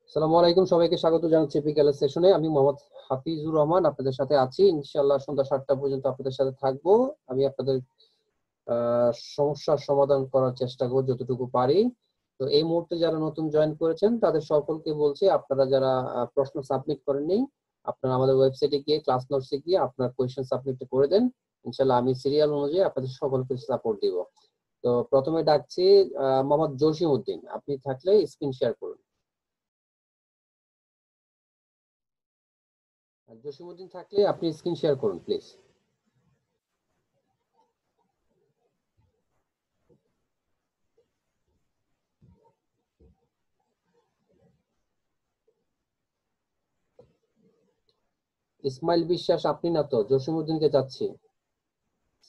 আসসালামু আলাইকুম, সবাইকে স্বাগত জানাচ্ছি বিকেলের সেশনে। আমি মোহাম্মদ হাফিজুর রহমান আপনাদের সাথে আছি। ইনশাআল্লাহ সন্ধ্যা 7টা পর্যন্ত আপনাদের সাথে থাকবো। আমি আপনাদের সমস্যার সমাধান করার চেষ্টা করব যতটুকু পারি। তো এই মুহূর্তে যারা নতুন জয়েন করেছেন তাদের সকলকে বলছি, আপনারা যারা প্রশ্ন সাবমিট করেননি, আপনারা আমাদের ওয়েবসাইটে গিয়ে ক্লাস নোটসে গিয়ে আপনার কোয়েশ্চেন সাবমিট করে দেন। ইনশাআল্লাহ আমি সিরিয়াল অনুযায়ী আপনাদের সকলকে সাপোর্ট দিব। তো প্রথমে ডাকছি মোহাম্মদ জসিম উদ্দিন, আপনি থাকলে স্ক্রিন শেয়ার করুন। আর জসিমউদ্দিন থাকলে আপনি স্ক্রিন শেয়ার করুন প্লিজ। ইসমাইল বিশ্বাস আপনি না তো? জসিমউদ্দিনকে যাচ্ছি,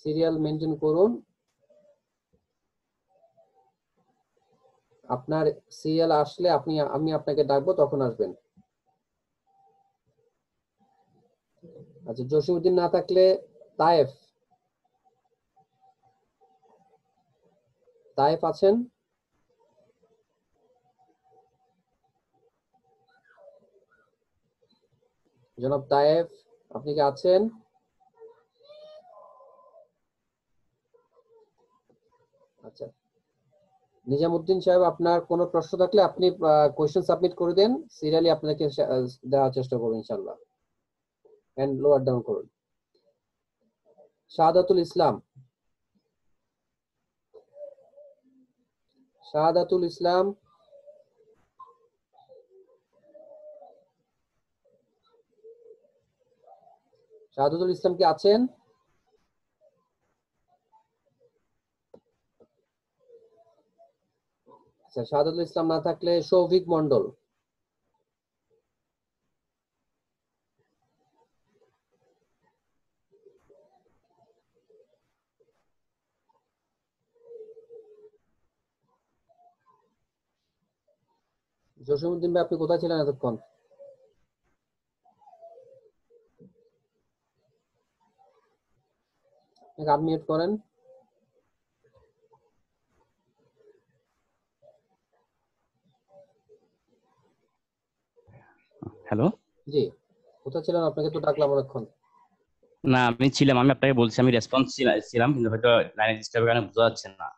সিরিয়াল মেনটেন করুন। আপনার সিরিয়াল আসলে আমি আপনাকে ডাকবো, তখন আসবেন। আচ্ছা, জসিমউদ্দিন না থাকলে তায়েফ, তায়েফ আছেন? জনাব তায়েফ, আপনি কি আছেন? আচ্ছা, নিজামুদ্দিন সাহেব, আপনার কোনো প্রশ্ন থাকলে আপনি কোয়েশ্চেন সাবমিট করে দেন, সিরিয়ালি আপনাকে দেওয়ার চেষ্টা করবো ইনশাল্লাহ। হ্যান্ড লোয়ার ডাউন করুন। শাহাদাতুল ইসলাম, শাহাদাতুল ইসলাম, শাহাদাতুল ইসলাম কি আছেন? আচ্ছা, শাহাদাতুল ইসলাম না থাকলে সৌভিক মন্ডল, জসিমউদ্দিন ভাই আপনি কোথায় ছিলেন এতক্ষণ? আনমিউট করেন। হ্যালো। জি, কোথায় ছিলেন? আপনাকে তো ডাকলাম অনেকক্ষণ। না, আমি ছিলাম, আমি আপনাকে বলছি আমি রেসপন্স ছিলাম, কিন্তু হয়তো লাইনে ডিস্টার্বের কারণে বোঝা যাচ্ছে না।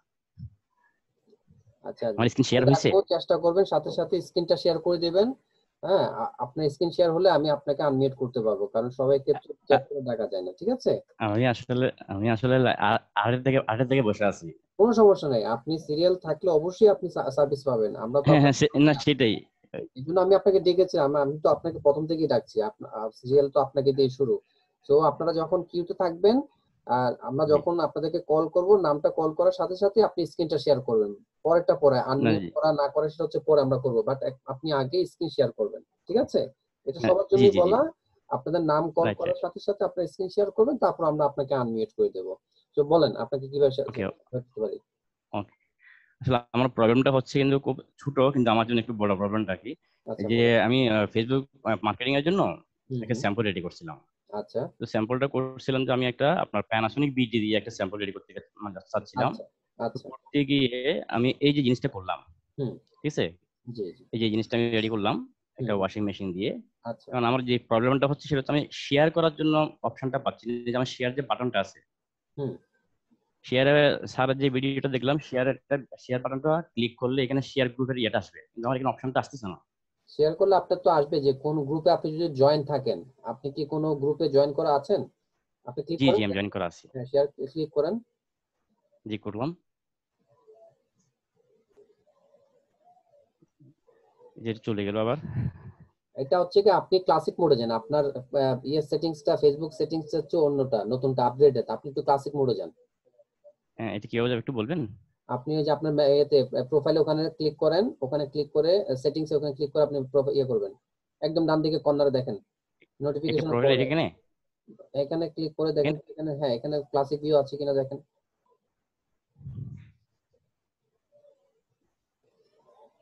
আচ্ছা, আমার স্ক্রিন শেয়ার হয়েছে? ডাকবো, চেষ্টা করবেন সাথে সাথে স্ক্রিনটা শেয়ার করে দিবেন। হ্যাঁ, আপনার স্ক্রিন শেয়ার হলে আমি আপনাকে আনমিউট করতে পারবো, কারণ সবাইকে চ্যাট আ- করে ডাকা যায় না, ঠিক আছে? আমি আসলে আড়ের থেকে বসে আছি। কোনো সমস্যা নাই, আপনি সিরিয়াল থাকলে অবশ্যই আপনি সার্ভিস পাবেন। আমরা তো হ্যাঁ হ্যাঁ, আপনাকে, না সেটাই। এই জন্য আমি আপনাকে ডেকেছি। আমি তো আপনাকে প্রথম থেকেই ডাকছি, সিরিয়াল তো আপনাকে দিয়ে শুরু। তো আপনারা যখন কিউতে থাকবেন, আর আমরা জি। যখন আপনাদেরকে কল করব, নামটা কল করার সাথে সাথে আপনি স্ক্রিনটা শেয়ার করবেন। পরেরটা পরে, না আনমিউট জি। করা না করা সেটা হচ্ছে পরে আমরা করব, বাট আপনি আগে স্ক্রিন শেয়ার করবেন, ঠিক আছে? এটা হ্যাঁ, সবার জি জন্যই জি জি। বলা। আপনাদের নাম কল রাইট করার রাইট। সাথে সাথে আপনার স্ক্রিন শেয়ার করবেন, তারপর আমরা আপনাকে আনমিউট করে দেব। তো বলেন, আপনাকে কিভাবে ওকে করতে পারি? ওকে। আসলে আমার প্রবলেমটা হচ্ছে কিন্তু খুব ছোট, কিন্তু আমার জন্য একটু বড় প্রবলেমটা কি, এই আচ্ছা, যে বলেন। আমি ফেসবুক মার্কেটিং এর জন্য হুম একটা হুম। স্যাম্পল রেডি করছিলাম। আচ্ছা তো স্যাম্পলটা করছিলাম যে আমি একটা আপনার প্যানাসোনিক বিডি দিয়ে একটা স্যাম্পল রেডি করতে চাচ্ছিলাম। আচ্ছা। তো আচ্ছা। করতে গিয়ে আমি এই যে জিনিসটা করলাম, হুম। ঠিক আছে, জি জি। এই যে জিনিসটা আমি রেডি করলাম একটা হুম। ওয়াশিং মেশিন দিয়ে। আচ্ছা। কারণ আমার যে প্রবলেমটা হচ্ছে সেটা হচ্ছে আমি শেয়ার করার জন্য অপশনটা পাচ্ছি না, যে আমার শেয়ার যে বাটনটা আছে, হুম। শেয়ারে স্যারের যে ভিডিওটা দেখলাম, শেয়ার বাটনটা ক্লিক করলে এখানে শেয়ার গ্রুপের ইয়েটা আসবে, কিন্তু আমার এখানে অপশনটা আসতেছে না। শেয়ার করলে আপনার তো আসবে যে কোন গ্রুপে আপনি যদি জয়েন থাকেন। আপনি কি কোনো গ্রুপে জয়েন করা আছেন? আপনি ক্লিক জি জি, করেন। আমি জয়েন করা আছি। হ্যাঁ, শেয়ার ক্লিক করেন। জি করলাম। যে চলে গেল আবার। এটা হচ্ছে কি, আপনি ক্লাসিক মোডে যান। আপনার সেটিংসটা, ফেসবুক সেটিংস হচ্ছে অন্যটা, নতুনটা আপগ্রেডেড। আপনি একটু ক্লাসিক মোডে যান। হ্যাঁ, এটা কিভাবে যাবে একটু বলবেন? আপনি ওই যে আপনার এতে প্রোফাইলে ওখানে ক্লিক করেন, ওখানে ক্লিক করে সেটিংসে ওখানে ক্লিক করে আপনি করবেন। একদম ডান দিকে কর্নারে দেখেন এটা নোটিফিকেশনের প্রোফাইল পরে। এখানে এখানে ক্লিক করে দেখেন এখানে এখানে, হ্যাঁ, এখানে ক্লাসিক ভিউ আছে কিনা দেখেন।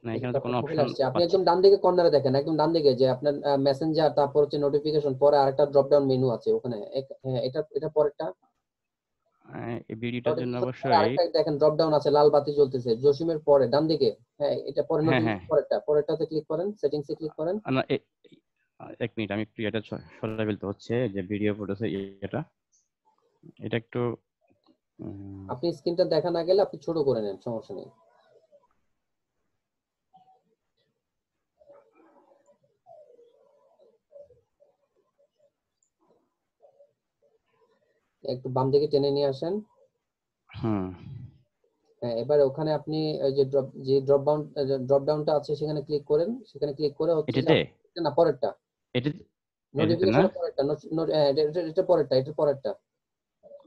না, এই এখানে তো তো আপনার কোনো প্রোফাইল অপশন আসছে। আপনি পাচ্ছি একদম না। ডান দিকে কর্নারে দেখেন, একদম ডান দিকে যে আপনার মেসেঞ্জার, তারপর হচ্ছে নোটিফিকেশন, পরে আরেকটা ড্রপ ডাউন মেনু আছে ওখানে। হ্যাঁ, এটা এটা পরেরটা। এই ভিডিওটার ডটে জন্য ক্লিক করে অবশ্যই আরেকটা দেখেন ড্রপ ডাউন আছে, লাল বাতি জ্বলতেছে জসিমের পরে ডান দিকে। হ্যাঁ, এটা পরে হ্যাঁ নতুন হ্যাঁ পরেরটাতে ক্লিক করেন, সেটিংসে ক্লিক করেন। না এক মিনিট, আমি একটু এটা সরাই ফেলতে হচ্ছে যে ভিডিও ফুটেছে এটা এটা একটু উম, আপনি স্ক্রিনটা দেখা না গেলে আপনি ছোট করে নেন, সমস্যা নেই। একটু বাম দিকে টেনে নিয়ে আসেন। হুম হ্যাঁ, এবার ওখানে আপনি ওই যে ড্রপ ডাউনটা আছে সেখানে ক্লিক করেন, সেখানে ক্লিক করে হচ্ছে যে এটাতে না পরেরটা, এটা এটাতে না, নোটিফিকেশনের পরেরটা, এটা পরেরটা, এটা পরেরটা।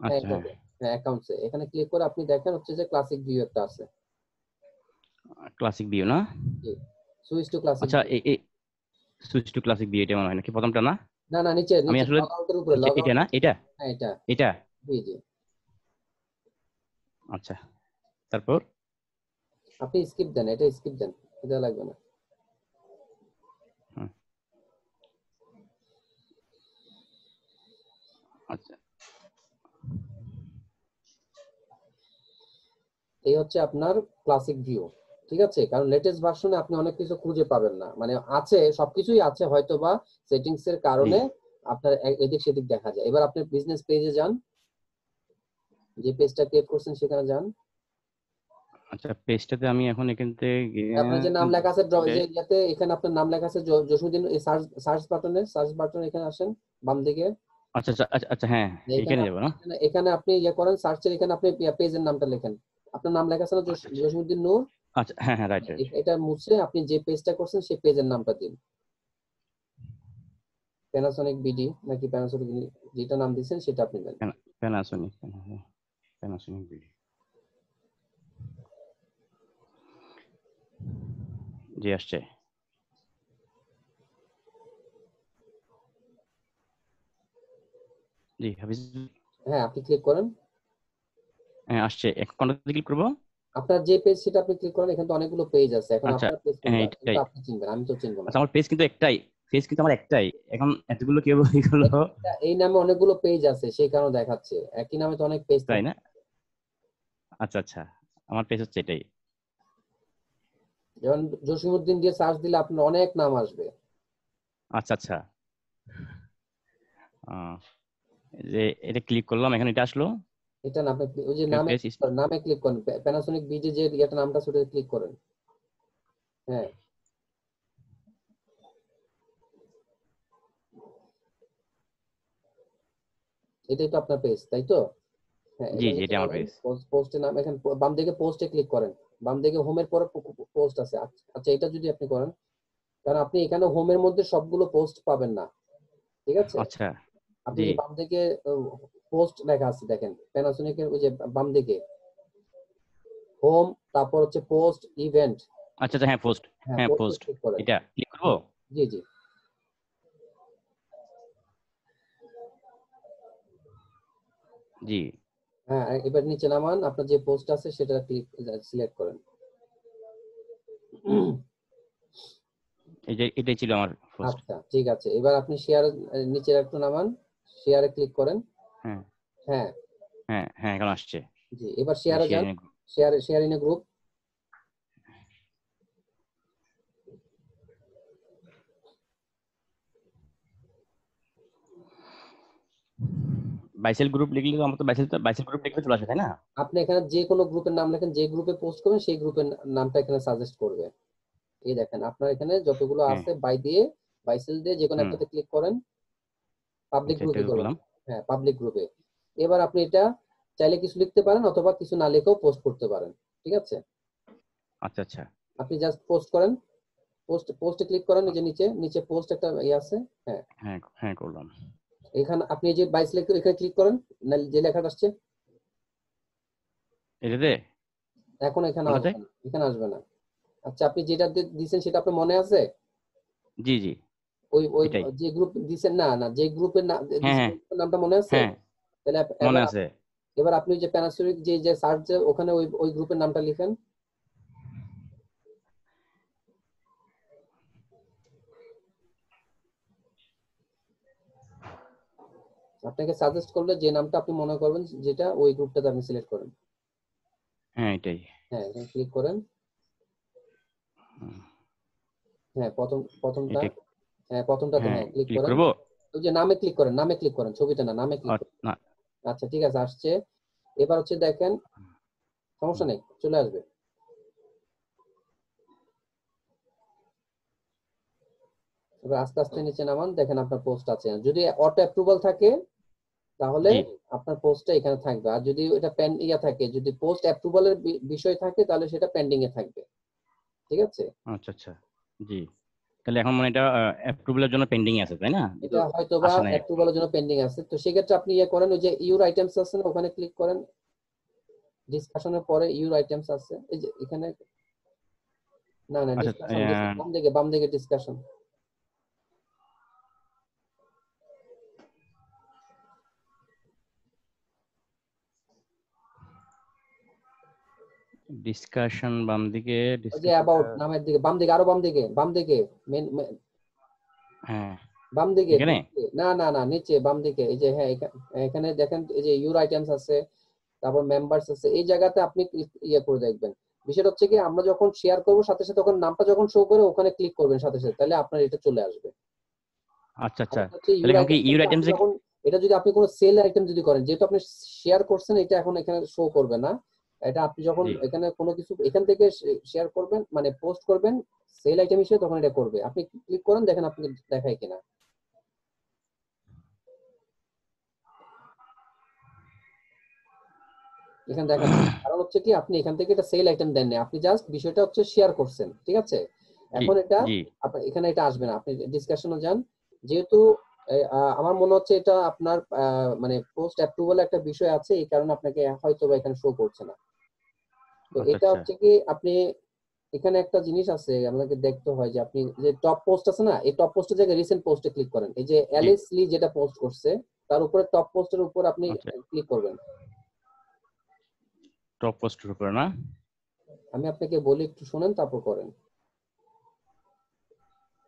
হ্যাঁ, আচ্ছা হ্যাঁ, এটাতে। হ্যাঁ, অ্যাকাউন্টসে এখানে ক্লিক করে আপনি দেখেন হচ্ছে যে ক্লাসিক ভিউ একটা আছে। ক্লাসিক ভিউ না, জি, সুইচ টু ক্লাসিক আচ্ছা ভিউ। এই সুইচ টু ক্লাসিক ভিউ এটা মনে হয় নাকি প্রথমটা না? না না, নিচে আমি নিচে আসলে লগ আউটের উপরে, আচ্ছা লগ এটা আউট। না, এটা হ্যাঁ, এটা। এটা জি জি। আচ্ছা, তারপর আপনি স্কিপ দেন, এটা স্কিপ দেন, এটা লাগবে না। হুম, আচ্ছা এই হচ্ছে আপনার ক্লাসিক ভিউ। ঠিক আছে, কারণ লেটেস্ট ভার্সনে আপনি অনেক কিছু খুঁজে পাবেন না, মানে আছে সবকিছুই আছে হয়তো বা সেটিংস এর জি কারণে আপনার এদিক সেদিক দেখা যায়। এবার আপনি বিজনেস পেজে যান, যে পেজটা ক্রিয়েট করছেন সেখানে যান। আচ্ছা, পেজটাতে আমি এখন এখান থেকে গিয়ে আপনার যে নাম লেখা আছে যে বেশ, যাতে এখানে আপনার নাম লেখা আছে জসিমউদ্দিন, এই সার্চ বাটনে এখানে আসেন বাম দিকে। আচ্ছা আচ্ছা আচ্ছা আচ্ছা, হ্যাঁ এখানে এখানে যাবো না, এখানে আপনি ইয়ে করেন, সার্চের এখানে আপনি পেজের নামটা লেখেন। আপনার নাম লেখা আছে না আচ্ছা আচ্ছা জসিমউদ্দিন নূর। আচ্ছা, হ্যাঁ হ্যাঁ রাইট রাইট, এটা মুছে আপনি যে পেজটা করছেন সেই পেজের নামটা দিন। প্যানাসোনিক বিডি নাকি প্যানাসোনিক, যেটা নাম দিচ্ছেন সেটা আপনি দেন। প্যানাসোনিক প্যানাসোনিক ভিডিও, জি আসছে, জি হাফিজ, হ্যাঁ, আপনি ক্লিক করেন। হ্যাঁ আসছে, এখন কোনটাতে ক্লিক করবো? আপনার যে পেজ সেটা আপনি ক্লিক করেন, এখানে তো অনেকগুলো পেজ আছে, এখন আচ্ছা আপনার পেজ হ্যাঁ কোনটা এটাই, সেটা আপনি চিনবেন, আমি তো চিনবো না। আচ্ছা আমার পেজ কিন্তু একটাই, পেজ কিন্তু আমার একটাই, এখন এতগুলো কি হবে এগুলো, এই নামে অনেকগুলো পেজ আছে সেই কারণে দেখাচ্ছে, একই নামে তো অনেক পেজ তাই থাকে। না? আচ্ছা আচ্ছা, আমার পেজ হচ্ছে এটাই, যেমন জসিমউদ্দিন দিয়ে সার্চ দিলে আপনার অনেক নাম আসবে। আচ্ছা আচ্ছা, আহ, এই যে এটা ক্লিক করলাম, এখন এটা আসলো, এটা না, আপনি ওই যে এখন নামে পেজ, নামে ক্লিক করেন, প্যানাসোনিক বিজে যে ইয়েটা নামটা সেটা ক্লিক করেন। হ্যাঁ, এটাই তো আপনার পেজ, তাই তো? হ্যাঁ, জি এবার জি নিচে এটা আমার নামেন, পেজ, পোস্টের নাম এখানে বাম দিকে পোস্টে ক্লিক করেন। বাম দিকে হোমের পরে পোস্ট আছে। আচ্ছা আচ্ছা, এটা যদি আপনি করেন, কারণ আপনি এখানে হোমের মধ্যে সবগুলো পোস্ট পাবেন না। ঠিক আছে, আচ্ছা আপনি জি, যে বাম দিকে পোস্ট লেখা আছে দেখেন, প্যানাসোনিকের ওই যে বাম দিকে হোম, তারপর হচ্ছে পোস্ট ইভেন্ট। আচ্ছা আচ্ছা, হ্যাঁ পোস্ট, হ্যাঁ, হ্যাঁ পোস্টে পোস্ট, ক্লিক করেন। এটা ক্লিক করবো, জি জি। জি হ্যাঁ, এবার নিচে নামান, আপনার যে পোস্ট আছে সেটা সিলেক্ট করেন। এই যে এটাই ছিল আমার পোস্ট, আচ্ছা, ঠিক আছে, এবার আপনি শেয়ার, নিচে একটু নামান, শেয়ারে ক্লিক করেন। হ্যাঁ হ্যাঁ, হ্যাঁ হ্যাঁ এখন আসছে, জি, এবার এই যে শেয়ারে যান। Sharing, share in a group. বাইসেল group লিখলে তো আমার তো বাইসেল গ্রুপ লিখলে চলে আসে তাই না? আপনি এখানে যে কোনো গ্রুপের নাম লেখেন, যে গ্রুপে পোস্ট করবেন সেই গ্রুপের নামটা এখানে সাজেস্ট করবে। এই দেখেন আপনার এখানে যতগুলো হ্যাঁ, আছে, বাইসেল দিয়ে যে কোনো হুম, একটাতে ক্লিক করেন, পাবলিক আচ্ছা গ্রুপে এটা করবেন। করলাম, হ্যাঁ, পাবলিক গ্রুপে। এবার আপনি এটা চাইলে কিছু লিখতে পারেন অথবা কিছু না লিখেও পোস্ট করতে পারেন। ঠিক আছে, আচ্ছা আচ্ছা, আপনি জাস্ট পোস্ট করেন, পোস্টে ক্লিক করেন, এই যে নিচে নিচে পোস্ট একটা ইয়ে আছে। হ্যাঁ, হ্যাঁ হ্যাঁ করলাম, এখানে আপনি এই যে বাইস লেখা, এখানে ক্লিক করেন, না যে লেখাটা আসছে এটাতে এখন এখানে কোনটাতে, আসবে না, এখানে আসবে না। আচ্ছা, আপনি যেটা দিচ্ছেন সেটা আপনার মনে আছে? জি জি ওই ওই এটাই, যে গ্রুপ দিচ্ছেন, না না, যে গ্রুপের নাম হ্যাঁ দিচ্ছেন হ্যাঁ ওই গ্রুপের নামটা মনে আছে? হ্যাঁ তাহলে মনে এবার আছে, এবার আপনি যে প্যানাসোনিক যে যে সার্চ, ওখানে ওই ওই গ্রুপের নামটা লিখেন। আপনাকে সাজেস্ট করলে যে নামটা আপনি মনে করবেন যেটা ওই গ্রুপটাতে আপনি সিলেক্ট করেন। হ্যাঁ এটাই। হ্যাঁ এখানে ক্লিক করেন। হুম, হ্যাঁ প্রথমটা, এটা হ্যাঁ প্রথমটাতে হ্যাঁ হ্যাঁ ক্লিক ক্লিক করেন। করব। ওই যে নামে ক্লিক করেন, ছবিতে না, নামে ক্লিক করেন। না। আচ্ছা ঠিক আছে, আসছে। এবার হচ্ছে দেখেন, সমস্যা নেই, চলে আসবে। এবার আস্তে আস্তে নিচে নামান, দেখেন আপনার পোস্ট আছে। যদি অটো অ্যাপ্রুভাল থাকে তাহলে জি। আপনার পোস্টটা এখানে থাকবে, আর যদি এটা পেন ইয়া থাকে, যদি পোস্ট অ্যাপ্রুভালের বিষয় থাকে তাহলে সেটা পেন্ডিং এ থাকবে। ঠিক আছে, আচ্ছা আচ্ছা। জি। তাহলে এখন মানে এটা অ্যাপ্রুভালের জন্য পেন্ডিং আছে তাই না, কিন্তু এটা হয়তো বা আসে নাই এখন। অ্যাপ্রুভালের জন্য পেন্ডিং আছে। তো সেক্ষেত্রে আপনি ইয়ে করেন, ওই যে ইউর আইটেমস আছে না, ওখানে ক্লিক করেন। ডিসকাশনের পরে ইউর আইটেমস আছে, এই যে এখানে। না না, আচ্ছা ডিসকাশন, বাম দিকে ডিসকাশন। ডিসকাশন বাম দিকে, ওই যে ডিসকাশনটা। অ্যাবাউট নামের দিকে, বাম দিকে, আরো বাম দিকে মেন, হ্যাঁ বাম দিকে এখানে। নিচে। না না না, নিচে বাম দিকে, এই যে হ্যাঁ এখানে দেখেন, এই যে ইউর আইটেমস আছে, তারপর মেম্বার্স আছে, এই জায়গাতে আপনি ইয়ে করে দেখবেন। বিষয়টা হচ্ছে কি, আমরা যখন শেয়ার করবো সাথে সাথে ওখানে নামটা যখন শো করে ওখানে ক্লিক করবেন সাথে সাথে, তাহলে আপনার এটা চলে আসবে। আচ্ছা আর আচ্ছা। এটা হচ্ছে তাহলে ইউর এখন কি আইটেমস, ইউর হচ্ছে আপনি আইটেমসে? যখন, এটা যদি আপনি কোনো সেল আইটেম যদি করেন, যেহেতু আপনি শেয়ার করছেন, এটা এখন এখানে শো করবে না। এটা আপনি যখন জি। এখানে কোনো কিছু এখান থেকে শেয়ার করবেন, মানে পোস্ট করবেন সেল আইটেম হিসেবে, তখন এটা করবে। আপনি ক্লিক করেন, দেখেন আপনি দেখায় কিনা। এখানে দেখাচ্ছে না। কারণ হচ্ছে কি, আপনি এখান থেকে এটা সেল আইটেম দেননি, আপনি জাস্ট বিষয়টা হচ্ছে শেয়ার করছেন। ঠিক আছে, জি। এখন এটা জি। আপনার এখানে এটা আসবে না, আপনি ডিসকাশনে যান। যেহেতু আমার মনে হচ্ছে এটা আপনার মানে পোস্ট অ্যাপ্রুভাল একটা বিষয় আছে, এই কারণে আপনাকে হয়তো বা এখানে শো করছে না। তো আচ্ছা এটা আচ্ছা। হচ্ছে কি, আপনি এখানে একটা জিনিস আছে আমাদেরকে দেখতে হয়, যে আপনি যে টপ পোস্ট আছে না, এই টপ পোস্টের জায়গায় রিসেন্ট পোস্টে ক্লিক করেন। এই যে জি। অ্যালিস লি যেটা পোস্ট করছে, তার উপরে টপ পোস্টের উপর আপনি আচ্ছা। ক্লিক করবেন। টপ পোস্টের উপরে না? আমি আপনাকে বলি, একটু শুনেন তারপর করেন।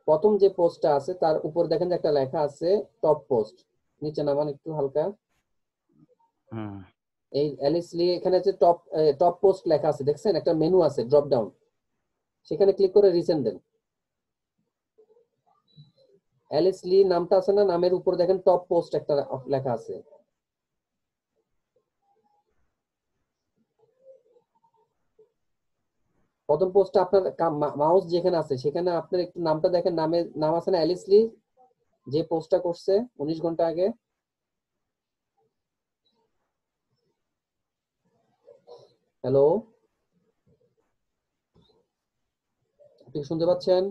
প্রথম যে পোস্টটা আছে তার উপর দেখেন যে একটা লেখা আছে টপ পোস্ট, নিচে নামান একটু হালকা। হুম। এই অ্যালিস লি, এখানে যে টপ টপ পোস্ট লেখা আছে, দেখছেন একটা মেনু আছে ড্রপ ডাউন, সেখানে ক্লিক করে রিসেন্ট দেন। অ্যালিস লি নামটা আছে না, নামের উপর দেখেন টপ পোস্ট একটা লেখা আছে। প্রথম পোস্টটা আপনার মাউস যেখানে আছে সেখানে আপনার একটু নামটা দেখেন, নাম আছে না অ্যালিস লি, যে পোস্টটা করছে 19 ঘন্টা আগে। হ্যালো, আপনি কি শুনতে পাচ্ছেন?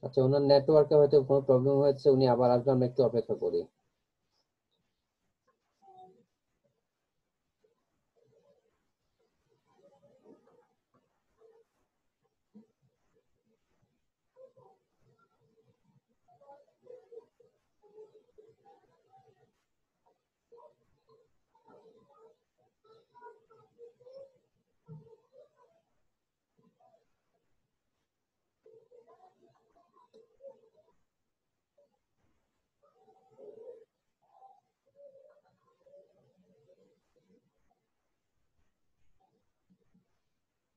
আচ্ছা, ওনার নেটওয়ার্কে হয়তো কোনো প্রবলেম হয়েছে, উনি আবার আসবেন, আমরা একটু অপেক্ষা করি।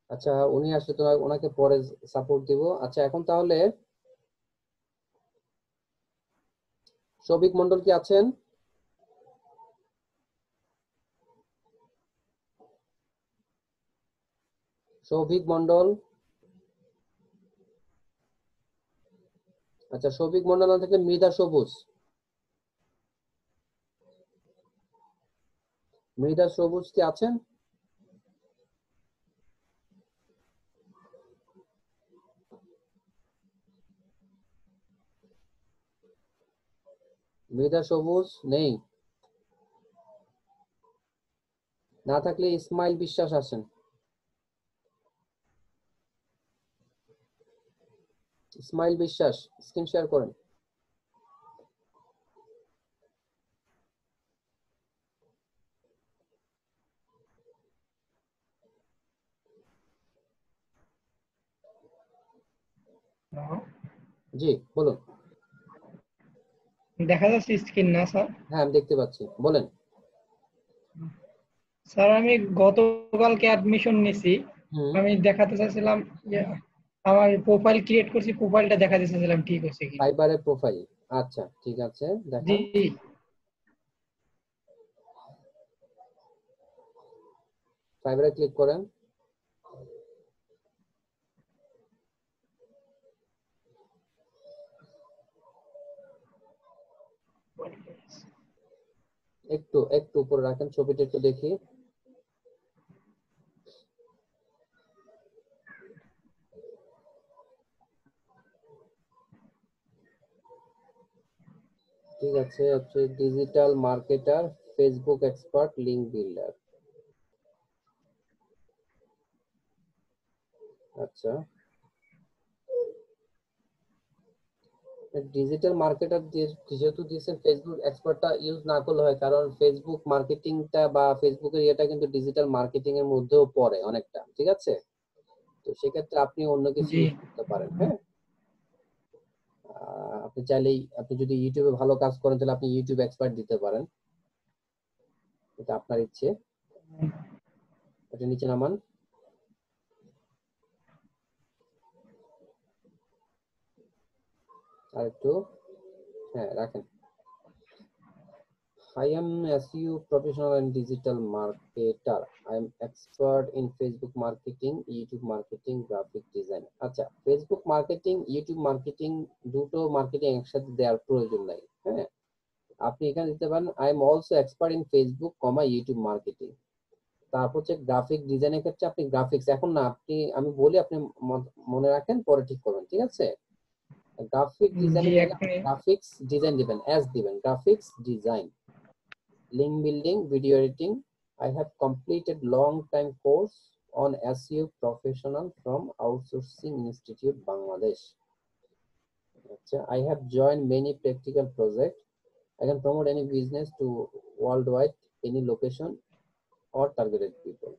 আচ্ছা, উনি আসলে তো ওনাকে পরে সাপোর্ট দিব। আচ্ছা, এখন তাহলে শফিক মন্ডল কি আছেন? শফিক মন্ডল। আচ্ছা, শফিক মন্ডল না থাকলে মৃধা সবুজ। মৃধা সবুজ কি আছেন? মৃধা সবুজ নেই। না থাকলে ইসমাইল বিশ্বাস আছেন। ইসমাইল বিশ্বাস, স্ক্রিন শেয়ার করেন। জি বলুন। দেখা যাচ্ছে স্ক্রিন না স্যার? হ্যাঁ আমি দেখতে পাচ্ছি, বলেন। স্যার আমি গতকালকে অ্যাডমিশন নিছি। হুম। আমি দেখাতে চাইছিলাম যে আমার প্রোফাইল ক্রিয়েট করছি, প্রোফাইলটা দেখাতে চাইছিলাম ঠিক হচ্ছে কিনা। ফাইবারের প্রোফাইল, আচ্ছা ঠিক আছে জি দেখান। ফাইবারে ক্লিক করেন। একটু একটু উপরে রাখেন, ছবিটা একটু দেখি। ঠিক আছে, হচ্ছে digital marketer, Facebook expert, link builder. আচ্ছা, ডিজিটাল মার্কেটার যেহেতু দিয়েছেন, ফেসবুক এক্সপার্টটা ইউজ না করলে হয়, কারণ ফেসবুক মার্কেটিংটা বা ফেসবুকের ইয়েটা কিন্তু ডিজিটাল মার্কেটিং এর মধ্যেও পড়ে অনেকটা, ঠিক আছে? তো সেক্ষেত্রে আপনি অন্য কিছু জি ইউজ করতে পারেন। হ্যাঁ, আপনি চাইলেই, আপনি যদি ইউটিউবে ভালো কাজ করেন তাহলে আপনি ইউটিউব এক্সপার্ট দিতে পারেন, এটা আপনার ইচ্ছে। এটা নিচে নামান। আর একটু, হ্যাঁ রাখেন। I am SEO professional and digital marketer. I am expert in Facebook marketing, YouTube marketing, graphic design. আচ্ছা, ফেসবুক মার্কেটিং, ইউটিউব মার্কেটিং, দুটো মার্কেটিং একসাথে দেওয়ার প্রয়োজন নাই। হ্যাঁ, আপনি এখানে দিতে পারেন I am also expert in Facebook comma YouTube marketing. তারপর হচ্ছে গ্রাফিক ডিজাইনের ক্ষেত্রে আপনি গ্রাফিক্স, এখন না আপনি, আমি বলি আপনি মনে রাখেন, পরে ঠিক করবেন, ঠিক আছে? গ্রাফিক জি ডিজাইনে গেলে এখনই। গ্রাফিক্স ডিজাইন দিবেন, এস দিবেন, graphics design, link building, video editing. I have completed long time course on SEO professional from Outsourcing Institute Bangladesh. I have joined many practical projects. I can promote any business to worldwide, any location or targeted people.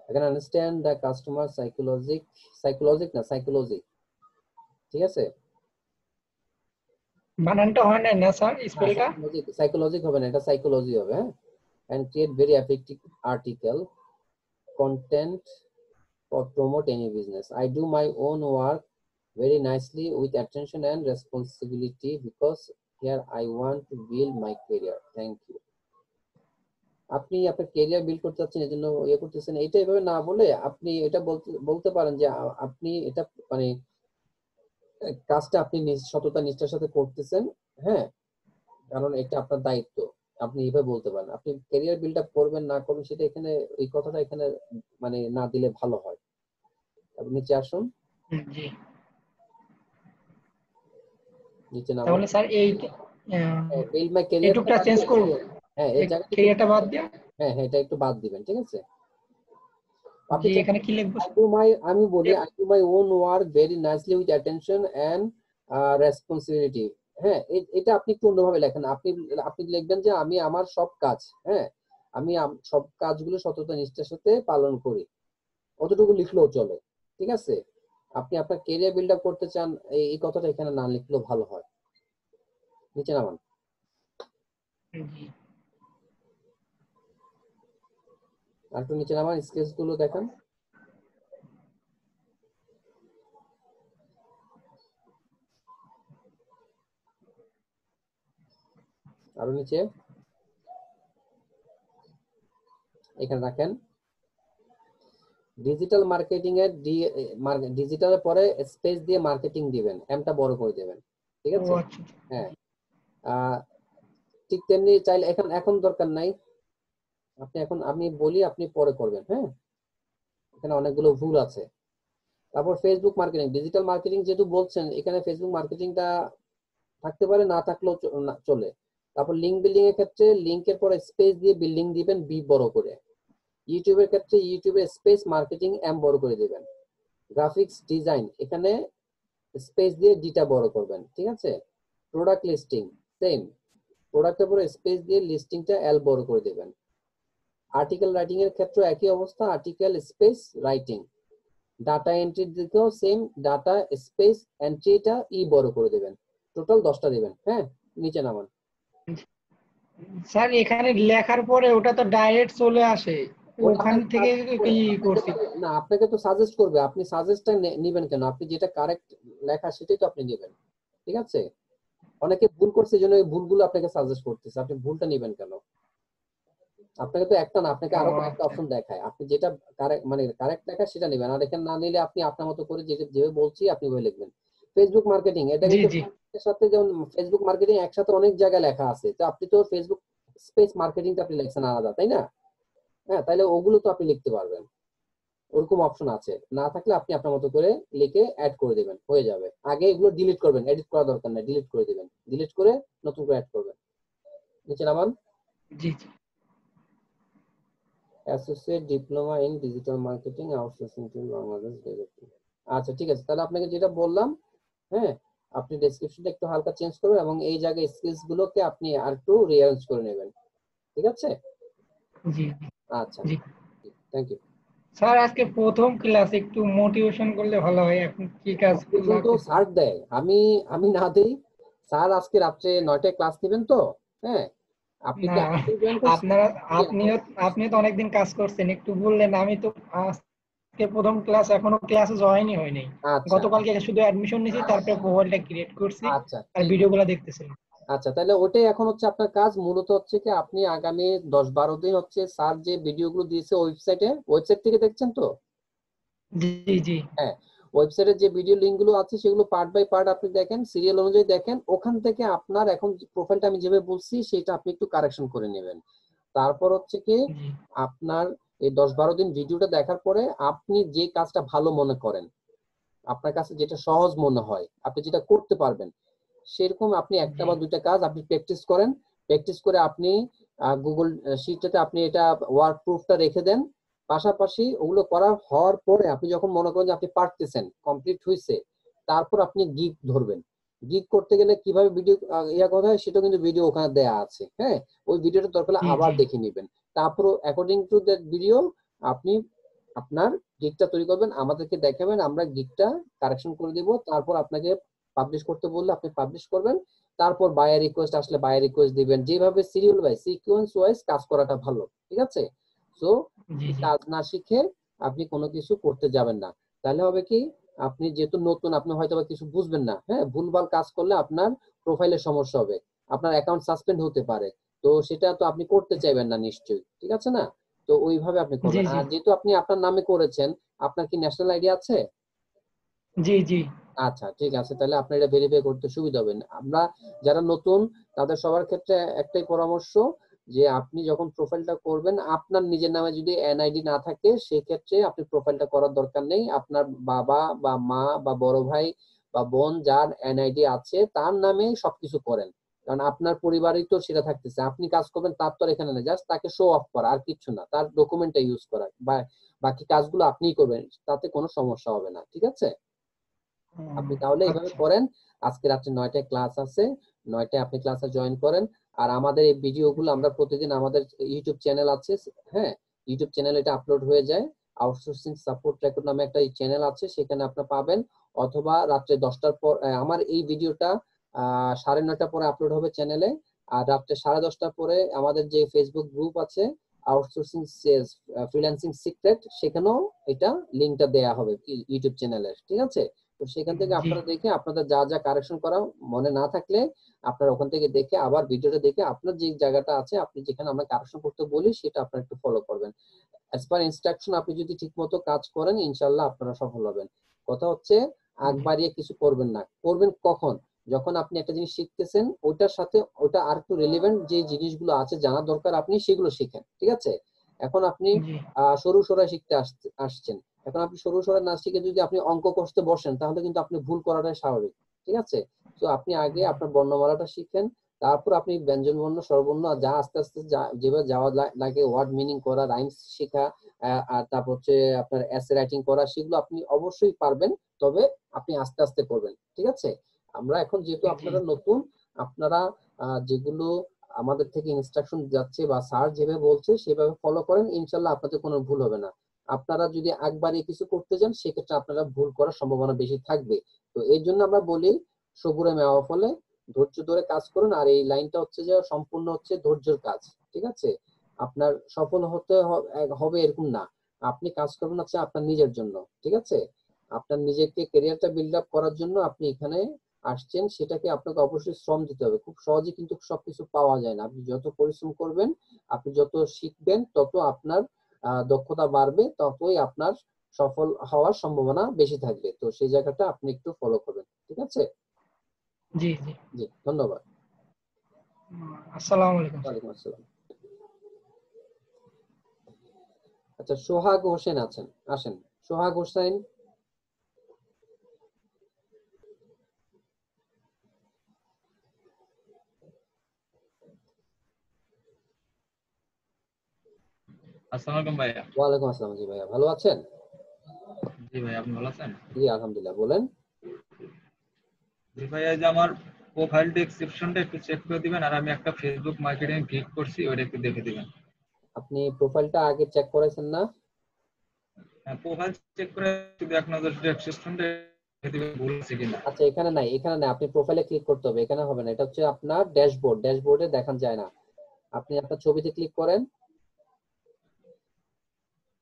I can understand the customer psychology, ঠিক আছে? বানানটা হয় না না sir হ্যাঁ, স্পেলটা? সাইকোলজিক হবে না, এটা সাইকোলজি হবে। হ্যাঁ, and create very effective article content or promote any business. I do my own work very nicely with attention and responsibility because here I want to build my career. Thank you. আপনি আপনার career build করতে চাচ্ছেন, এজন্য ইয়ে করতেছেন, এটা এভাবে না বলে আপনি এটা বলতে বলতে পারেন যে আপনি এটা মানে কাজটা আপনি সততা নিষ্ঠার সাথে করতেছেন। হ্যাঁ, কারণ এটা আপনার দায়িত্ব। আপনি এভাবে বলতে পারেন, আপনি ক্যারিয়ার বিল্ড আপ করবেন না করবেন সেটা এখানে, এই কথাটা এখানে মানে না দিলে ভালো হয়। আপনি নিচে আসুন, জি নিচে নামান। তাহলে স্যার এই বিল্ড মাই ক্যারিয়ারটা এইটুকটা বাদ চেঞ্জ দিয়ে, করব, হ্যাঁ এই এই জায়গাটা একটু, ক্যারিয়ারটা বাদ দিয়ে। হ্যাঁ হ্যাঁ এটা একটু বাদ দিবেন, ঠিক আছে? আপনি জি এখানে কি লিখবো? আমি বলি I do my own work very nicely with attention and responsibility. হ্যাঁ, এটা আপনি একটু অন্যভাবে লেখেন। আপনি আপনি লিখবেন যে আমি আমার সব কাজ, হ্যাঁ আমি সব কাজগুলো সততা নিষ্ঠার সাথে পালন করি, অতটুকু লিখলেও চলে, ঠিক আছে? আপনি আপনার ক্যারিয়ার বিল্ড আপ করতে চান, এই কথাটা এখানে না লিখলেও ভালো হয়। নিচে নামান। জি আর একটু নিচে নামান, স্কেচ গুলো দেখেন। আরো নিচে, এখানে রাখেন। ডিজিটাল মার্কেটিং এর ডিজিটালের পরে স্পেস দিয়ে মার্কেটিং দিবেন, এমটা বড় করে দিবেন, ঠিক ও আছে? আচ্ছা। হ্যাঁ, ঠিক তেমনি চাইলে এখন এখন দরকার নাই, আপনি এখন, আমি বলি আপনি পরে করবেন। হ্যাঁ, এখানে অনেকগুলো ভুল আছে। তারপর ফেসবুক মার্কেটিং, ডিজিটাল মার্কেটিং যেহেতু বলছেন, এখানে ফেসবুক মার্কেটিংটা থাকতে পারে, না থাকলেও চলে। তারপর লিঙ্ক বিল্ডিং এর ক্ষেত্রে লিঙ্কের পরে স্পেস দিয়ে বিল্ডিং দিবেন, বি বড় করে। ইউটিউবের ক্ষেত্রে ইউটিউবে স্পেস মার্কেটিং, এম বড় করে দিবেন। গ্রাফিক্স ডিজাইন, এখানে স্পেস দিয়ে ডিটা বড় করবেন, ঠিক আছে? প্রোডাক্ট লিস্টিং সেম, প্রোডাক্টের পরে স্পেস দিয়ে লিস্টিংটা এল বড় করে দিবেন। আর্টিকেল রাইটিং এর ক্ষেত্রে একই অবস্থা, আর্টিকেল স্পেস রাইটিং, ডাটা এন্ট্রির দিকেও সেম, ডাটা স্পেস এন্ট্রিটা বড় করে দেবেন, টোটাল 10টা দিবেন। হ্যাঁ, নিচে নামান। স্যার এখানে লেখার পরে ওটা তো ডাইরেক্ট চলে আসে, ওটা ওখান আপনাকে থেকে কি আপনাকে করছি? না, আপনাকে তো সাজেস্ট করবে, আপনি সাজেস্টটা নেবেন কেন? আপনি যেটা কারেক্ট লেখা সেটাই তো আপনি নেবেন, ঠিক আছে? অনেকে ভুল করছে, এই জন্য এই ভুলগুলো আপনাকে সাজেস্ট করতেছে, আপনি ভুলটা নেবেন কেন? আপনাকে তো একটা না, আপনাকে ও আরো কয়েকটা আচ্ছা। অপশন দেখায়, আপনি যেটা কারেক্ট মানে কারেক্ট লেখা সেটা নেবেন, আর এখানে না নিলে আপনি আপনার মতো করে যেটা যেভাবে বলছি আপনি ওই লিখবেন। ফেসবুক মার্কেটিং, এটা জি কিন্তু জি এর সাথে যেমন ফেসবুক মার্কেটিং একসাথে অনেক জায়গায় লেখা আছে, তো আপনি তো ফেসবুক স্পেস মার্কেটিংটা আপনি লিখছেন আলাদা, তাই না? হ্যাঁ, তাহলে ওগুলো তো আপনি লিখতে পারবেন, ওরকম অপশন আছে, না থাকলে আপনি আপনার মতো করে লিখে অ্যাড করে দিবেন, হয়ে যাবে। আগে এগুলো ডিলিট করবেন, এডিট করা দরকার নেই, ডিলিট করে দিবেন, ডিলিট করে নতুন করে অ্যাড করবেন। নিচে নামান। জি জি। Associate diploma in digital marketing outsourcing to Bangladesh directly. আচ্ছা ঠিক আছে, তাহলে আপনাকে যেটা বললাম, হ্যাঁ, আপনি ডেসক্রিপশনটা একটু হালকা চেঞ্জ করবেন এবং এই জায়গায় স্কিলস গুলোকে আপনি আর একটু রিঅ্যারেঞ্জ করে নেবেন, ঠিক আছে? জি আচ্ছা, জি। Thank you. স্যার আজকে প্রথম ক্লাস, একটু মোটিভেশন করলে ভালো হয়, এখন কি কাজ মোটিভেশন তো লাগতেছে? স্যার দেয়, আমি আমি না দেই। স্যার আজকে রাত্রে 9টায় ক্লাস নেবেন তো। হ্যাঁ, আপনি কি না, আজকে জয়েন করছেন? আপনারা জি, আপনিও তো অনেকদিন কাজ করছেন, একটু বললেন। আমি তো আজকে প্রথম ক্লাস, এখনো ক্লাসে জয়েনই হয়নি। আচ্ছা গতকালকে শুধু অ্যাডমিশন নিয়েছি, তারপরে প্রোফাইলটা ক্রিয়েট করছি আচ্ছা আর ঠিক আছে। ভিডিওগুলো দেখতেছিলাম। আচ্ছা, তাহলে ওটাই এখন হচ্ছে আপনার কাজ, মূলত হচ্ছে কি আপনি আগামী 10-12 দিন হচ্ছে স্যার যে ভিডিওগুলো দিয়েছে ওয়েবসাইট থেকে দেখছেন তো? জি জি হ্যাঁ, ওয়েবসাইটে যে ভিডিও লিংক গুলো আছে সেগুলো পার্ট বাই পার্ট আপনি দেখেন, সিরিয়াল অনুযায়ী দেখেন, ওখান থেকে আপনার এখন প্রোফাইলটা আমি যেভাবে বলছি সেটা আপনি একটু কারেকশন করে নেবেন। তারপর হচ্ছে কি জি আপনার এই 10-12 দিন ভিডিওটা দেখার পরে আপনি যে কাজটা ভালো মনে করেন, আপনার কাছে যেটা সহজ মনে হয়, আপনি যেটা করতে পারবেন, সেরকম আপনি একটা জি বা দুইটা কাজ আপনি প্র্যাকটিস করেন। প্র্যাকটিস করে আপনি গুগল শিটটাতে আপনি এটা ওয়ার্ক প্রুফটা রেখে দেন। পাশাপাশি ওগুলো করা হওয়ার পরে আপনি যখন মনে করেন যে আপনি পারতেছেন, কমপ্লিট হয়েছে, তারপর আপনি গিগ ধরবেন। গিগ করতে গেলে কিভাবে ভিডিও ইয়া কথা হয় সেটা কিন্তু ভিডিও ওখানে দেয়া আছে। হ্যাঁ, ওই ভিডিওটা দরকার হলে জি আবার জি দেখে নেবেন। তারপর অ্যাকর্ডিং টু দ্যাট ভিডিও আপনি আপনার গিগটা তৈরি করবেন, আমাদেরকে দেখাবেন, আমরা গিগটা কারেকশন করে দিব। তারপর আপনাকে পাবলিশ করতে বললে আপনি পাবলিশ করবেন। তারপর বায়ার রিকোয়েস্ট আসলে বায়ার রিকোয়েস্ট দিবেন, যেভাবে সিরিয়াল ওয়াইজ সিকোয়েন্স ওয়াইজ কাজ করাটা ভালো, ঠিক আছে? সো জি জি কাজ না শিখে আপনি কোনো কিছু করতে যাবেন না। তাহলে হবে কি, আপনি যেহেতু নতুন, আপনি হয়তো বা কিছু বুঝবেন না, হ্যাঁ, ভুলভাল কাজ করলে আপনার প্রোফাইলে সমস্যা হবে, আপনার অ্যাকাউন্ট সাসপেন্ড হতে পারে। তো সেটা তো আপনি করতে চাইবেন না নিশ্চয়ই, ঠিক আছে না? তো ওইভাবে আপনি জি করবেন। জি আর যেহেতু আপনি আপনার নামে করেছেন, আপনার কি ন্যাশনাল আইডি আছে? জি জি আচ্ছা ঠিক আছে, তাহলে আপনার এটা ভেরিফাই করতে সুবিধা হবে। আমরা যারা নতুন তাদের সবার ক্ষেত্রে একটাই পরামর্শ, যে আপনি যখন প্রোফাইলটা করবেন আপনার নিজের নামে যদি এনআইডি না থাকে সেক্ষেত্রে আপনি প্রোফাইলটা করার দরকার নেই। আপনার বাবা বা মা বা বড় ভাই বা বোন যার এনআইডি আছে তার নামে সবকিছু করেন, কারণ আপনার পরিবারই তো সেটা থাকতেছে, আপনি কাজ করবেন তার তো আর এখানে না, জাস্ট তাকে শো অফ করা আর কিচ্ছু না, তার ডকুমেন্টটা ইউজ করা, বা বাকি কাজগুলো আপনিই করবেন, তাতে কোনো সমস্যা হবে না, ঠিক আছে? আপনি তাহলে এইভাবে আচ্ছা করেন। আজকে রাত্রে 9টায় ক্লাস আছে, 9টায় আপনি ক্লাসে জয়েন করেন। আর আমাদের এই ভিডিওগুলো আমরা প্রতিদিন আমাদের ইউটিউব চ্যানেল আছে, হ্যাঁ, ইউটিউব চ্যানেল এটা আপলোড হয়ে যায়। আউটসোর্সিং সাপোর্ট রেকর্ড নামে একটা চ্যানেল আছে, সেখানে আপনি পাবেন। অথবা রাত্রে 10টার পর আমার এই ভিডিওটা 9:30 পরে আপলোড হবে চ্যানেলে। আর রাত্রে 10:30টার পরে আমাদের যে ফেসবুক গ্রুপ আছে আউটসোর্সিং সেলস ফ্রিল্যান্সিং সিক্রেট, সেখানেও এটা লিংকটা দেয়া হবে ইউটিউব চ্যানেলের, ঠিক আছে? তো সেখান থেকে জি আপনারা দেখে আপনাদের যা যা কারেকশন করা মনে না থাকলে আপনারা ওখান থেকে দেখে আবার ভিডিওটা দেখে আপনার যে জায়গাটা আছে আপনি যেখানে আমরা কারেকশন করতে বলি সেটা আপনারা একটু ফলো করবেন। অ্যাজ পার ইনস্ট্রাকশন আপনি যদি ঠিকমতো কাজ করেন ইনশাল্লাহ আপনারা সফল হবেন। কথা হচ্ছে আগ বাড়িয়ে কিছু করবেন না। করবেন কখন? যখন আপনি একটা জিনিস শিখতেছেন ওটার সাথে ওটা আর একটু রিলেভেন্ট যে জিনিসগুলো আছে জানা দরকার আপনি সেগুলো শিখেন, ঠিক আছে? এখন আপনি জি সরু সরাই শিখতে আসছেন, এখন আপনি সরু সরাই না শিখে যদি আপনি অঙ্ক কষতে বসেন তাহলে কিন্তু আপনি ভুল করাটাই স্বাভাবিক, ঠিক আছে? তো আপনি আগে আপনার বর্ণমালাটা শিখেন, তারপর আপনি ব্যঞ্জন বর্ণ স্বরবর্ণ যা আস্তে আস্তে যেভাবে যাওয়া লাগে, ওয়ার্ড মিনিং করা, রাইমস শেখা, আর তারপর হচ্ছে আপনার এসে রাইটিং করা, সেগুলো আপনি অবশ্যই পারবেন। তবে আপনি আস্তে আস্তে করবেন, ঠিক আছে? আমরা এখন যেহেতু জি আপনারা নতুন, আপনারা যেগুলো আমাদের থেকে ইনস্ট্রাকশন যাচ্ছে বা স্যার যেভাবে বলছে সেভাবে ফলো করেন, ইনশাল্লাহ আপনাদের কোনো ভুল হবে না। আপনারা যদি একবারে কিছু করতে যান সেক্ষেত্রে আপনারা ভুল করার সম্ভাবনা বেশি থাকবে। তো এই জন্য আমরা বলি সবুরে মেওয়া ফলে, ধৈর্য ধরে কাজ করুন। আর এই লাইনটা হচ্ছে যে সম্পূর্ণ হচ্ছে ধৈর্যের কাজ, ঠিক আছে? আপনার সফল হতে হবে এরকম না, আপনি কাজ করবেন হচ্ছে আপনার নিজের জন্য, ঠিক আছে? আপনার নিজেকে ক্যারিয়ারটা বিল্ড আপ করার জন্য আপনি এখানে আসছেন, সেটাকে আপনাকে অবশ্যই শ্রম দিতে হবে। খুব সহজে কিন্তু সবকিছু পাওয়া যায় না। আপনি যত পরিশ্রম করবেন, আপনি যত শিখবেন, তত আপনার দক্ষতা বাড়বে, ততই আপনার সফল হওয়ার সম্ভাবনা বেশি থাকবে। তো সেই জায়গাটা আপনি একটু ফলো করবেন, ঠিক আছে? জি জি। জি, ধন্যবাদ। আসসালামু আলাইকুম। ওয়ালাইকুম আসসালাম। আচ্ছা, সোহাগ হোসেন আছেন, আসেন। সোহাগ হোসেন, আসসালামু আলাইকুম ভাইয়া। ওয়ালাইকুম আসসালাম। জি ভাইয়া, ভালো আছেন? জি ভাই, আপনি ভালো আছেন? জি আলহামদুলিল্লাহ, বলেন। জি ভাইয়া, যে আমার প্রোফাইল ডেসক্রিপশনটা একটু চেক করে দিবেন, আর আমি একটা ফেসবুক মার্কেটিং ক্লিক করছি, ওটা একটু দেখে দিবেন। আপনি প্রোফাইলটা আগে চেক করেছেন না? হ্যাঁ, প্রোফাইল চেক করে শুধু এক নজর ডেসক্রিপশনটা দেখে দিবেন, ভুল আছে কিনা। আচ্ছা, এখানে নাই, এখানে নাই, আপনি প্রোফাইলে ক্লিক করতে হবে, এখানে হবে না। এটা হচ্ছে আপনার ড্যাশবোর্ড, ড্যাশবোর্ডে দেখান যায় না। আপনি আপনার ছবিতে ক্লিক করেন।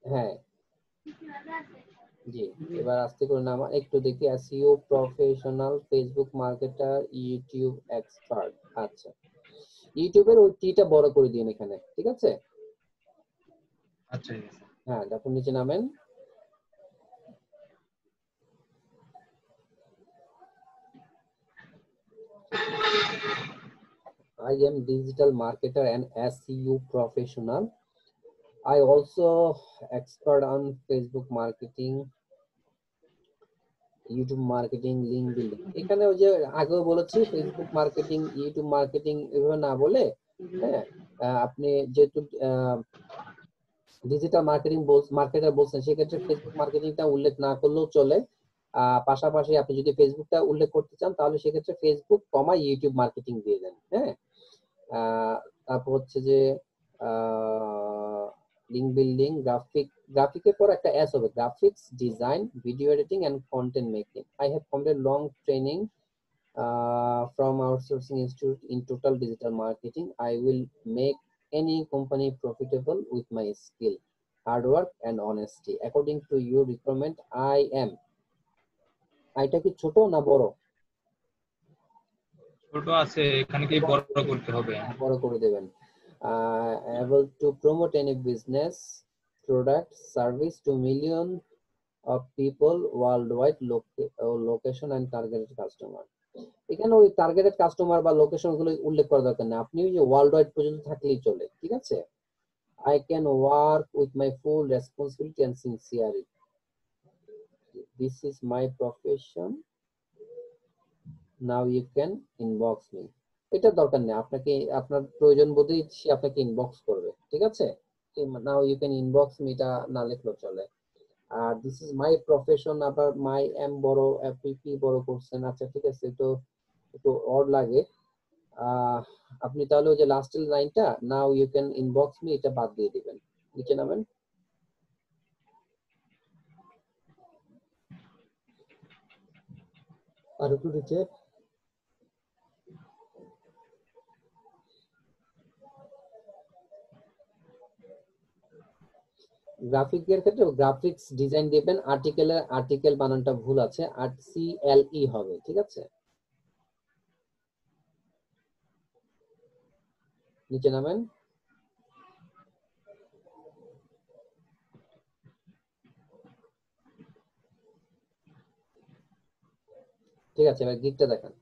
হ্যাঁ, জি। এবার আস্তে করে নামা, একটু দেখি। SEO professional, Facebook marketer, YouTube expert. আচ্ছা, ইউটিউবের ওই টিটা বড় করে দিন এখানে, ঠিক আছে? আচ্ছা, ঠিক আছে। হ্যাঁ, তারপর নিচে নামেন। I am digital marketer and SEO professional. I also expert on Facebook marketing, YouTube marketing, link building. এখানে ওই যে আগেও বলেছি, ফেসবুক মার্কেটিং, ইউটিউব মার্কেটিং এভাবে না বলে, হ্যাঁ, আপনি যেহেতু ডিজিটাল মার্কেটার বলছেন, সেক্ষেত্রে ফেসবুক মার্কেটিংটা উল্লেখ না করলেও চলে। পাশাপাশি আপনি যদি ফেসবুকটা উল্লেখ করতে চান, তাহলে সেক্ষেত্রে ফেসবুক কমা ইউটিউব মার্কেটিং দিয়ে দেন। হ্যাঁ, তারপর হচ্ছে যে লিঙ্ক বিল্ডিং, গ্রাফিকের পর একটা এস হবে, graphics design, video editing and content making. I have completed long training from outsourcing institute in total digital marketing. I will make any company profitable with my skill, hard work and honesty. According to your requirement, I am. এটা কি ছোট না বড়? ছোট আছে, এখানে কি বড় করতে হবে? বড় করে দেবেন। Able to promote any business, product, service to million of people worldwide, location and targeted customer. এখানে ওই টার্গেটেড কাস্টমার বা লোকেশন গুলো উল্লেখ করা দরকার নেই, আপনি ওই যে ওয়ার্ল্ড ওয়াইড পর্যন্ত থাকলেই চলে, ঠিক আছে? I can work with my full responsibility and sincerity, this is my profession, now you can inbox me. এটা দরকার নেই, আপনাকে আপনার প্রয়োজন বোধেই সে আপনাকে ইনবক্স করবে, ঠিক আছে? Now you can inbox me, এটা না লিখলেও চলে। আর দিস ইজ মাই প্রফেশন, আবার মাই এম বড়, এপিপি বড় করছেন। আচ্ছা, ঠিক আছে, তো একটু অড লাগে। আপনি তাহলে ওই যে লাস্টের লাইনটা, now you can inbox me, এটা বাদ দিয়ে দিবেন, নিচে নামেন। আর একটু নিচে। গ্রাফিকের ক্ষেত্রে গ্রাফিক্স ডিজাইন দিবেন, আর্টিকেলের আর্টিকেল বানানটা ভুল আছে, আর CLE হবে, ঠিক আছে? নিচে নামেন। ঠিক আছে, এবার গিকটা দেখান।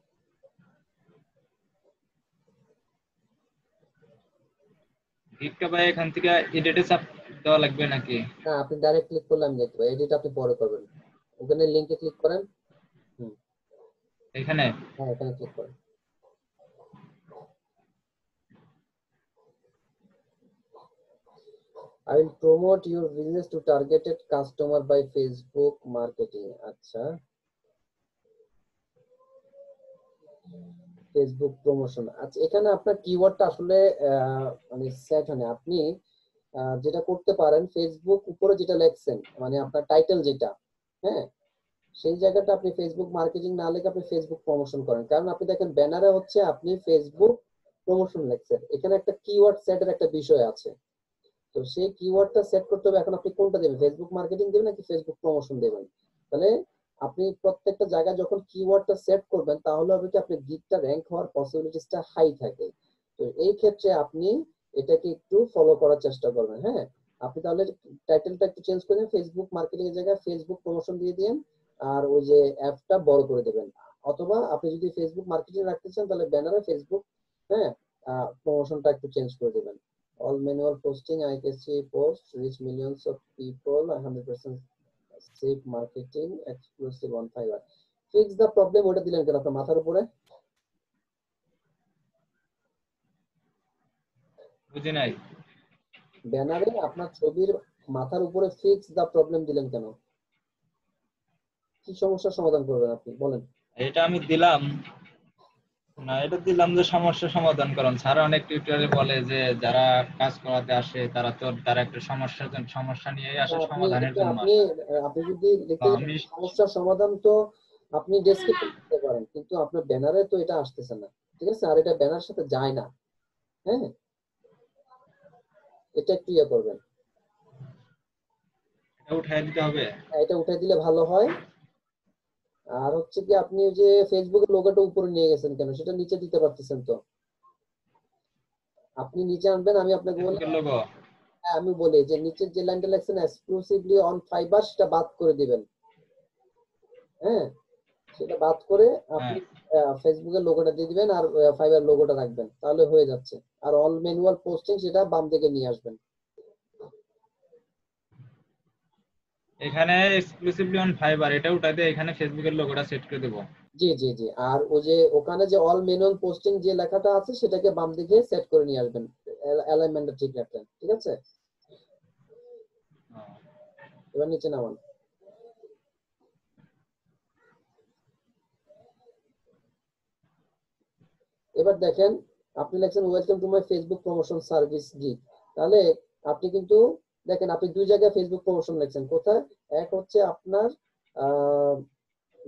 গিকটা ভাই এখান থেকে এডিটে চাপ দেওয়া লাগবে নাকি? না, আপনি ডাইরেক্ট ক্লিক করলে আমি দেখতে পাই, এডিট আপনি পরে করবেন। ওখানে লিংকে ক্লিক করেন। এখানে হ্যাঁ, এখানে ক্লিক করেন। I will promote your business to targeted customer by Facebook marketing. আচ্ছা, ফেসবুক প্রমোশন। আচ্ছা, এখানে আপনার কিওয়ার্ডটা আসলে মানে সেট হয় না। আপনি যেটা করতে পারেন, ফেসবুক উপরে যেটা লেখছেন মানে আপনার টাইটেল যেটা, হ্যাঁ, সেই জায়গাটা আপনি ফেসবুক মার্কেটিং না লিখে আপনি ফেসবুক প্রমোশন করেন। কারণ আপনি দেখেন ব্যানারে হচ্ছে আপনি ফেসবুক প্রমোশন লিখছেন, এখানে একটা কিওয়ার্ড সেটের একটা বিষয় আছে। তো সেই কিওয়ার্ডটা সেট করতে হবে। এখন আপনি কোনটা দেবেন, ফেসবুক মার্কেটিং দেবেন নাকি ফেসবুক প্রমোশন দেবেন? তাহলে আপনি প্রত্যেকটা জায়গায় যখন কিওয়ার্ডটা সেট করবেন তাহলে হবে কি আপনার গিগটা র‍্যাঙ্ক হওয়ার পসিবিলিটিসটা হাই থাকে। তো এই ক্ষেত্রে আপনি এটাকে একটু ফলো করার চেষ্টা করবেন। হ্যাঁ, আপনি তাহলে টাইটেলটা একটু চেঞ্জ করে দেন, ফেসবুক মার্কেটিং এর জায়গায় ফেসবুক প্রমোশন দিয়ে দিন, আর ওই যে অ্যাপটা বড় করে দেবেন। অথবা আপনি যদি ফেসবুক মার্কেটিং রাখতে চান তাহলে ব্যানারে ফেসবুক, হ্যাঁ, প্রমোশনটা একটু চেঞ্জ করে দেবেন। All manual posting IKC posts reach millions of people, 100% safe marketing, exclusive on Fiverr. Fix the problem, ওটা দিলেন কেন আপনার মাথার উপরে? বুঝি নাই। ব্যানারে আপনার ছবির মাথার উপরে ফিক্স দা প্রবলেম দিলেন কেন? কি সমস্যার সমাধান করবেন আপনি বলেন? এটা আমি দিলাম না, এটা দিলাম যে সমস্যা সমাধান করুন। স্যার অনেক টিউটোরিয়ালে বলে যে যারা কাজ করাতে আসে তারা একটা সমস্যা নিয়েই আসে, আপনি সমাধানের এটা জন্য আপনি আসে। আপনি যদি তো লিখতে আমি সমস্যার সমাধান তো আপনি ডেসক্রিপশন দিতে পারেন, কিন্তু আপনার ব্যানারে তো এটা আসতেছে না, ঠিক আছে? আর এটা ব্যানার সাথে যায় না। হ্যাঁ, এটা একটু ইয়ে করবেন। এটা উঠাই দিতে হবে। এটা উঠাই দিলে ভালো হয়। আর হচ্ছে কি আপনি ওই যে ফেসবুকের লোগোটা উপরে নিয়ে গেছেন কেন, সেটা নিচে দিতে পারতেছেন তো? আপনি নিচে আনবেন, আমি আপনাকে বলি। ফেসবুকের লোগো হ্যাঁ, আমি বলি যে নিচের যে লাইনটা লেখছেন এক্সক্লুসিভলি অন ফাইবার, সেটা বাদ করে দিবেন। হ্যাঁ, সেটা বাদ করে আপনি হ্যাঁ, ফেসবুকের লোগোটা দিয়ে দিবেন আর ফাইবার লোগোটা রাখবেন, তাহলে হয়ে যাচ্ছে। আর অল ম্যানুয়াল পোস্টিং সেটা বাম দিকে নিয়ে আসবেন। এখানে এক্সক্লুসিভলি অন ফাইবার এটা উঠাই দিয়ে এখানে ফেসবুকের লোগোটা সেট করে দেব। জি জি জি, আর ওই যে ওখানে যে অল ম্যানুয়াল পোস্টিং যে লেখাটা আছে সেটাকে বাম দিকে সেট করে নিয়ে আসবেন, অ্যালাইনমেন্টটা ঠিক রাখবেন, ঠিক আছে? এবার নিচে নামান। এবার দেখেন আপনি লিখছেন welcome to my Facebook promotion service gig. তাহলে আপনি কিন্তু দেখেন আপনি দুই জায়গায় ফেসবুক প্রমোশন লিখছেন। কোথায়? এক হচ্ছে আপনার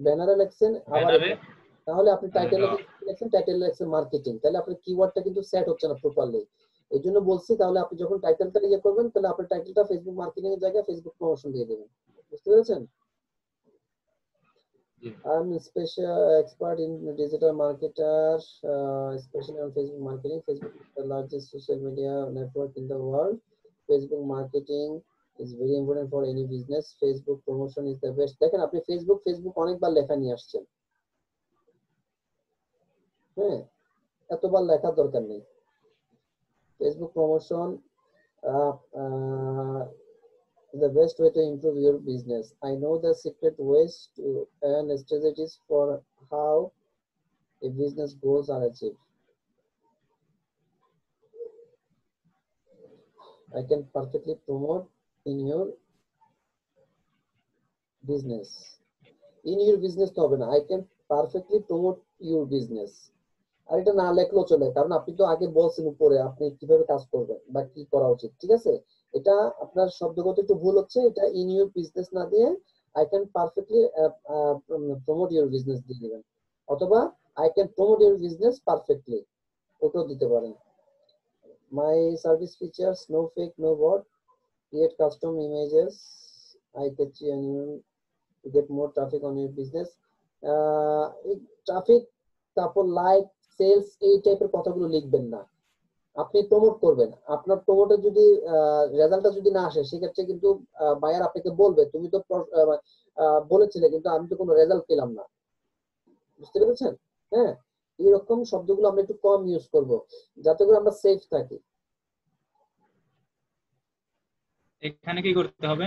ব্যানারে লিখছেন, আবার ব্যানারে তাহলে আপনি টাইটেলে লিখছেন, টাইটেলে লিখছেন মার্কেটিং, তাহলে আপনার কিওয়ার্ডটা কিন্তু সেট হচ্ছে না প্রপারলি। এই জন্য বলছি তাহলে আপনি যখন টাইটেলটা ইয়ে করবেন তাহলে আপনার টাইটেলটা ফেসবুক মার্কেটিং এর জায়গায় ফেসবুক প্রমোশন দিয়ে দেবেন। বুঝতে পেরেছেন? I'm a special expert in digital marketer, especially on Facebook marketing. Facebook is the largest social media network in the world. Facebook marketing is very important for any business. Facebook promotion is the best. দেখেন আপনি Facebook অনেকবার লেখা নিয়ে আসছেন। হ্যাঁ, এতবার লেখার দরকার নেই। Facebook promotion is the best way to improve your business. I know the secret ways to earn strategies for how a business goals are achieved. I can perfectly promote in your business. In your business তো হবে না, I can perfectly promote your business. আর এটা না লেখলেও চলে, কারণ আপনি তো আগে বলছেন উপরে আপনি কিভাবে কাজ করবেন বা কি করা উচিত, ঠিক আছে? এটা আপনার শব্দগত একটু ভুল হচ্ছে, এটা in your business না দিয়ে I can perfectly promote your business দিয়ে দিবেন, অথবা I can promote your business perfectly, ওটাও দিতে পারেন। My service features no fake, no bot, create custom images, I get you and you to get more traffic on your business. Traffic, তারপর like, sales, এই টাইপের কথাগুলো লিখবেন না। আপনি প্রমোট করবেন, আপনার প্রমোটের যদি রেজাল্টটা যদি না আসে সেক্ষেত্রে কিন্তু বায়ার আপনাকে বলবে তুমি তো বলেছিলে কিন্তু আমি তো কোনো রেজাল্ট পেলাম না। বুঝতে পেরেছেন? হ্যাঁ, এরকম শব্দগুলো আমরা একটু কম ইউজ করব যাতে করে আমরা সেফ থাকি। এখানে কি করতে হবে?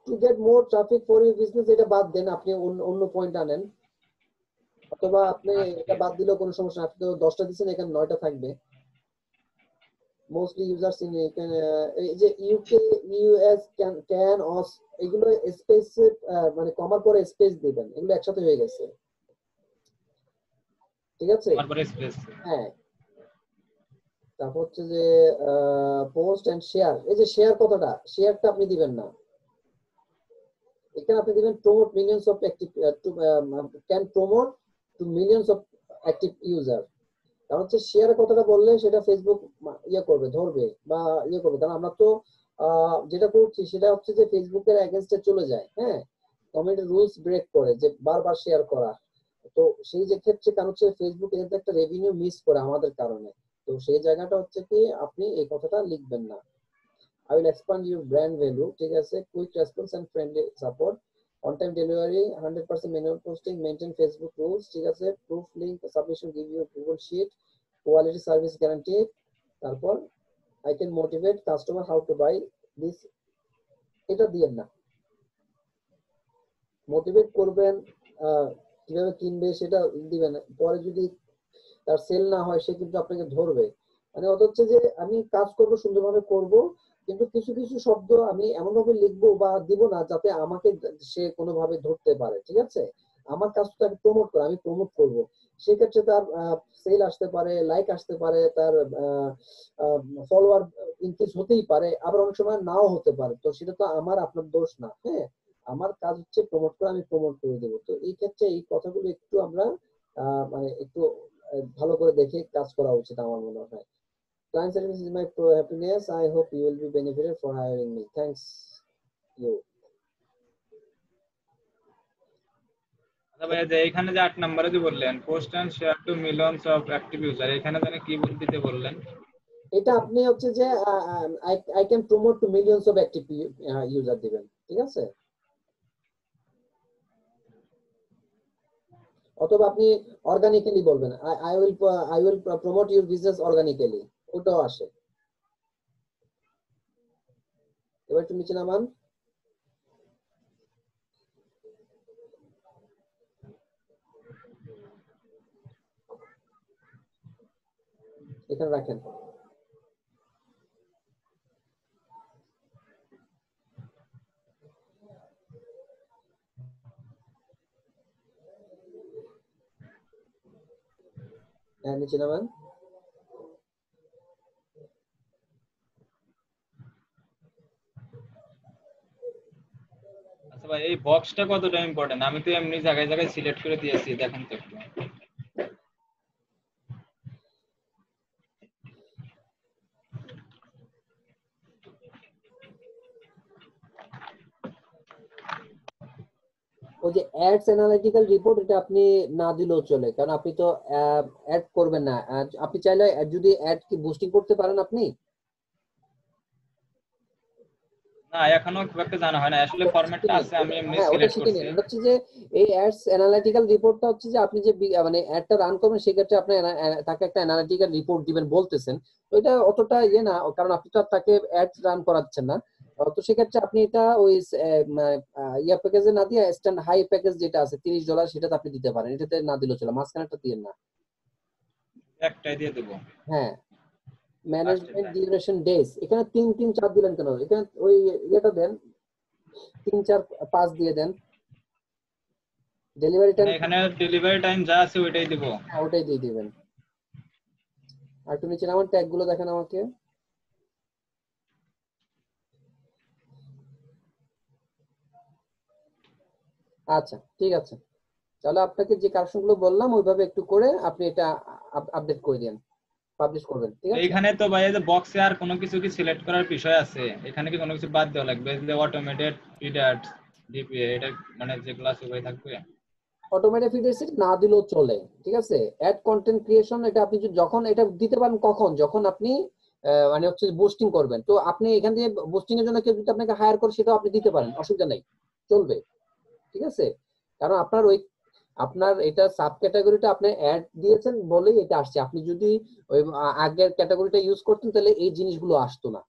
To get more traffic for your business, এটা বাদ দেন, আপনি অন্য পয়েন্ট আনেন, অথবা আপনি এটা বাদ দিলেও কোনো সমস্যা, আপনি তো 10টা দিচ্ছেন এখানে 9টা থাকবে। মোস্টলি ইউজার্স ইন এই যে ইউকে, ইউএস, ক্যান, অস, এগুলো স্পেস মানে কমার পরে স্পেস দিবেন, এগুলো একসাথে হয়ে গেছে, ঠিক আছে? তারপরে স্পেস। হ্যাঁ, তারপর হচ্ছে যে পোস্ট এন্ড শেয়ার, এই যে শেয়ার কথাটা, শেয়ারটা আপনি দিবেন না, এখানে আপনি দিবেন promote millions of active, can promote to millions of active user. কারণ হচ্ছে শেয়ারের কথাটা বললে সেটা ফেসবুক ইয়ে করবে, ধরবে বা ইয়ে করবে, কারণ আমরা তো যেটা করছি সেটা হচ্ছে যে ফেসবুকের এগেনস্টে চলে যায়। হ্যাঁ, কমিউনিটি রুলস ব্রেক করে যে বারবার শেয়ার করা, তো সেই যে ক্ষেত্রে কারণ হচ্ছে ফেসবুক এর একটা রেভিনিউ মিস করে আমাদের কারণে, তো সেই জায়গাটা হচ্ছে কি আপনি এই কথাটা লিখবেন না। I will expand your brand value, ঠিক আছে, quick response and friendly support, on time delivery, 100% manual posting, maintain Facebook rules, ঠিক আছে, proof link submission, give you Google sheet, quality service guarantee, তারপর I can motivate customer how to buy this, এটা দিয়েন না। Motivate করবেন কিভাবে কিনবে সেটা দিবেন, পরে যদি তার সেল না হয় সে কিন্তু আপনাকে ধরবে। মানে অত হচ্ছে যে আমি কাজ করব, সুন্দরভাবে করব, কিন্তু কিছু কিছু শব্দ আমি এমন ভাবে লিখবো বা দিব না যাতে আমাকে সে কোনোভাবে ধরতে পারে। ঠিক আছে, আমার কাজটা আমি প্রমোট করা, আমি প্রমোট করব, সেক্ষেত্রে তার সেল আসতে পারে, লাইক আসতে পারে, তার ফলোয়ার ইনক্রিজ হতেই পারে, আবার অনেক সময় নাও হতে পারে, তো সেটা তো আমার আপনার দোষ না। হ্যাঁ, আমার কাজ হচ্ছে প্রমোট করা, আমি প্রমোট করে দেবো। তো এই ক্ষেত্রে এই কথাগুলো একটু আমরা মানে একটু ভালো করে দেখে কাজ করা উচিত আমার মনে হয়। Client service is my happiness. I hope you will be benefited for hiring me. Thanks you. আচ্ছা ভাইয়া, যে এখানে যে 8 নম্বরে যে বললেন post and share to millions of active user, এখানে জানি কি দিতে বললেন? এটা আপনি হচ্ছে যে I can promote to millions of active user দিবেন। ঠিক আছে, অথবা আপনি অর্গানিক্যালি বলবেন I will promote your business organically, ওটাও আসে। এবার একটু নিচে নামান, এখানে রাখেন। হ্যাঁ, নিচে নামান। আচ্ছা ভাই, এই বক্সটা কতটা ইম্পর্টেন্ট? আমি তো এমনি জায়গায় জায়গায় সিলেক্ট করে দিয়েছি, দেখেন তো একটু। ওই যে অ্যাডস অ্যানালিটিক্যাল রিপোর্ট, এটা আপনি না দিলেও চলে, কারণ আপনি তো অ্যাড করবেন না। আপনি চাইলে যদি অ্যাড কি বুস্টিং করতে পারেন আপনি? না, এখনো খুব একটা জানা হয় না, আসলে ফরম্যাটটা আছে, আমি এমনি হ্যাঁ, ওটা সিলেক্ট শিখে করছি। নিন। হচ্ছে যে এই অ্যাডস অ্যানালিটিক্যাল রিপোর্টটা হচ্ছে যে আপনি যে মানে অ্যাডটা রান করবেন সেক্ষেত্রে আপনি তাকে একটা অ্যানালিটিক্যাল রিপোর্ট দিবেন বলতেছেন, তো এটা অতটা ইয়ে না, কারণ আপনি তো আর তাকে অ্যাড রান করাচ্ছেন না। তো সেক্ষেত্রে আপনি এটা ওই ইয়া প্যাকেজে না দিয়ে স্ট্যান্ড হাই প্যাকেজ যেটা আছে $30 সেটাতে আপনি দিতে পারেন, এটাতে না দিলেও চলে, মাঝখানেটা দিয়ে না। একটাই দিয়ে দেবো। হ্যাঁ, লাস্টের ম্যানেজমেন্ট লাইন। ডিউরেশন ডেজ, এখানে 3-3-4 দিলেন কেন? এখানে ওই ইয়েটা দেন, 3-4-5 দিয়ে দেন। ডেলিভারি টাইম, এখানে ডেলিভারি টাইম যা আছে ওইটাই দিব। হ্যাঁ ওটাই দিয়ে দিবেন। আর একটু নিচে নামান, ট্যাগ গুলো দেখেন আমাকে। আচ্ছা, ঠিক আছে, তাহলে আপনাকে যে কারেকশন গুলো বললাম ওইভাবে একটু করে আপনি এটা আপডেট করে দেন, পাবলিশ করবেন। ঠিক আছে, এইখানে তো ভাই, এই যে বক্সে আর কোনো কিছু কি সিলেক্ট করার বিষয় আছে? এখানে কি কোনো কিছু বাদ দেওয়া লাগবে? যে অটোমেটেড ফিডার ডিপিএ, এটা মানে যেগুলো আছে ওই থাকবে? অটোমেটিক ফিড রেসিট না দিলেও চলে। ঠিক আছে, অ্যাড কন্টেন্ট ক্রিয়েশন, এটা আপনি যখন এটা দিতে পারেন কখন, যখন আপনি মানে হচ্ছে বুস্টিং করবেন, তো আপনি এখান থেকে বুস্টিং এর জন্য কেউ যদি আপনাকে হায়ার করে সেটাও আপনি দিতে পারেন, অসুবিধা নেই, চলবে। ঠিক আছে, কারণ আপনার ওই আপনার এটা সাব ক্যাটাগরিটা আপনি অ্যাড দিয়েছেন বলেই এটা আসছে। আপনি যদি ওই আগের ক্যাটাগরিটা ইউজ করতেন তাহলে এই জিনিসগুলো আসতো না,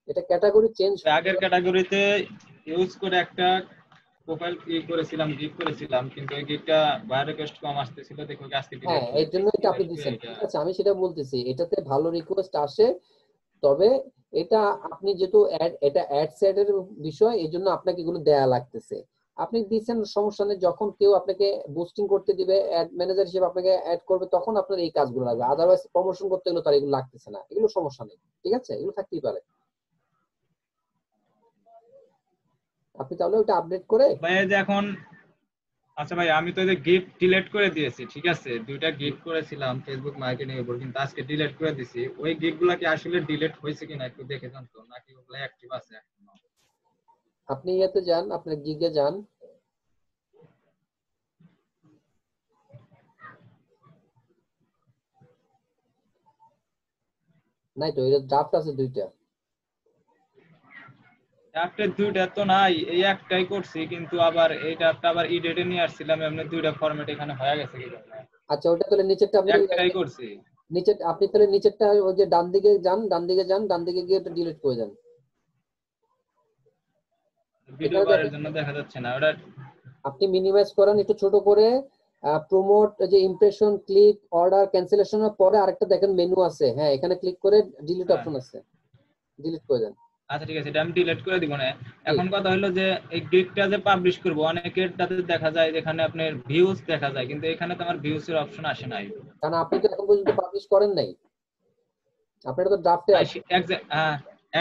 এটা ক্যাটাগরি চেঞ্জ। আগের ক্যাটাগরিতে ইউজ করে একটা প্রোফাইল করেছিলাম, গিগ করেছিলাম, কিন্তু ওই গিগটা বায়ার রিকোয়েস্ট কম আসতেছিল, দেখো আজকে হ্যাঁ, ডিলিট করে এর জন্য দিয়েছি। এটা এটা আপনি কি দিচ্ছেন, এটা? ঠিক আছে, আমি সেটা বলতেছি, এটাতে ভালো রিকোয়েস্ট আসে, তবে এটা আপনি যেহেতু এটা অ্যাড সেটের বিষয়, এই জন্য আপনাকে এগুলো দেয়া লাগতেছে। আপনি দিচ্ছেন, সমস্যা নেই। যখন কেউ আপনাকে বুস্টিং করতে দিবে, অ্যাড ম্যানেজার হিসেবে আপনাকে অ্যাড করবে, তখন আপনার এই কাজগুলো লাগবে। আদারওয়াইজ প্রমোশন করতে গেলে তার এগুলো লাগতেছে না, এগুলো সমস্যা নেই। ঠিক আছে, এগুলো থাকতেই পারে। আপনি তাহলে ওটা আপডেট করে ভাই এই যে এখন, আচ্ছা ভাই আমি তো এই যে গিফট ডিলিট করে দিয়েছি, ঠিক আছে, 2টা গিফট করেছিলাম ফেসবুক মার্কেটিং এর উপর, কিন্তু আজকে ডিলিট করে দিয়েছি। ওই গিফট গুলা কি আসলে ডিলিট হয়েছে কিনা একটু দেখে যান তো, নাকি ওগুলা অ্যাক্টিভ আছে এখনো? আপনি ইয়েতে যান, আপনার গিগে যান। নাই তো, এটা ড্রাফট আছে 2টা। একটা 2টা তো নাই, এই একটাই করছি, কিন্তু আবার এইটা আবার ইডিটে নিয়ে আসছিলাম, এমনি 2টা ফরম্যাট এখানে হয়ে গেছে কি জন্য? আচ্ছা, ওটা তাহলে নিচেরটা আপনি একটাই করছি। নিচে, আপনি তাহলে নিচেরটা ওই যে ডান দিকে যান, ডান দিকে যান, ডান দিকে গিয়ে এটা ডিলিট করে দেন। ভিডিও এখানে বারের দেখেন, জন্য দেখা যাচ্ছে না ওটা। আপনি মিনিমাইজ করেন একটু ছোট করে। প্রমোট, যে ইমপ্রেশন, ক্লিক, অর্ডার, ক্যান্সেলেশনের পরে আরেকটা দেখেন মেনু আছে, হ্যাঁ এখানে ক্লিক করে ডিলিট হ্যাঁ, অপশন আছে, ডিলিট করে দেন। আচ্ছা ঠিক আছে, এটা আমি ডিলিট করে দিব না। জি। এখন কথা হলো যে এই গিগটা যে পাবলিশ করব, অনেকের তাতে দেখা যায় যেখানে আপনার ভিউজ দেখা যায়, কিন্তু এখানে তো আমার ভিউজ এর অপশন আসে নাই। কারণ আপনি তো এখন পর্যন্ত পাবলিশ করেন নাই, আপনার তো ড্রাফটে আছে।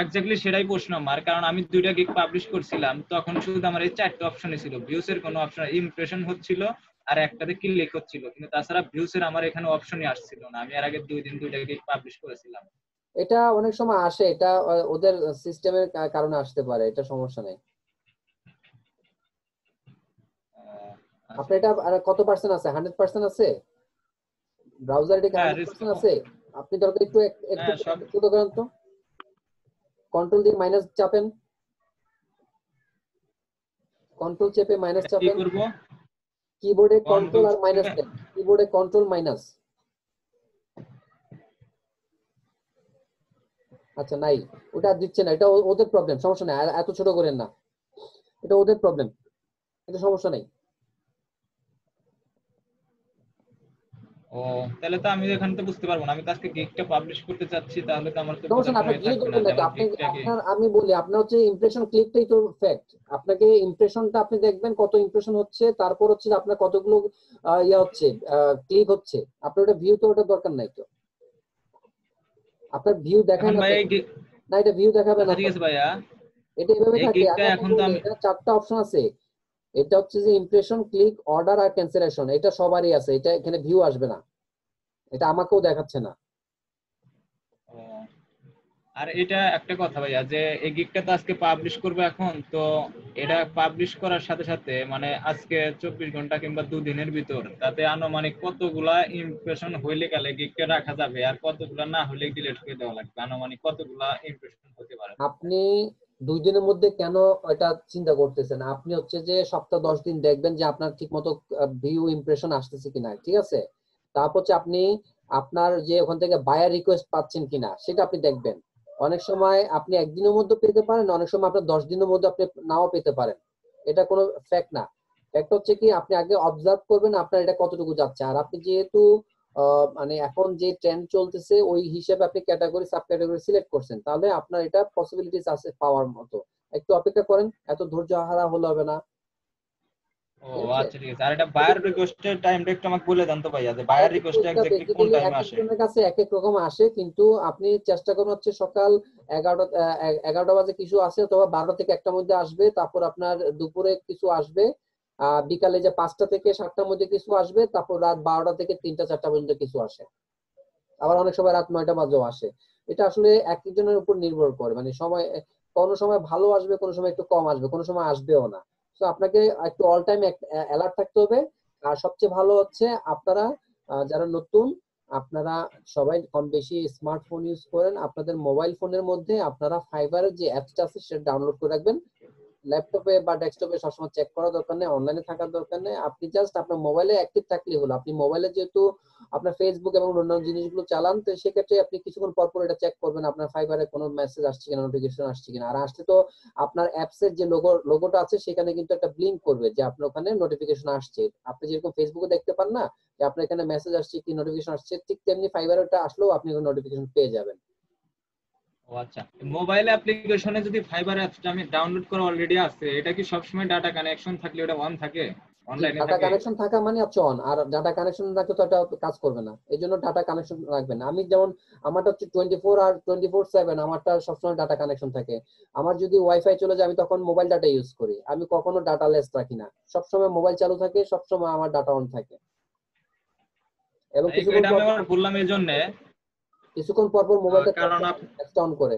এক্স্যাক্টলি সেটাই প্রশ্ন আমার, কারণ আমি 2টা গিগ পাবলিশ করছিলাম, তখন শুধু আমার এই 4টা অপশনই ছিল, ভিউজ এর কোনো অপশন, ইমপ্রেশন হচ্ছিল আর একটাতে ক্লিক হচ্ছিল, কিন্তু তাছাড়া ভিউজ এর আমার এখানে অপশনই আসছিল না। আমি এর আগে 2 দিন 2টা গিগ পাবলিশ করেছিলাম। এটা অনেক সময় আসে, এটা ওদের সিস্টেমের কারণে আসতে পারে, এটা সমস্যা নেই। আচ্ছা আপনার ঠিক এটা আছে। আর কত পার্সেন্ট আছে? 100% আছে? ব্রাউজার এটা হ্যাঁ 100% আছে? আপনি দরকার একটু একটু হ্যাঁ সব। ছোট করেন তো, কন্ট্রোল দিয়ে মাইনাস চাপেন, কন্ট্রোল চেপে মাইনাস এটা কি চাপেন, করব? কিবোর্ডে কন্ট্রোল কন্ট্রোল আর মাইনাস দেন, কিবোর্ডে কন্ট্রোল মাইনাস। আচ্ছা নাই, ওটা আর দিচ্ছে না, এটা ওদের প্রবলেম, সমস্যা নাই, আর এত ছোট করেন না, এটা ওদের প্রবলেম, এটা সমস্যা নাই। ও, তাহলে তো আমি এখানে তো বুঝতে পারবো না, আমি তো আজকে গিগটা পাবলিশ করতে চাচ্ছি, তাহলে তো আমার তো সমস্যা বোঝার না, আপনার সময় ভিউ থাকবে না ধরবেন যে নাকি আমার আপনি, গিগটা কি। আপনার আমি বলি, আপনার হচ্ছে ইমপ্রেশন ক্লিকটাই তো ফ্যাক্ট। আপনাকে ইমপ্রেশনটা আপনি দেখবেন কত ইমপ্রেশন হচ্ছে, তারপর হচ্ছে যে আপনার কতগুলো ইয়া হচ্ছে, ক্লিক হচ্ছে। আপনার ওটা ভিউ তো, ওটা দরকার নাই তো, আপনার ভিউ দেখায় এখন না ভাই তো। এই না, এটা ভিউ দেখাবে আচ্ছা না ঠিক তো, আছে ভাইয়া, এটা এভাবে এই থাকে। গিগটা আমি এখন আপনাকে তো বলি, আমি। এখানে 4টা অপশন আছে। এটা হচ্ছে যে ইমপ্রেশন, ক্লিক, অর্ডার আর ক্যান্সেলেশন, এটা সবারই আছে, এটা এখানে ভিউ আসবে না, এটা আমাকেও দেখাচ্ছে না। ও, আর এটা একটা কথা ভাইয়া, যে এই গিগটা তো আজকে পাবলিশ করবো এখন তো, এটা পাবলিশ করার সাথে সাথে মানে আজকে 24 ঘন্টা কিংবা 2 দিনের ভিতর তাতে আনুমানিক কতগুলা ইমপ্রেশন হইলে গেলে গিগটা রাখা যাবে, আর কতগুলা না হলে ডিলিট করে দেওয়া লাগবে, আনুমানিক কতগুলা ইমপ্রেশন হতে পারে? আপনি 2 দিনের মধ্যে কেন এটা চিন্তা করতেছেন? আপনি হচ্ছে যে সপ্তাহ 10 দিন দেখবেন যে আপনার ঠিক মতো ভিউ ইমপ্রেশন আসতেছে কিনা, ঠিক আছে? তারপর হচ্ছে আপনি আপনার যে ওখান থেকে বায়ার রিকোয়েস্ট পাচ্ছেন কিনা সেটা আপনি দেখবেন। অনেক সময় আপনি একদিনের মধ্যে পেতে পারেন, অনেক সময় আপনার 10 দিনের মধ্যে আপনি নাও পেতে পারেন। এটা কোনো ফ্যাক্ট না। ফ্যাক্ট হচ্ছে কি, আপনি আগে অবজার্ভ করবেন আপনার এটা কতটুকু যাচ্ছে। আর আপনি যেহেতু মানে এখন যে ট্রেন্ড চলতেছে ওই হিসেবে আপনি ক্যাটাগরি সাব ক্যাটাগরি সিলেক্ট করছেন, তাহলে আপনার এটা পসিবিলিটিস আছে পাওয়ার মতো। একটু অপেক্ষা করেন, এত ধৈর্য হারা হলে হবে না, ও ঠিক আছে? আচ্ছা ঠিক আছে। আর এটা বায়ার রিকোয়েস্টের টাইমটা একটু আমাকে বলে দেন তো ভাইয়া, যে বায়ার বায়ার রিকোয়েস্টটা রিকোয়েস্টটা এক্স্যাক্টলি কোন বেসিক্যালি টাইমে এক আসে? একজনের কাছে এক এক রকম আসে, কিন্তু আপনি চেষ্টা করুন হচ্ছে সকাল 11টা বাজে কিছু আসে, অথবা 12টা থেকে 1টার মধ্যে আসবে, তারপর আপনার দুপুরে কিছু আসবে, বিকালে যে 5টা থেকে 7টার মধ্যে কিছু আসবে, তারপর রাত 12টা থেকে 3টা 4টা পর্যন্ত কিছু আসে, আবার অনেক সময় রাত 9টা বাজেও আসে। এটা আসলে এক একজনের উপর নির্ভর করে, মানে সময় কোনো সময় ভালো আসবে, কোনো সময় একটু কম আসবে, কোনো সময় আসবেও না। তো আপনাকে একটু অল টাইম অ্যালার্ট থাকতে হবে। আর সবচেয়ে ভালো হচ্ছে আপনারা যারা নতুন, আপনারা সবাই কম বেশি স্মার্টফোন ইউজ করেন, আপনাদের মোবাইল ফোনের মধ্যে আপনারা ফাইবারের যে অ্যাপসটা আছে সেটা ডাউনলোড করে রাখবেন। ল্যাপটপে বা ডেস্কটপে সবসময় চেক করার দরকার নেই, অনলাইনে থাকার দরকার নেই। আপনি জাস্ট আপনার মোবাইলে অ্যাক্টিভ থাকলেই হলো। আপনি মোবাইলে যেহেতু আপনার ফেসবুক এবং অন্যান্য জিনিসগুলো চালান, তো সেক্ষেত্রে আপনি কিছুক্ষণ পর পর এটা চেক করবেন আপনার ফাইবারে কোনো মেসেজ আসছে কিনা, নোটিফিকেশন আসছে কিনা। আর আসলে তো আপনার অ্যাপস এর যে লোগোটা আছে সেখানে কিন্তু একটা ব্লিঙ্ক করবে যে আপনার ওখানে নোটিফিকেশন আসছে। আপনি যেরকম ফেসবুকে দেখতে পান না যে আপনার এখানে মেসেজ আসছে কি নোটিফিকেশন আসছে, ঠিক তেমনি ফাইবারে ওটা আসলেও আপনি নোটিফিকেশন পেয়ে যাবেন। ও আচ্ছা, মোবাইল অ্যাপ্লিকেশনে যদি ফাইবার অ্যাপসটা আমি ডাউনলোড করা অলরেডি আছে, এটা কি সবসময় ডাটা কানেকশন থাকলে ওটা অন থাকে, জি, অনলাইনে ডাটা থাকে? কানেকশন থাকা মানে হচ্ছে অন, আর ডাটা কানেকশন না থাকলে তো এটা কাজ করবে না। এই জন্য ডাটা কানেকশন রাখবেন। আমি যেমন আমারটা হচ্ছে 24/7 আমারটা সবসময় ডাটা কানেকশন থাকে। আমার যদি ওয়াইফাই চলে যায় আমি তখন মোবাইল ডাটা ইউজ করি, আমি কখনো ডাটা লেস রাখি না, সবসময় মোবাইল চালু থাকে, সবসময় আমার ডাটা অন থাকে। এবং কিছুক্ষণ এটা পর আমি আবার বললাম এই জন্য মোবাইলটা কারণ অ্যাপসটা অন করে।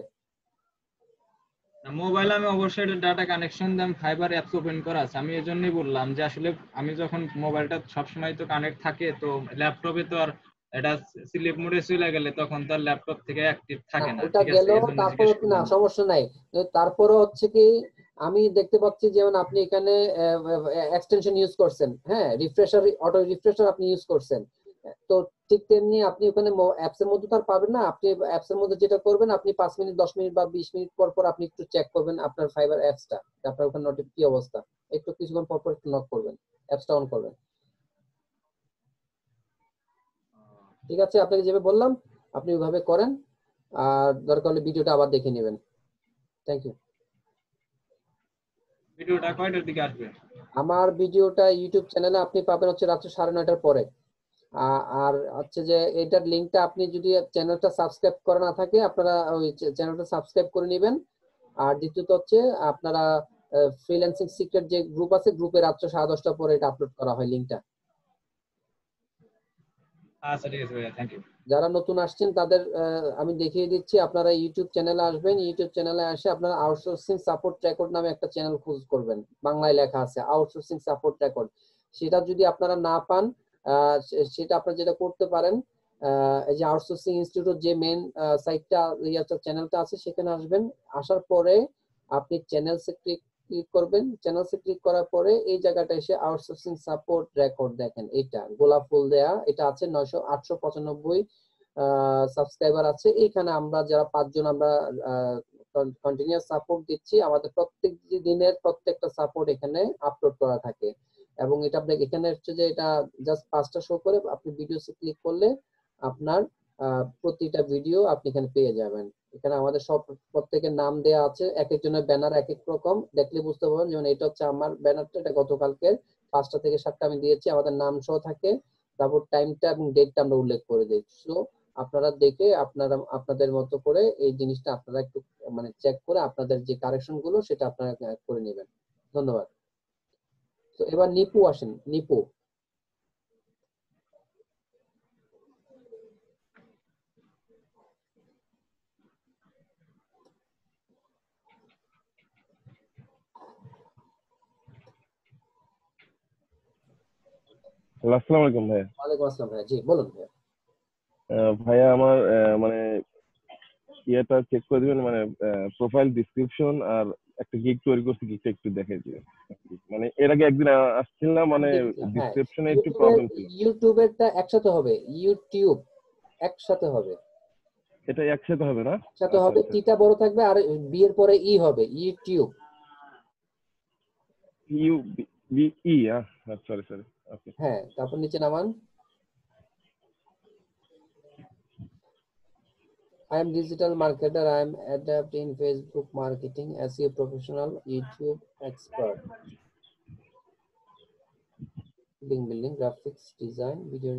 মোবাইলে আমি অবশ্যই ডাটা কানেকশন দিয়ে ফাইবার অ্যাপস ওপেন করা আছে, আমি এই জন্যই বললাম যে আসলে আমি যখন মোবাইলটা সবসময় তো কানেক্ট থাকে, তো ল্যাপটপে তো আর এটা স্লিপ মোডে চলে গেলে তখন তো আর ল্যাপটপ থেকে অ্যাক্টিভ না থাকে না, ওটা ঠিক আছে, গেল, এই জন্য তারপর জিজ্ঞেস না করলাম। সমস্যা নাই। তারপরে হচ্ছে কি, আমি দেখতে পাচ্ছি যেমন আপনি এখানে এক্সটেনশন ইউজ করছেন, হ্যাঁ, রিফ্রেশার, অটো রিফ্রেশার আপনি ইউজ করছেন। তো ঠিক তেমনি আপনি ওখানে অ্যাপস এর মধ্যে তো আর পাবেন না। আপনি অ্যাপস এর মধ্যে যেটা করবেন, আপনি 5 মিনিট 10 মিনিট বা 20 মিনিট পর পর আপনি একটু চেক করবেন আপনার ফাইবার অ্যাপসটা, আপনার ওখানে নোটিফ কি অবস্থা, একটু কিছুক্ষণ পর পর একটু নক করবেন, অ্যাপসটা অন করবেন। ঠিক আছে, আপনাকে যেভাবে বললাম আপনি ওইভাবে করেন, আর দরকার হলে ভিডিওটা আবার দেখে নেবেন। Thank you. ভিডিওটা কয়টার দিকে আসবে? আমার ভিডিওটা ইউটিউব চ্যানেলে আপনি পাবেন হচ্ছে রাত্রে 9:30টার পরে। আর হচ্ছে যে এটার লিঙ্কটা, আপনি যদি চ্যানেলটা সাবস্ক্রাইব করা না থাকে আপনারা ওই চ্যানেলটা সাবস্ক্রাইব করে নেবেন। আর দ্বিতীয়ত হচ্ছে আপনারা ফ্রিল্যান্সিং সিক্রেট যে গ্রুপ আছে, গ্রুপে রাত্রে 10:30টার পরে এটা আপলোড করা হয় লিঙ্কটা। আচ্ছা ঠিক আছে ভাইয়া, থ্যাংক ইউ। যারা নতুন আসছেন তাদের আমি দেখিয়ে দিচ্ছি, আপনারা ইউটিউব চ্যানেলে আসবেন, ইউটিউব চ্যানেলে এসে আপনারা আউটসোর্সিং সাপোর্ট রেকর্ড নামে একটা চ্যানেল খোঁজ করবেন, বাংলায় লেখা আছে আউটসোর্সিং সাপোর্ট রেকর্ড। সেটা যদি আপনারা না পান, সেটা আপনারা যেটা করতে পারেন, এই যে আউটসোর্সিং ইনস্টিটিউট যে মেন সাইটটা, চ্যানেলটা আছে, সেখানে আসবেন। আসার পরে আপনি চ্যানেলসে ক্লিক করবেন, চ্যানেলসে ক্লিক করার পরে এই জায়গাটা এসে আউটসোর্সিং সাপোর্ট রেকর্ড দেখেন, এটা গোলাপ ফুল দেয়া, এটা আছে 895 সাবস্ক্রাইবার আছে। এইখানে আমরা যারা 5 জন আমরা কন্টিনিউয়াস সাপোর্ট দিচ্ছি, আমাদের প্রত্যেক দিনের প্রত্যেকটা সাপোর্ট এখানে আপলোড করা থাকে। এবং এটা আপনার এখানে হচ্ছে যে এটা জাস্ট 5টা শো করে, আপনি ভিডিওসে ক্লিক করলে আপনার প্রতিটা ভিডিও আপনি এখানে পেয়ে যাবেন। এখানে আমাদের সব প্রত্যেকের নাম দেয়া আছে, এক একজনের ব্যানার এক এক রকম, দেখলে বুঝতে পারবেন। যেমন এটা হচ্ছে আমার ব্যানারটা, এটা গতকালকের 5টা থেকে 7টা আমি দিয়েছি, আমাদের নাম সহ থাকে, তারপর টাইমটা এবং ডেটটা আমরা উল্লেখ করে দিই। সো আপনারা দেখে আপনারা আপনাদের মতো করে এই জিনিসটা আপনারা একটু মানে চেক করে আপনাদের যে কারেকশন গুলো সেটা আপনারা করে নেবেন। ধন্যবাদ। তো এবার নিপু আসেন, নিপু। হ্যালো, আসসালামু আলাইকুম ভাইয়া। ওয়ালাইকুম আসসালাম ভাইয়া, জি বলুন ভাইয়া। ভাইয়া আমার মানে ইয়েটা চেক করে দিবেন, মানে প্রোফাইল ডিসক্রিপশন আর একটা গিগ তৈরি করছি, গিগটা একটু দেখাই দিবেন। মানে এর আগে একদিন আসছিলাম, মানে আমি দেখছি, হ্যাঁ। ডিসক্রিপশনে একটু প্রবলেম ছিল। ইউটিউবেরটা একসাথে হবে, ইউটিউব একসাথে হবে, এটা একসাথে হবে না? একসাথে আচ্ছা হবে, আচ্ছা। টিটা বড় থাকবে আর বি এর পরে ই হবে, YouTube. U B E, sorry sorry. Okay. হ্যাঁ, তারপর নিচে নামান। I am digital marketer. I am adept in Facebook marketing, SEO professional, YouTube expert, link building, graphics design, video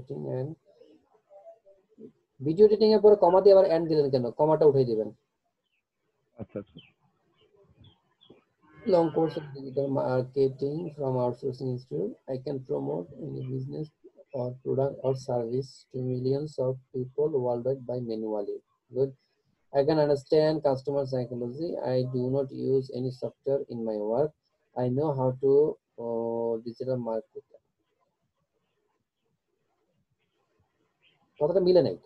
editing এর পরে কমা দিয়ে আবার এন্ড দিলেন কেন? কমাটা উঠিয়ে দিবেন। আচ্ছা আচ্ছা। Long course of digital marketing from outsourcing institute. I can promote any business or product or service to millions of people worldwide by manually. Good. I can understand customer psychology. I do not use any software in my work. I know how to digital market. কথাটা মিলে নাই।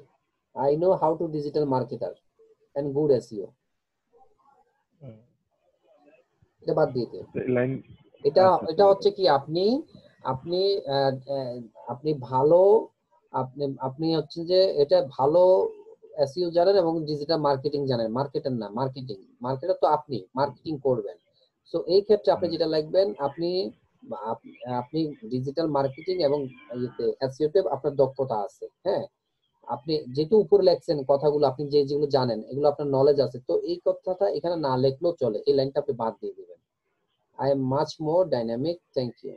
I know how to digital marketer and good SEO. এটা বাদ দিয়ে দিন। Line. এটা আচ্ছা, এটা হচ্ছে কি, আপনি আপনি আহ, আহ, আপনি ভালো, আপনি আপনি হচ্ছে যে এটা ভালো এসইও জানেন এবং ডিজিটাল মার্কেটিং জানেন। মার্কেটার না, মার্কেটিং, মার্কেটার তো আপনি মার্কেটিং করবেন। সো এই ক্ষেত্রে আপনি যেটা লিখবেন, আপনি আপনি ডিজিটাল মার্কেটিং এবং এসইও তে আপনার দক্ষতা আছে, হ্যাঁ। আপনি যেহেতু উপরে লেখছেন কথাগুলো, আপনি যেগুলো জানেন এগুলো আপনার নলেজ আছে, তো এই কথাটা এখানে না লেখলেও চলে, এই লাইনটা আপনি বাদ দিয়ে দিবেন। I am much more dynamic, thank you.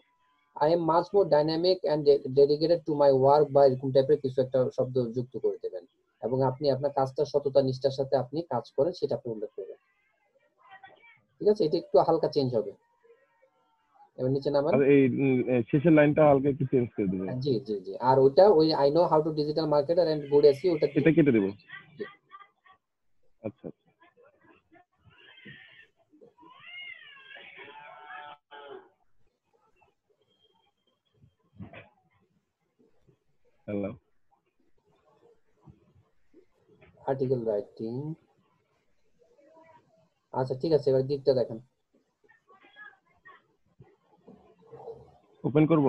I am much more dynamic and dedicated to my work, বা এরকম টাইপের কিছু একটা শব্দ যুক্ত করে দেবেন, এবং আপনি আপনার কাজটা সততা নিষ্ঠার সাথে আপনি কাজ করেন সেটা আপনি উল্লেখ করবেন। ঠিক আছে, এটা একটু হালকা চেঞ্জ হবে। এবার নিচে নামান। আর এই শেষের লাইনটা হালকা একটু চেঞ্জ করে দেবো। জি জি জি, আর ওইটা ওই I know how to digital marketer and good SEO, ওটা এটা কেটে দেবো। জি। আচ্ছা। হ্যালো। আর্টিকেল রাইটিং, আচ্ছা ঠিক আছে, এবার গিগটা দেখেন। ওপেন করব?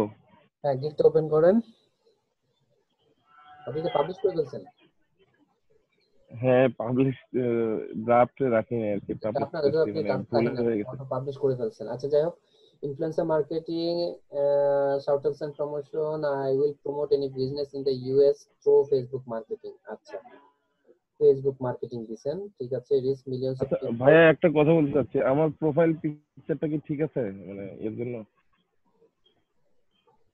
হ্যাঁ, গিগটা ওপেন করেন। আপনি কি পাবলিশ করে ফেলছেন? হ্যাঁ, পাবলিশ ড্রাফটে রাখিনি আর কি, এটা পাবলিশ আপনার, এটা করছি, আপনি মানে ভুল রাখেন না, হয়ে গেছে। অটো পাবলিশ করে ফেলছেন। আচ্ছা যাই হোক, influencer marketing, shoutouts and promotion, I will promote any business in the US through Facebook marketing. আচ্ছা, ফেসবুক মার্কেটিং দিবেন, ঠিক আছে, রিচ মিলিয়নস অফ আচ্ছা পিপল। ভাইয়া, একটা কথা বলতে চাচ্ছি, আমার প্রোফাইল পিকচারটা কি ঠিক আছে মানে এর জন্য?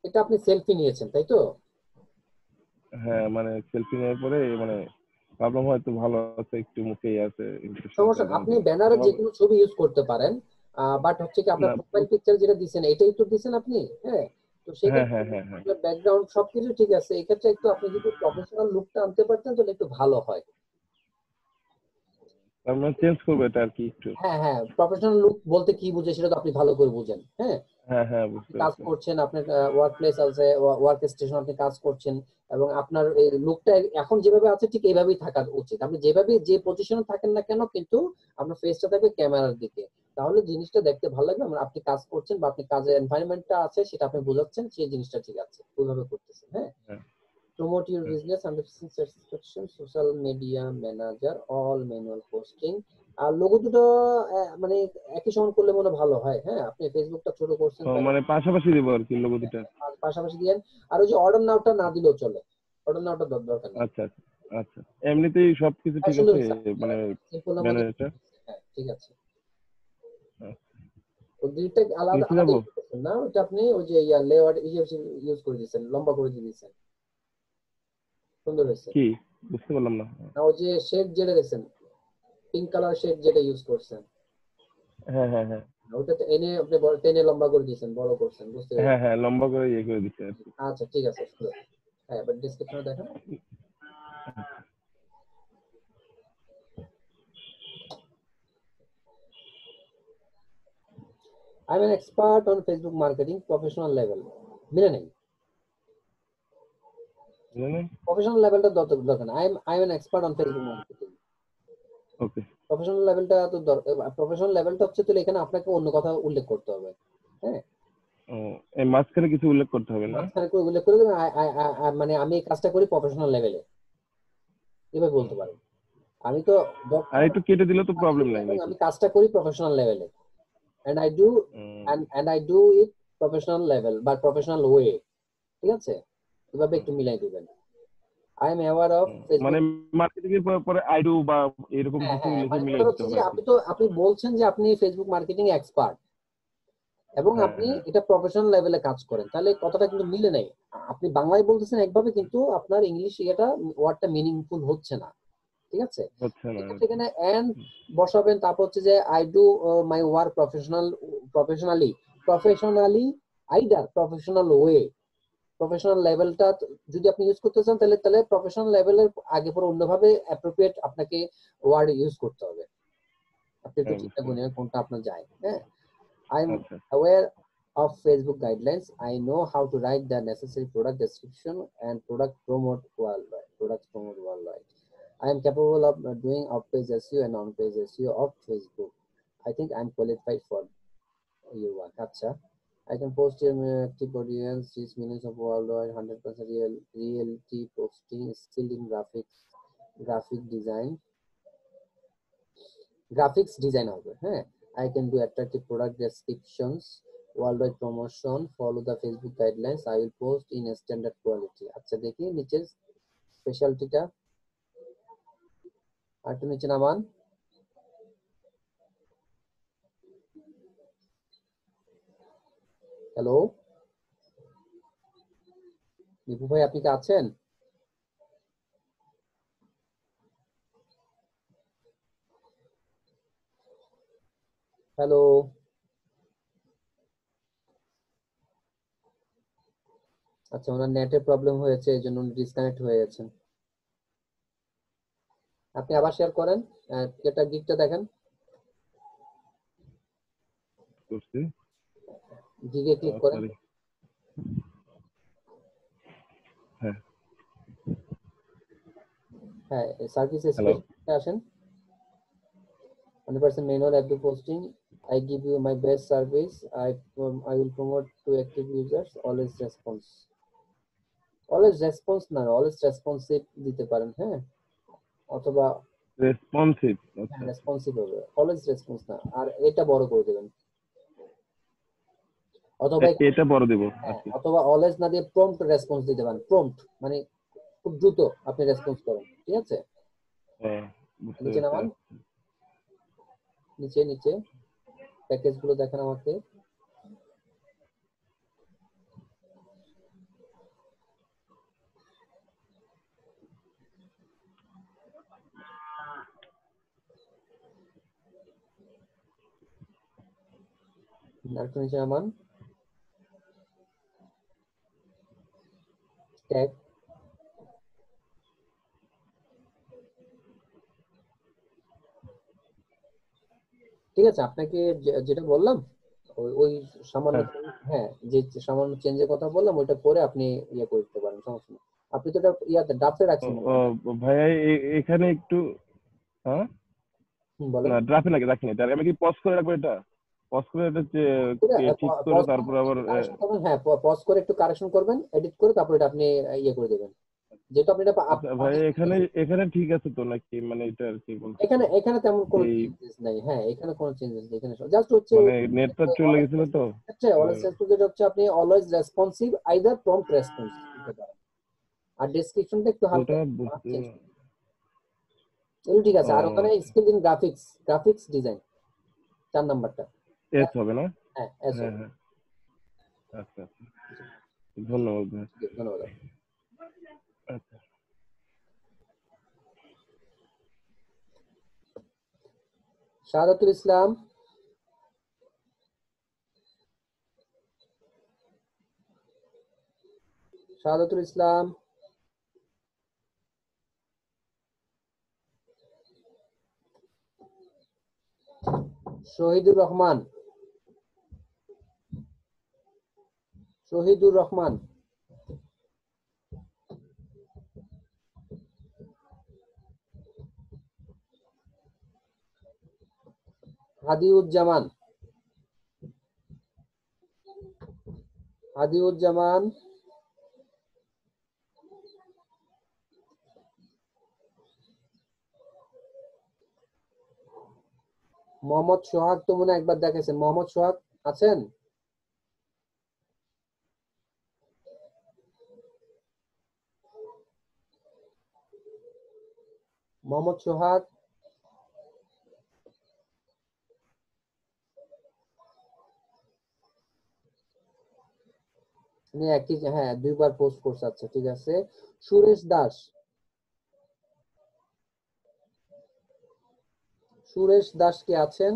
এটা আপনি সেলফি নিয়েছেন তাই তো? হ্যাঁ, মানে সেলফি নেওয়ার পরে মানে ভাবলাম হয়তো ভালো আছে, একটু মুখেই আছে সমস্যা, ইমপ্রেশনটা আপনি দিই। ব্যানারে যে কোনো ছবি ইউজ করতে পারেন, বাট হচ্ছে কি আপনার না। প্রোফাইল পিকচার যেটা দিছেন এটাই তো দিছেন আপনি। হ্যাঁ, তো হ্যাঁ সেক্ষেত্রে হ্যাঁ হ্যাঁ হ্যাঁ। আপনার ব্যাকগ্রাউন্ড সবকিছু ঠিক আছে, এক্ষেত্রে একটু আপনি যদি প্রফেশনাল লুকটা আনতে পারতেন তাহলে একটু ভালো হয়। তার মানে চেঞ্জ করবো এটা আর কি একটু। হ্যাঁ হ্যাঁ, প্রফেশনাল লুক বলতে কি বুঝে সেটা তো আপনি ভালো করে বুঝেন। হ্যাঁ, হ্যাঁ হ্যাঁ, আপনি বুঝতে কাজ পারছি। করছেন, আপনার ওয়ার্ক প্লেস আছে, ওয়ার্ক স্টেশন আপনি কাজ করছেন, এবং আপনার এই লুকটা এখন যেভাবে আছে ঠিক এইভাবেই থাকা উচিত। আপনি যেভাবে যে পজিশনে থাকেন না কেন, কিন্তু আপনার ফেসটা থাকবে ক্যামেরার দিকে, তাহলে জিনিসটা দেখতে ভালো লাগবে। মানে আপনি কাজ করছেন বা আপনি কাজের এনভায়রনমেন্টটা আছে সেটা আপনি বোঝাচ্ছেন, সেই জিনিসটা ঠিক আছে, ওইভাবে করতেছেন। হ্যাঁ, হ্যাঁ promote your হ্যাঁ। business under satisfaction, social media manager, all manual posting। আর লোগো দুটো মানে একই সমান করলে মনে হয় ভালো হয়। হ্যাঁ, আপনি ফেসবুকটা ছোট করছেন ও, তাই মানে পাশাপাশি দেবো আর কি লোগো দুটা। পাশাপাশি দিয়েন। আর ওই যে অর্ডার নাওটা না দিলেও চলে, অর্ডার নাওটা দরকার নেই। আচ্ছা আচ্ছা আচ্ছা, এমনিতেই সবকিছু হ্যাঁ ঠিক সুন্দর আছে হয়েছে, মানে সিম্পলের মধ্যে। ব্যানারটা। হ্যাঁ ঠিক আছে, ওই দুইটা আলাদা নিচে আলাদা যাবো? use করছেন না, ওইটা আপনি ওই যে লেআউট ইউজ করে দিয়েছেন, লম্বা করে দিয়েছেন, সুন্দর হয়েছে। কি বুঝতে পারলাম না। না ওই যে শেড যেটা দিয়েছেন, পিঙ্ক কালার শেড যেটা ইউজ করছেন, হ্যাঁ হ্যাঁ হ্যাঁ ওটা তো এনে আপনি টেনে লম্বা করে দিয়েছেন, বড় করছেন, বুঝতে হ্যাঁ পেরেছি। হ্যাঁ, লম্বা করে ইয়ে করে দিচ্ছে আর কি। আচ্ছা ঠিক আছে, সুন্দর। হ্যাঁ, এবার ডেসক্রিপশনে দেখেন। I am an expert on Facebook marketing professional level, মিলে নেই, প্রফেশনাল লেভেলটা দরকার না। I am an expert on Facebook marketing, okay. Professional লেভেলটা তো প্রফেশনাল লেভেলটা হচ্ছে, তাহলে এখানে আপনাকে অন্য কথা উল্লেখ করতে হবে। হ্যাঁ, ও, এই মাঝখানে কিছু উল্লেখ করতে হবে না? মাঝখানে করে উল্লেখ করে দেবেন, মানে আমি এই কাজটা করি প্রফেশনাল লেভেলে, এভাবে বলতে পারেন। আমি তো দক্ষ আর একটু কেটে দিলে তো প্রবলেম নাই এবং নাকি? আমি কাজটা করি প্রফেশনাল লেভেলে, and I do and I do it professional level বা professional way। ঠিক আছে, এভাবে একটু মিলাই দিবেন। I am aware of মানে Facebook। মার্কেটিং এর পরে আই ডু বা এরকম হ্যাঁ কিছু হ্যাঁ, লিখে মানে কথা মিলাই দিতে হচ্ছে যে হবে আর কি। আপনি বলছেন যে আপনি ফেসবুক মার্কেটিং এক্সপার্ট এবং হ্যাঁ আপনি হ্যাঁ এটা প্রফেশনাল লেভেলে কাজ করেন, তাহলে কথাটা কিন্তু মিলে নাই। আপনি বাংলায় বলতেছেন একভাবে, কিন্তু আপনার ইংলিশ এটা ওয়ার্ডটা মিনিংফুল হচ্ছে না। ঠিক আছে, হচ্ছে না আর এক্ষেত্রে কি। এখানে এন্ড বসাবেন, তারপর হচ্ছে যে I do my work professionally either professional way. Professional লেভেলটা যদি আপনি ইউজ করতে চান, তাহলে প্রফেশনাল লেভেলের আগে পরে অন্যভাবে অ্যাপ্রোপ্রিয়েট আপনাকে ওয়ার্ড ইউজ করতে হবে। আপনি একটু হ্যাঁ, চিন্তা বুঝতে করে পারছি। নেবেন কোনটা আপনার যায়। হ্যাঁ, আই এম আচ্ছা aware of Facebook guidelines. I know how to write the necessary product description and products promote worldwide. I am capable of doing off-page SEO and on-page SEO of Facebook. I think I'm qualified for your work. Acha. I can post your active audience, reach millions of worldwide, 100% reality posting, skilled in graphics design হবে। হ্যাঁ, I can do attractive product descriptions, worldwide promotion, follow the Facebook guidelines, I will post in a standard quality। আচ্ছা দেখি নিচে স্পেশালিটিটা আর একটু নিচে নামান। Hello Dipu ভাই, আপনি কি আছেন? হ্যালো, আচ্ছা ওনার নেটের প্রবলেম হয়েছে, এই জন্য উনি ডিসকানেক্ট হয়ে গেছেন। আপনি আবার শেয়ার করেন, এটা গিকটা দেখেন, করছি। গিগে ক্লিক করেন। সরি, হ্যাঁ হ্যাঁ, সার্ভিস হ্যালো। স্পেশালিস্টে আসেন। 100% manual FB posting. I give you my best service. I will promote to active users. Always response. Always response না, always responsive দিতে পারেন, হ্যাঁ, অথবা রেসপন্সিভ, আচ্ছা রেসপন্সিভ হবে, অলওয়েজ রেসপন্স না, আর এটা বড় করে দেবেন, অথবা এটা বড় দেব। হ্যাঁ, আচ্ছা অথবা অলওয়েজ না দিয়ে প্রম্পট রেসপন্স দিতে পারেন। প্রম্পট মানে খুব দ্রুত আপনি রেসপন্স করেন, ঠিক আছে? হ্যাঁ, বুঝতে নিচে নামান, পেরেছি। নিচে নিচে প্যাকেজ গুলো দেখেন আমাকে। আরেকটু নিচে নামান, ট্যাগ, ঠিক আছে? আপনাকে যেটা বললাম ওই সামান্য, হ্যাঁ, যে সামান্য চেঞ্জের কথা বললাম ওইটা করে আপনি ইয়ে করতে পারেন, সমস্যা নেই। আপনি তো এটা ইয়াতে ড্রাফটে রাখছেন মনে হয়। ভাইয়া এখানে একটু, হ্যাঁ বলেন। না ড্রাফে লাগে রাখিনি, এটা আমি কি পজ করে রাখবো? এটা পজ করে এটা ঠিক করে তারপর আবার হ্যাঁ, পজ করে একটু কারেকশন করবেন, এডিট করে তারপর এটা আপনি ইয়ে করে দেবেন, যেহেতু আপনি এটা আচ্ছা ভাই এখানে ঠিক আছে তো নাকি, মানে এটা আর কি বলতে এখানে এখানে তেমন কোনো এই চেঞ্জেস নাই। হ্যাঁ, এখানে কোনো চেঞ্জেস নেই, এখানে জাস্ট হচ্ছে মানে নেটটা চলে গেছিল তো। অলওয়েজ রেসপন্স, যেটা হচ্ছে আপনি always responsive either prompt response দিতে পারেন, আর ডেসক্রিপশনটা একটু হালকা ওটা বুঝতে চেঞ্জ, এগুলো ঠিক আছে। আর ওখানে আচ্ছা, স্কিল ইন গ্রাফিক্স ডিজাইন 4 নাম্বারটা, এস হবে না? হ্যাঁ হ্যাঁ হ্যাঁ, আচ্ছা আচ্ছা, ধন্যবাদ ভাই। ধন্যবাদ। আচ্ছা শাহাদাতুল ইসলাম, শাহাদাতুল ইসলাম, শহীদুর রহমান, শহীদুর রহমান, হাদিউজ্জামান, হাদিউজ্জামান, মোহাম্মদ সোহাগ তো মনে হয় একবার দেখেছেন। মোহাম্মদ সোহাগ আছেন? মোহাম্মদ সোহাগ, উনি একই, হ্যাঁ 2বার পোস্ট করছে, আচ্ছা ঠিক আছে। সুরেশ দাস, সুরেশ দাস কি আছেন?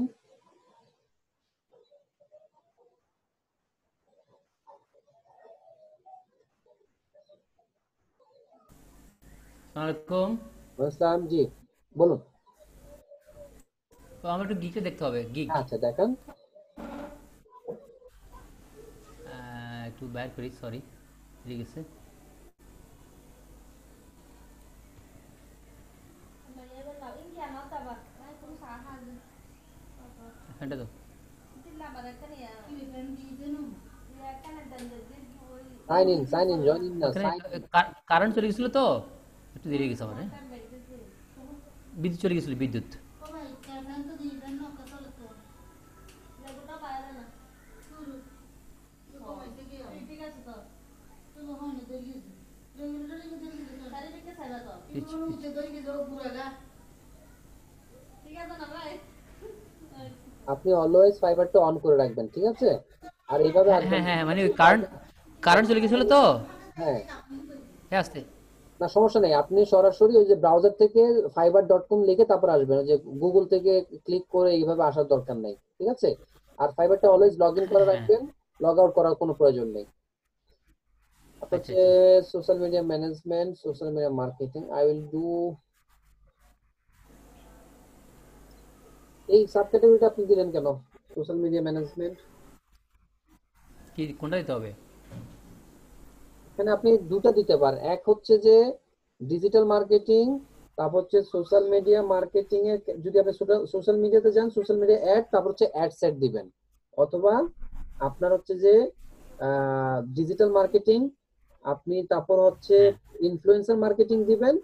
আসসালামাইকুম। ইসলাম জি, বলুন। তো আমার একটু গিকটা দেখতে হবে, গিক। আচ্ছা দেখান। একটু বাইর করি, সরি, ঠিক আছে। এখানটা তো সাইন ইন জয়েন ইন না, ওখানে সাইন কারেন্ট চলে গেছিল তো একটু দেরি হয়ে গেছে আমার, বিদ্যুৎ চলে গেছিল, বিদ্যুৎ। দিচ্ছি, আপনি অলওয়েজ ফাইবারটা অন করে রাখবেন, ঠিক আছে? আর এইভাবে হ্যাঁ আসবেন হ্যাঁ হ্যাঁ, মানে ওই কারেন্ট চলে গেছিল তো। হ্যাঁ, হ্যাঁ, আসতে। না সমস্যা নেই, আপনি সরাসরি ওই যে ব্রাউজার থেকে fiber.com লিখে তারপর আসবেন, ওই যে গুগল থেকে ক্লিক করে এইভাবে আসার দরকার নেই, ঠিক আছে? আর ফাইবারটা অলওয়েজ লগ ইন করে হ্যাঁ। রাখবেন, লগ আউট করার কোনো প্রয়োজন নেই। তারপর আচ্ছা হচ্ছে আচ্ছা। Social media management, social media marketing, I will do. এই সাব ক্যাটাগরিটা আপনি দিলেন কেন? সোশ্যাল মিডিয়া ম্যানেজমেন্ট, কি কোনটা দিতে হবে? এখানে আপনি দুটো দিতে পারেন, এক হচ্ছে যে ডিজিটাল মার্কেটিং, তারপর হচ্ছে সোশ্যাল মিডিয়া মার্কেটিং এ যদি আপনি সোশ্যাল মিডিয়াতে যান, সোশ্যাল মিডিয়া অ্যাড, তারপর হচ্ছে অ্যাড সেট দিবেন। অথবা আপনার হচ্ছে যে ডিজিটাল মার্কেটিং, আপনি তারপর হচ্ছে হ্যাঁ। ইনফ্লুয়েন্সার মার্কেটিং দিবেন,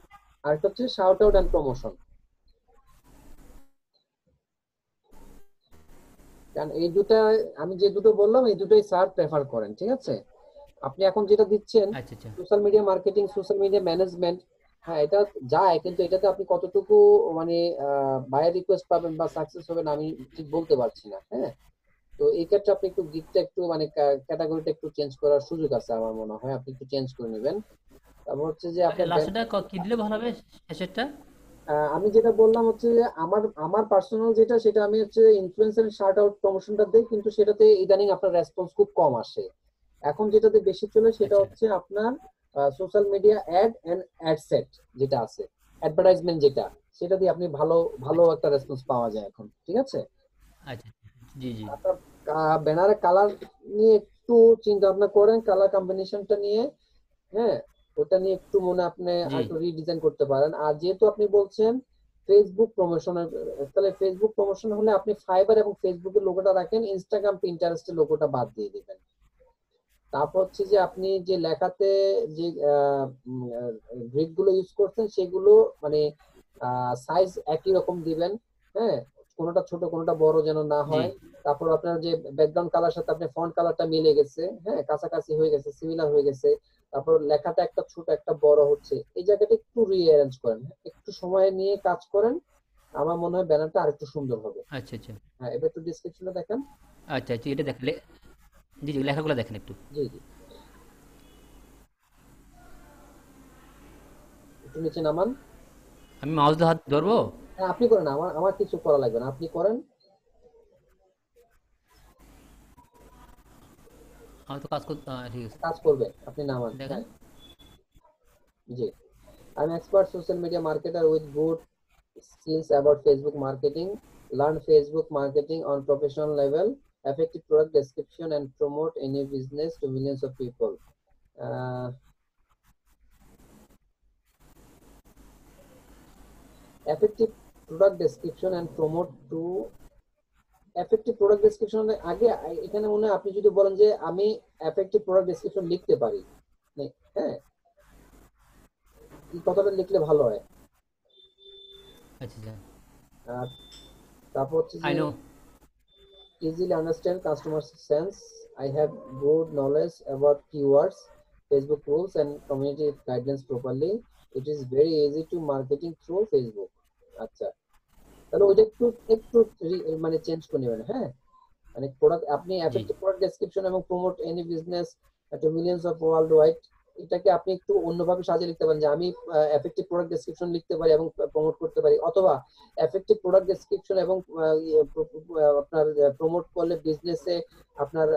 আর একটা হচ্ছে শাউট আউট এন্ড প্রমোশন। কারণ এই দুটা, আমি যে দুটো বললাম এই দুটোই স্যার প্রেফার করেন, ঠিক আছে? আপনি এখন যেটা দিচ্ছেন আচ্ছা আচ্ছা। Social media marketing, social media management, হ্যাঁ এটা যায়, কিন্তু এটাতে আপনি কতটুকু মানে বায়ার রিকোয়েস্ট পাবেন বা সাকসেস হবেন আমি ঠিক বলতে পারছি না, হ্যাঁ। তো এই ক্ষেত্রে আপনি একটু গিকটা একটু মানে ক্যাটাগরিটা একটু চেঞ্জ করার সুযোগ আছে আমার মনে হয়, আপনি একটু চেঞ্জ করে নেবেন। তারপর হচ্ছে যে আপনার লাস্টটা কি দিলে ভালো হবে, শেষেরটা? আমি যেটা বললাম হচ্ছে যে আমার আমার পার্সোনাল যেটা, সেটা আমি হচ্ছে ইনফ্লুয়েন্সার শার্ট আউট প্রমোশনটা দেই, কিন্তু সেটাতে ইদানিং আপনার রেসপন্স খুব কম আসে। এখন যেটাতে বেশি চলে সেটা আচ্ছা হচ্ছে আপনার social media ad and ad set যেটা আছে, অ্যাডভার্টাইজমেন্ট যেটা, সেটা দিয়ে আপনি ভালো ভালো আচ্ছা একটা রেসপন্স পাওয়া যায় এখন, ঠিক আছে? আচ্ছা। জি জি। আপনার ব্যানারের কালার নিয়ে একটু চিন্তা ভাবনা করেন, কালার কম্বিনেশনটা নিয়ে, হ্যাঁ, ওটা নিয়ে একটু মনে আপনি জি। আরেকটু রিডিজাইন করতে পারেন। আর যেহেতু আপনি বলছেন ফেসবুক প্রমোশনের, তাহলে ফেসবুক প্রমোশন হলে আপনি ফাইবার এবং ফেসবুকের লোগোটা রাখেন, ইনস্টাগ্রাম পিন্টারেস্টের লোগোটা বাদ দিয়ে দিবেন। তারপর হচ্ছে যে আপনি যে লেখাতে যে গ্রিড গুলো ইউজ করছেন সেগুলো মানে সাইজ একই রকম দিবেন, হ্যাঁ, কোনোটা ছোট কোনোটা বড় যেন না জি হয়। তারপর আপনার যে ব্যাকগ্রাউন্ড কালার সাথে আপনার ফন্ট কালারটা মিলে গেছে, হ্যাঁ, কাছাকাছি হয়ে গেছে, সিমিলার হয়ে গেছে। তারপর লেখাটা একটা ছোট একটা বড় হচ্ছে, এই জায়গাটা একটু রিঅ্যারেঞ্জ করেন, একটু সময় নিয়ে কাজ করেন, আমার মনে হয় ব্যানারটা আরেকটু সুন্দর হবে। আচ্ছা আচ্ছা। হ্যাঁ, এবার একটু ডিসক্রিপশনে দেখেন। আচ্ছা আচ্ছা, এটা দেখলে। জি জি, লেখাগুলো দেখেন একটু। জি জি, একটু নিচে নামান। আমি মাউস দিয়ে হাত ধরবো? হ্যাঁ আপনি করেন, আমার আমার কিছু করা লাগবে না, আপনি করেন। আমার তো কাজ করতে, ঠিক আছে। কাজ করবে, আপনি নামান, দেখেন। হ্যাঁ। জি, I'm expert social media marketer with good skills about Facebook marketing. Learn Facebook marketing on professional level. Effective product description and promote any business to millions of people. Uh, effective product description and promote to effective product description আগে এখানে মনে হয় আপনি যদি বলেন যে আমি effective product description লিখতে পারি, হ্যাঁ, এই কথাটা লিখলে ভালো হয়। আচ্ছা আচ্ছা। আর তারপর হচ্ছে আই যে no. easily understand customer sense. I have good knowledge about keywords, Facebook rules, and community guidelines properly. It is very easy to marketing through Facebook. আচ্ছা, তাহলে ওইটা একটু একটু মানে চেঞ্জ করে নেবেন, হ্যাঁ। মানে প্রোডাক্ট আপনি জি এফেক্টিভ প্রোডাক্ট ডেসক্রিপশন এবং promote any business to millions of world wide, এটাকে আপনি একটু অন্যভাবে সাজিয়ে লিখতে পারেন যে আমি এফেক্টিভ প্রোডাক্ট ডেসক্রিপশন লিখতে পারি এবং প্রমোট করতে পারি, অথবা এফেক্টিভ প্রোডাক্ট ডেসক্রিপশন এবং আপনার প্রমোট করলে বিজনেসে আপনার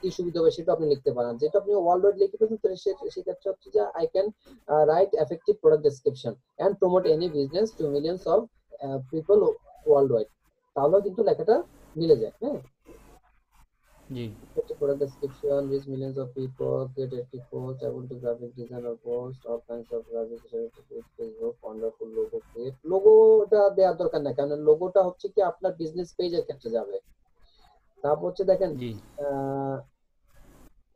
কি সুবিধা হবে সেটা আপনি লিখতে পারেন। যেটা আপনি ওয়ার্ল্ড ওয়াইড লিখতে পারেন তাহলে সেক্ষেত্রে হচ্ছে যে I can write effective product description and promote any business to millions of people worldwide, তাহলেও কিন্তু লেখাটা মিলে যায়, হ্যাঁ। জি। Product description, reach millions of people, create active posts, able to graphic design or post, all kinds of graphics related with Facebook, wonderful logo create. লোগোটা দেওয়ার দরকার নাই, কারণ লোগোটা হচ্ছে কি আপনার বিজনেস পেজের ক্ষেত্রে যাবে। তারপর হচ্ছে দেখেন জি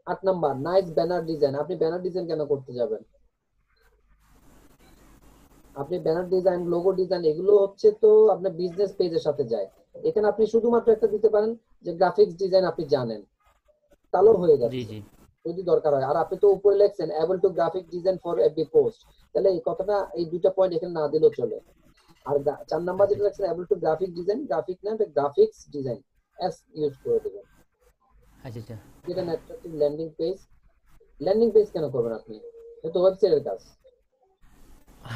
8 নাম্বার, নাইস ব্যানার ডিজাইন। আপনি ব্যানার ডিজাইন কেন করতে যাবেন? আপনি ব্যানার ডিজাইন, লোগো ডিজাইন এগুলো হচ্ছে তো আপনার বিজনেস পেজের সাথে যায়। এখানে আপনি শুধুমাত্র একটা দিতে পারেন যে গ্রাফিক্স ডিজাইন আপনি জানেন, তাহলেও হয়ে জি যাচ্ছে। জি। যদি দরকার হয়। আর আপনি তো উপরে লিখছেন able to graphic design for every post, তাহলে এই কথাটা এই দুইটা পয়েন্ট এখানে না দিলেও চলে। আর 4 নাম্বার যেটা লিখছেন able to graphic design, graphic না এটা গ্রাফিক্স ডিজাইন, এস ইউজ করে দেবেন। আচ্ছা আচ্ছা যেটা attractive landing page. Landing page কেন করবেন আপনি? এটা তো ওয়েবসাইটের কাজ।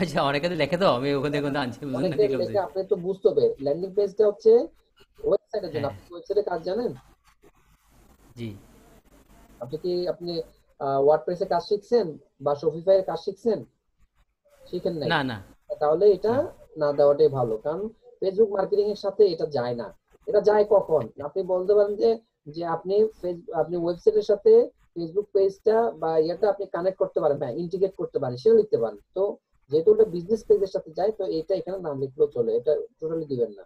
আচ্ছা, অনেকে তো লেখে, তো আমি ওখান থেকে কোনটা আনছি বুঝলেন না, অনেকে দেখলাম যে। লেখে, আপনি তো বুঝতে হবে ল্যান্ডিং পেজটা হচ্ছে ওয়েবসাইটের জন্য। হ্যাঁ আপনি ওয়েবসাইটের কাজ জানেন? জি। আপনি ওয়ার্ডপ্রেসে কাজ শিখছেন বা শপিফাই এর কাজ শিখছেন? শিখেন নাই? না না তাহলে এটা না না দেওয়াটাই ভালো, কারণ ফেসবুক মার্কেটিং এর সাথে এটা যায় না। এটা যায় কখন? আপনি বলতে পারেন যে যে আপনি ওয়েবসাইটের সাথে ফেসবুক পেজটা বা এটা আপনি কানেক্ট করতে পারেন, হ্যাঁ ইন্টিগ্রেট করতে পারেন, সেটা লিখতে পারেন। তো যেহেতু ওটা বিজনেস পেজের সাথে যায়, তো এটা এখানে নাম লিখলেও চলে, এটা টোটালি দিবেন না।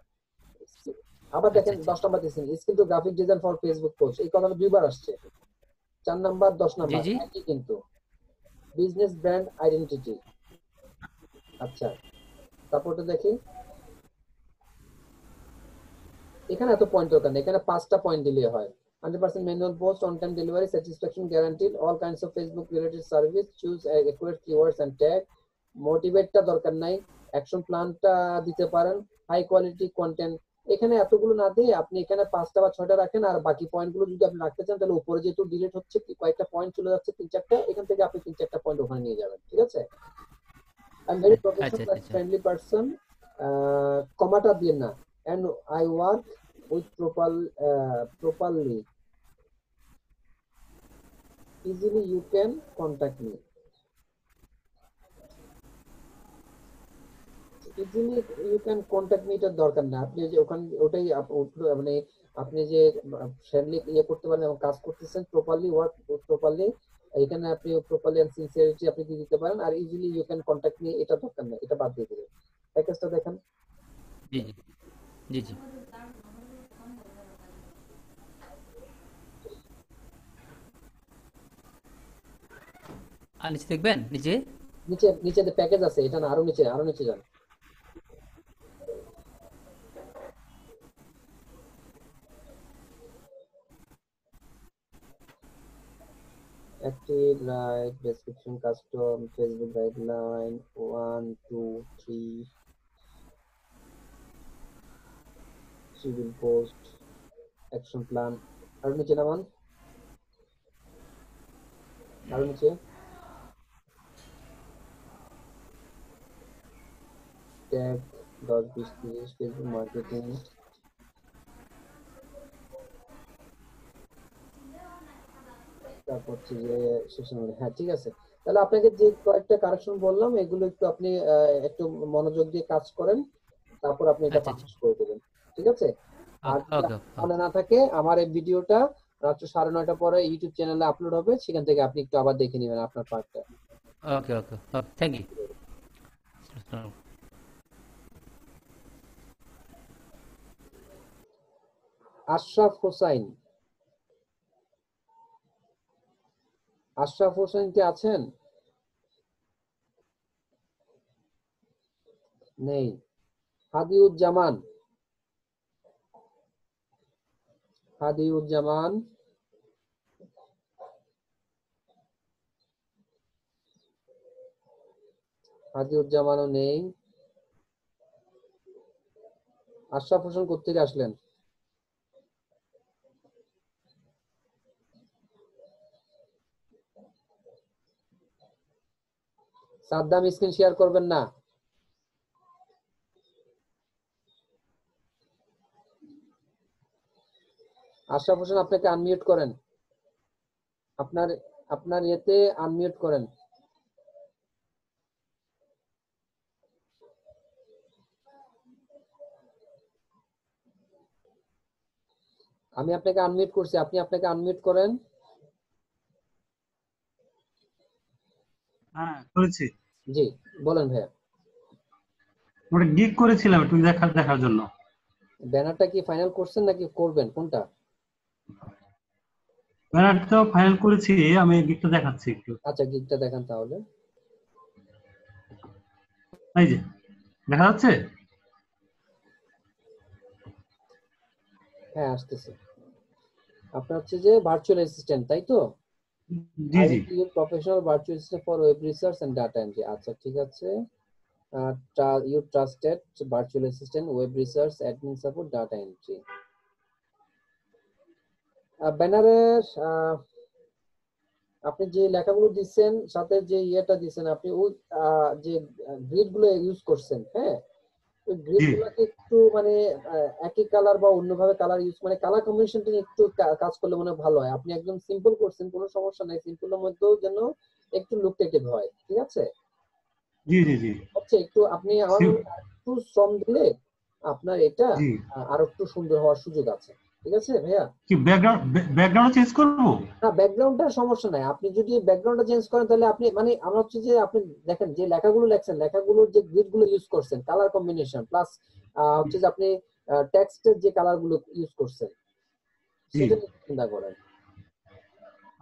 আবার আচ্ছা দেখেন আচ্ছা 10 নাম্বার দিচ্ছেন skill to graphic design for Facebook post, এই কথাটা দুইবার আসছে। 4 নাম্বার 10 জি নাম্বার জি। একই কিন্তু। Business brand identity. আচ্ছা, তারপরটা দেখি। এখানে এত পয়েন্ট দরকার নেই, এখানে 5টা পয়েন্ট দিলে হয়। 100% manual post, on time delivery, satisfaction guaranteed, all kinds of Facebook related service, choose accurate keywords and tag, মোটিভেটটা দরকার নাই, অ্যাকশন প্ল্যানটা দিতে পারেন, হাই কোয়ালিটি কন্টেন্ট। এখানে এতগুলো না দিয়ে আপনি এখানে 5টা বা 6টা রাখেন, আর বাকি পয়েন্টগুলো যদি আপনি রাখতে চান তাহলে উপরে যেহেতু ডিলিট হচ্ছে কয়েকটা পয়েন্ট চলে যাচ্ছে 3-4টা, এখান থেকে আপনি 3-4টা পয়েন্ট ওখানে নিয়ে যাবেন, ঠিক আছে? I'm very আচ্ছা professional আচ্ছা and আচ্ছা friendly person, কমাটা দিয়ে না, and I work with properly, easily you can contact me, easily you can contact me, এটা দরকার না। আপনি যে ওখানে ওটাই মানে আপনি যে ফ্রেন্ডলি ইয়ে করতে পারেন এবং কাজ করতেছেন, প্রপারলি ওয়ার্ক প্রপারলি, এখানে আপনি প্রপারলি এন্ড সিনসিয়ারিটি আপনি কি দিতে পারেন। আর easily you can contact me, এটা দরকার না, এটা বাদ দিয়ে দিবেন। প্যাকেজটা দেখেন। জি জি জি জি। আর নিচে দেখবেন, নিচে নিচে নিচে প্যাকেজ আছে, এটা না, আরো নিচে যান। Active, right, description, custom, Facebook guideline, 1, 2, 3, civil post, action plan. আরো নিচে নামান, আরো নিচে, ট্যাগ 10, 20, 30, ফেসবুক মার্কেটিং, তারপর হচ্ছে যে সেশন। হ্যাঁ ঠিক আছে, তাহলে আপনাকে যে কয়েকটা কারেকশন বললাম এগুলো একটু আপনি একটু মনোযোগ দিয়ে কাজ করেন, তারপর আপনি এটা আচ্ছা আচ্ছা। পাবলিশ করে দেবেন, ঠিক আছে? আর ওকে যদি ওকে আপনার মনে না থাকে, আমার এই ভিডিওটা রাত 9:30 পরে ইউটিউব চ্যানেলে আপলোড হবে, সেখান থেকে আপনি একটু আবার দেখে নেবেন আপনার পার্টটা। ওকে ওকে ওকে, থ্যাংক ইউ। আশরাফ হোসাইন, আশরাফ হোসেন কি আছেন? নেই। হাদিউজ্জামান, হাদিউজ্জামান, হাদিউজ্জামানও নেই। আশরাফ হোসেন কোত্থেকে আসলেন? সাদ্দাম স্ক্রিন শেয়ার করবেন না। আশরাফ হোসেন আপনাকে আনমিউট করেন, আপনার আপনার ইয়েতে আনমিউট করেন। আমি আপনাকে আনমিউট করছি, আপনি আপনাকে আনমিউট করেন। হ্যাঁ করেছি। জি বলেন ভাইয়া। ওটা গিগ করেছিলাম একটু দেখার জন্য। ব্যানারটা কি ফাইনাল করছেন নাকি করবেন, কোনটা? ব্যানারটা ফাইনাল করেছি, আমি গিগটা দেখাচ্ছি একটু। আচ্ছা গিগটা দেখান তাহলে। এই যে দেখা যাচ্ছে। হ্যাঁ আসতেছে। আপনার হচ্ছে যে ভার্চুয়াল অ্যাসিস্ট্যান্ট, তাই তো? জি I G will be your professional virtual assistant for web research and data entry. আচ্ছা ঠিক আছে, you trusted virtual assistant, web research, admin support, data entry. ব্যানারের আপনি যে লেখাগুলো দিচ্ছেন সাথে যে ইয়েটা দিচ্ছেন আপনি ওই যে গ্রিড গুলো ইউজ করছেন, হ্যাঁ ওই গ্রিড জি গুলোকে একটু মানে একই কালার বা অন্যভাবে কালার ইউজ মানে কালার কম্বিনেশনটা একটু কাজ করলে মনে হয় ভালো হয়। আপনি একদম সিম্পল করছেন, কোনো সমস্যা নাই, সিম্পলের মধ্যেও যেন একটু লুকটেটিভ হয়, ঠিক আছে? জি জি জি হচ্ছে একটু আপনি আমার মনে হয় একটু শ্রম দিলে আপনার এটা জি আরো একটু সুন্দর হওয়ার সুযোগ আছে, ঠিক আছে ভাইয়া? কি ব্যাকগ্রাউন্ড চেঞ্জ করবো? না ব্যাকগ্রাউন্ডটার সমস্যা নাই, আপনি যদি ব্যাকগ্রাউন্ডটা চেঞ্জ করেন তাহলে আপনি মানে আমরা হচ্ছে যে আপনি দেখেন যে লেখাগুলো লেখছেন লেখাগুলোর যে গ্রিড গুলো ইউজ করছেন কালার কম্বিনেশন প্লাস হচ্ছে যে আপনি টেক্সটের যে কালার গুলো ইউজ করছেন জি সেটা নিয়ে চিন্তা করেন।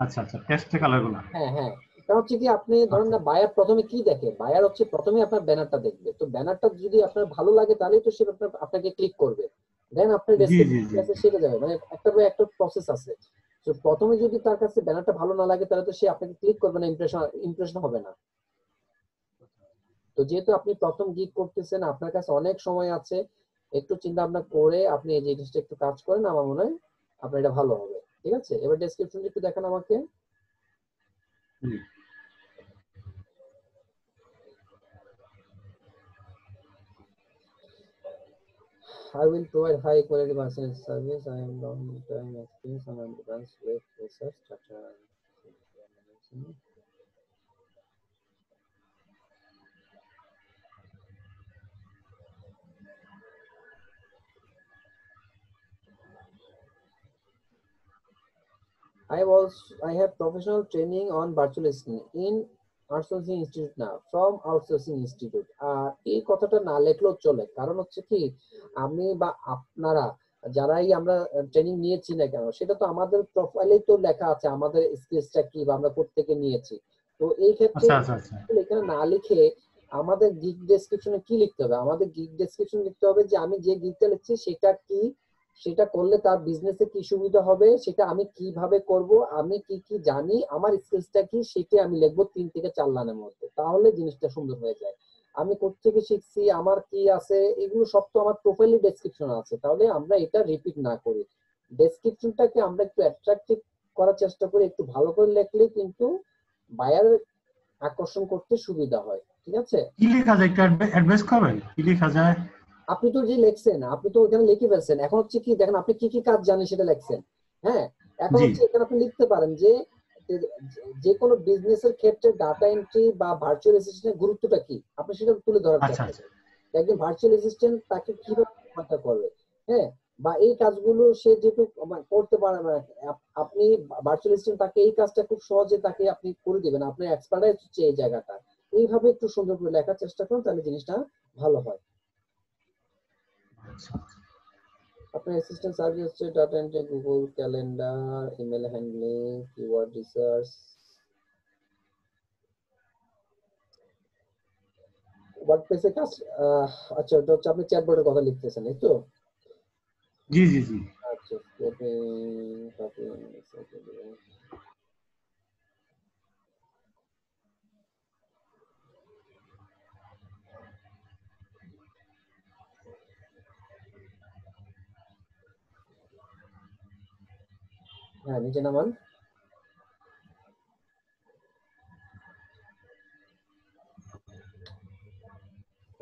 আচ্ছা আচ্ছা, টেক্সটের কালারগুলো। হ্যাঁ হ্যাঁ, কারণ হচ্ছে কি আপনি ধরেন আচ্ছা না বায়ার প্রথমে কি দেখে, বায়ার হচ্ছে প্রথমে আপনার ব্যানারটা দেখবে, তো ব্যানারটা যদি আপনার ভালো লাগে তাহলেই তো সে আপনাকে ক্লিক করবে, দেন আপনার জি জি জি ডেসক্রিপশন সেটা যাবে, মানে একটা বা একটা প্রসেস আছে। তো প্রথমে যদি তার কাছে ব্যানারটা ভালো না লাগে তাহলে তো সে আপনাকে ক্লিক করবে না, ইমপ্রেশন হবে না। তো যেহেতু আপনি প্রথম গিগ করতেছেন আপনার কাছে অনেক সময় আছে, একটু চিন্তা ভাবনা করে আপনি এই জিনিসটা একটু কাজ করেন, আমার মনে হয় আপনার এটা ভালো হবে, ঠিক আছে? এবার ডেসক্রিপশনটা একটু দেখেন আমাকে। জি I will provide high quality merchant service. I am long time experience on advanced web research data. I have professional training on virtual assistant in outsourcing institute now from outsourcing institute. এই কথাটা না লেখলেও চলে, কারণ হচ্ছে কি আমি বা আপনারা যারাই আমরা ট্রেনিং নিয়েছি না কেন সেটা তো আমাদের প্রোফাইলেই তো লেখা আছে আমাদের স্কিলসটা কি বা আমরা কোত্থেকে নিয়েছি। তো এই ক্ষেত্রে আচ্ছা আচ্ছা আচ্ছা এখানে না লিখে আমাদের গিগ ডেসক্রিপশনে কি লিখতে হবে, আমাদের গিগ ডেসক্রিপশন লিখতে হবে যে আমি যে গিগটা লিখছি সেটা কি, সেটা করলে তার বিজনেসে কি সুবিধা হবে, সেটা আমি কিভাবে করব, আমি কি কি জানি, আমার স্কিলসটা কি, সেটা আমি লিখবো 3 থেকে 4 লাইনের মধ্যে, তাহলে জিনিসটা সুন্দর হয়ে যায়। আমি কোত্থেকে শিখছি, আমার কি আছে, এগুলো সব তো আমার প্রোফাইলে ডেসক্রিপশন আছে, তাহলে আমরা এটা রিপিট না করি, ডেসক্রিপশনটাকে আমরা একটু অ্যাট্রাকটিভ করার চেষ্টা করি, একটু ভালো করে লিখলে কিন্তু বায়ার আকর্ষণ করতে সুবিধা হয়, ঠিক আছে? কি লেখা যায় একটু অ্যাডভাইস করবেন, কি লেখা যায়? আপনি তো যে লিখছেন আপনি তো ওখানে লিখে ফেলছেন, এখন হচ্ছে কি দেখেন আপনি কি কি কাজ জানেন সেটা লিখছেন, হ্যাঁ এখন জি হচ্ছে এখানে আপনি লিখতে পারেন যে যে কোনো বিজনেসের ক্ষেত্রে ডাটা এন্ট্রি বা ভার্চুয়াল অ্যাসিস্ট্যান্টের গুরুত্বটা কি আপনি সেটা তুলে ধরার আচ্ছা চেষ্টা আচ্ছা করেন, একজন ভার্চুয়াল অ্যাসিস্ট্যান্ট তাকে কিভাবে সহায়তা করবে, হ্যাঁ বা এই কাজগুলো সে যেহেতু করতে পারে না, আপনি ভার্চুয়াল অ্যাসিস্ট্যান্ট তাকে এই কাজটা খুব সহজে তাকে আপনি করে দিবেন, আপনার এক্সপার্টাইজ হচ্ছে এই জায়গাটা, এইভাবে একটু সুন্দর করে লেখার চেষ্টা করুন তাহলে জিনিসটা ভালো হয়। আচ্ছা আপনার অ্যাসিস্ট্যান্ট সার্ভিস হচ্ছে data entry, Google calendar, email handling, keyword research, ওয়ার্ডপ্রেসে কাজ। আচ্ছা ওটা হচ্ছে আপনি চ্যাটবটের কথা লিখতেছেন এই তো? জি জি জি আচ্ছা হ্যাঁ নিচে নামান।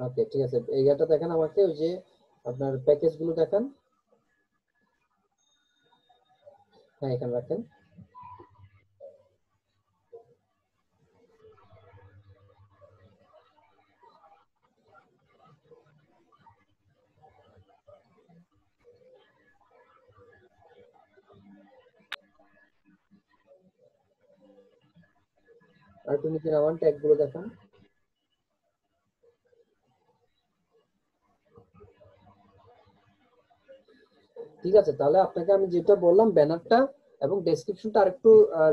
ওকে ঠিক আছে, এই এটা দেখেন আমাকে, ওই যে আপনার প্যাকেজ গুলো দেখান, হ্যাঁ এখানে রাখেন। আর একটু নিচে নামান, ট্যাগ গুলো দেখান। ঠিক আছে, তাহলে আপনাকে আমি যেটা বললাম ব্যানারটা এবং ডেসক্রিপশনটা আরেকটু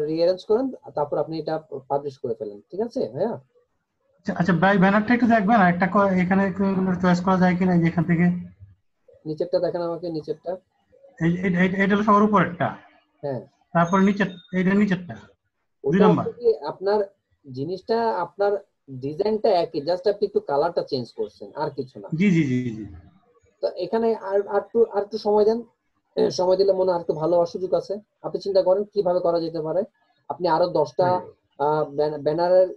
রিঅ্যারেঞ্জ করেন, তারপর আপনি এটা পাবলিশ করে ফেলেন, ঠিক আছে ভাইয়া? আচ্ছা আচ্ছা ভাই, ব্যানারটা একটু দেখবেন আর একটা এখানে চয়েস করা যায় কিনা যেখান থেকে। নিচেরটা দেখেন আমাকে, নিচেরটা। এটা হলো সবার উপরেরটা, হ্যাঁ তারপর নিচের, এইটা নিচেরটা। 2 ওটা নাম্বার। হচ্ছে কি আপনার জিনিসটা, আপনার ডিজাইনটা একই, জাস্ট আপনি একটু কালারটা চেঞ্জ করছেন, আর কিছু না। জি জি জি জি। তো এখানে আর একটু সময় দেন, সময় দিলে মনে হয় আর একটু ভালো হওয়ার সুযোগ আছে। আপনি চিন্তা করেন কিভাবে করা যেতে পারে। আপনি আরো 10টা ব্যানারের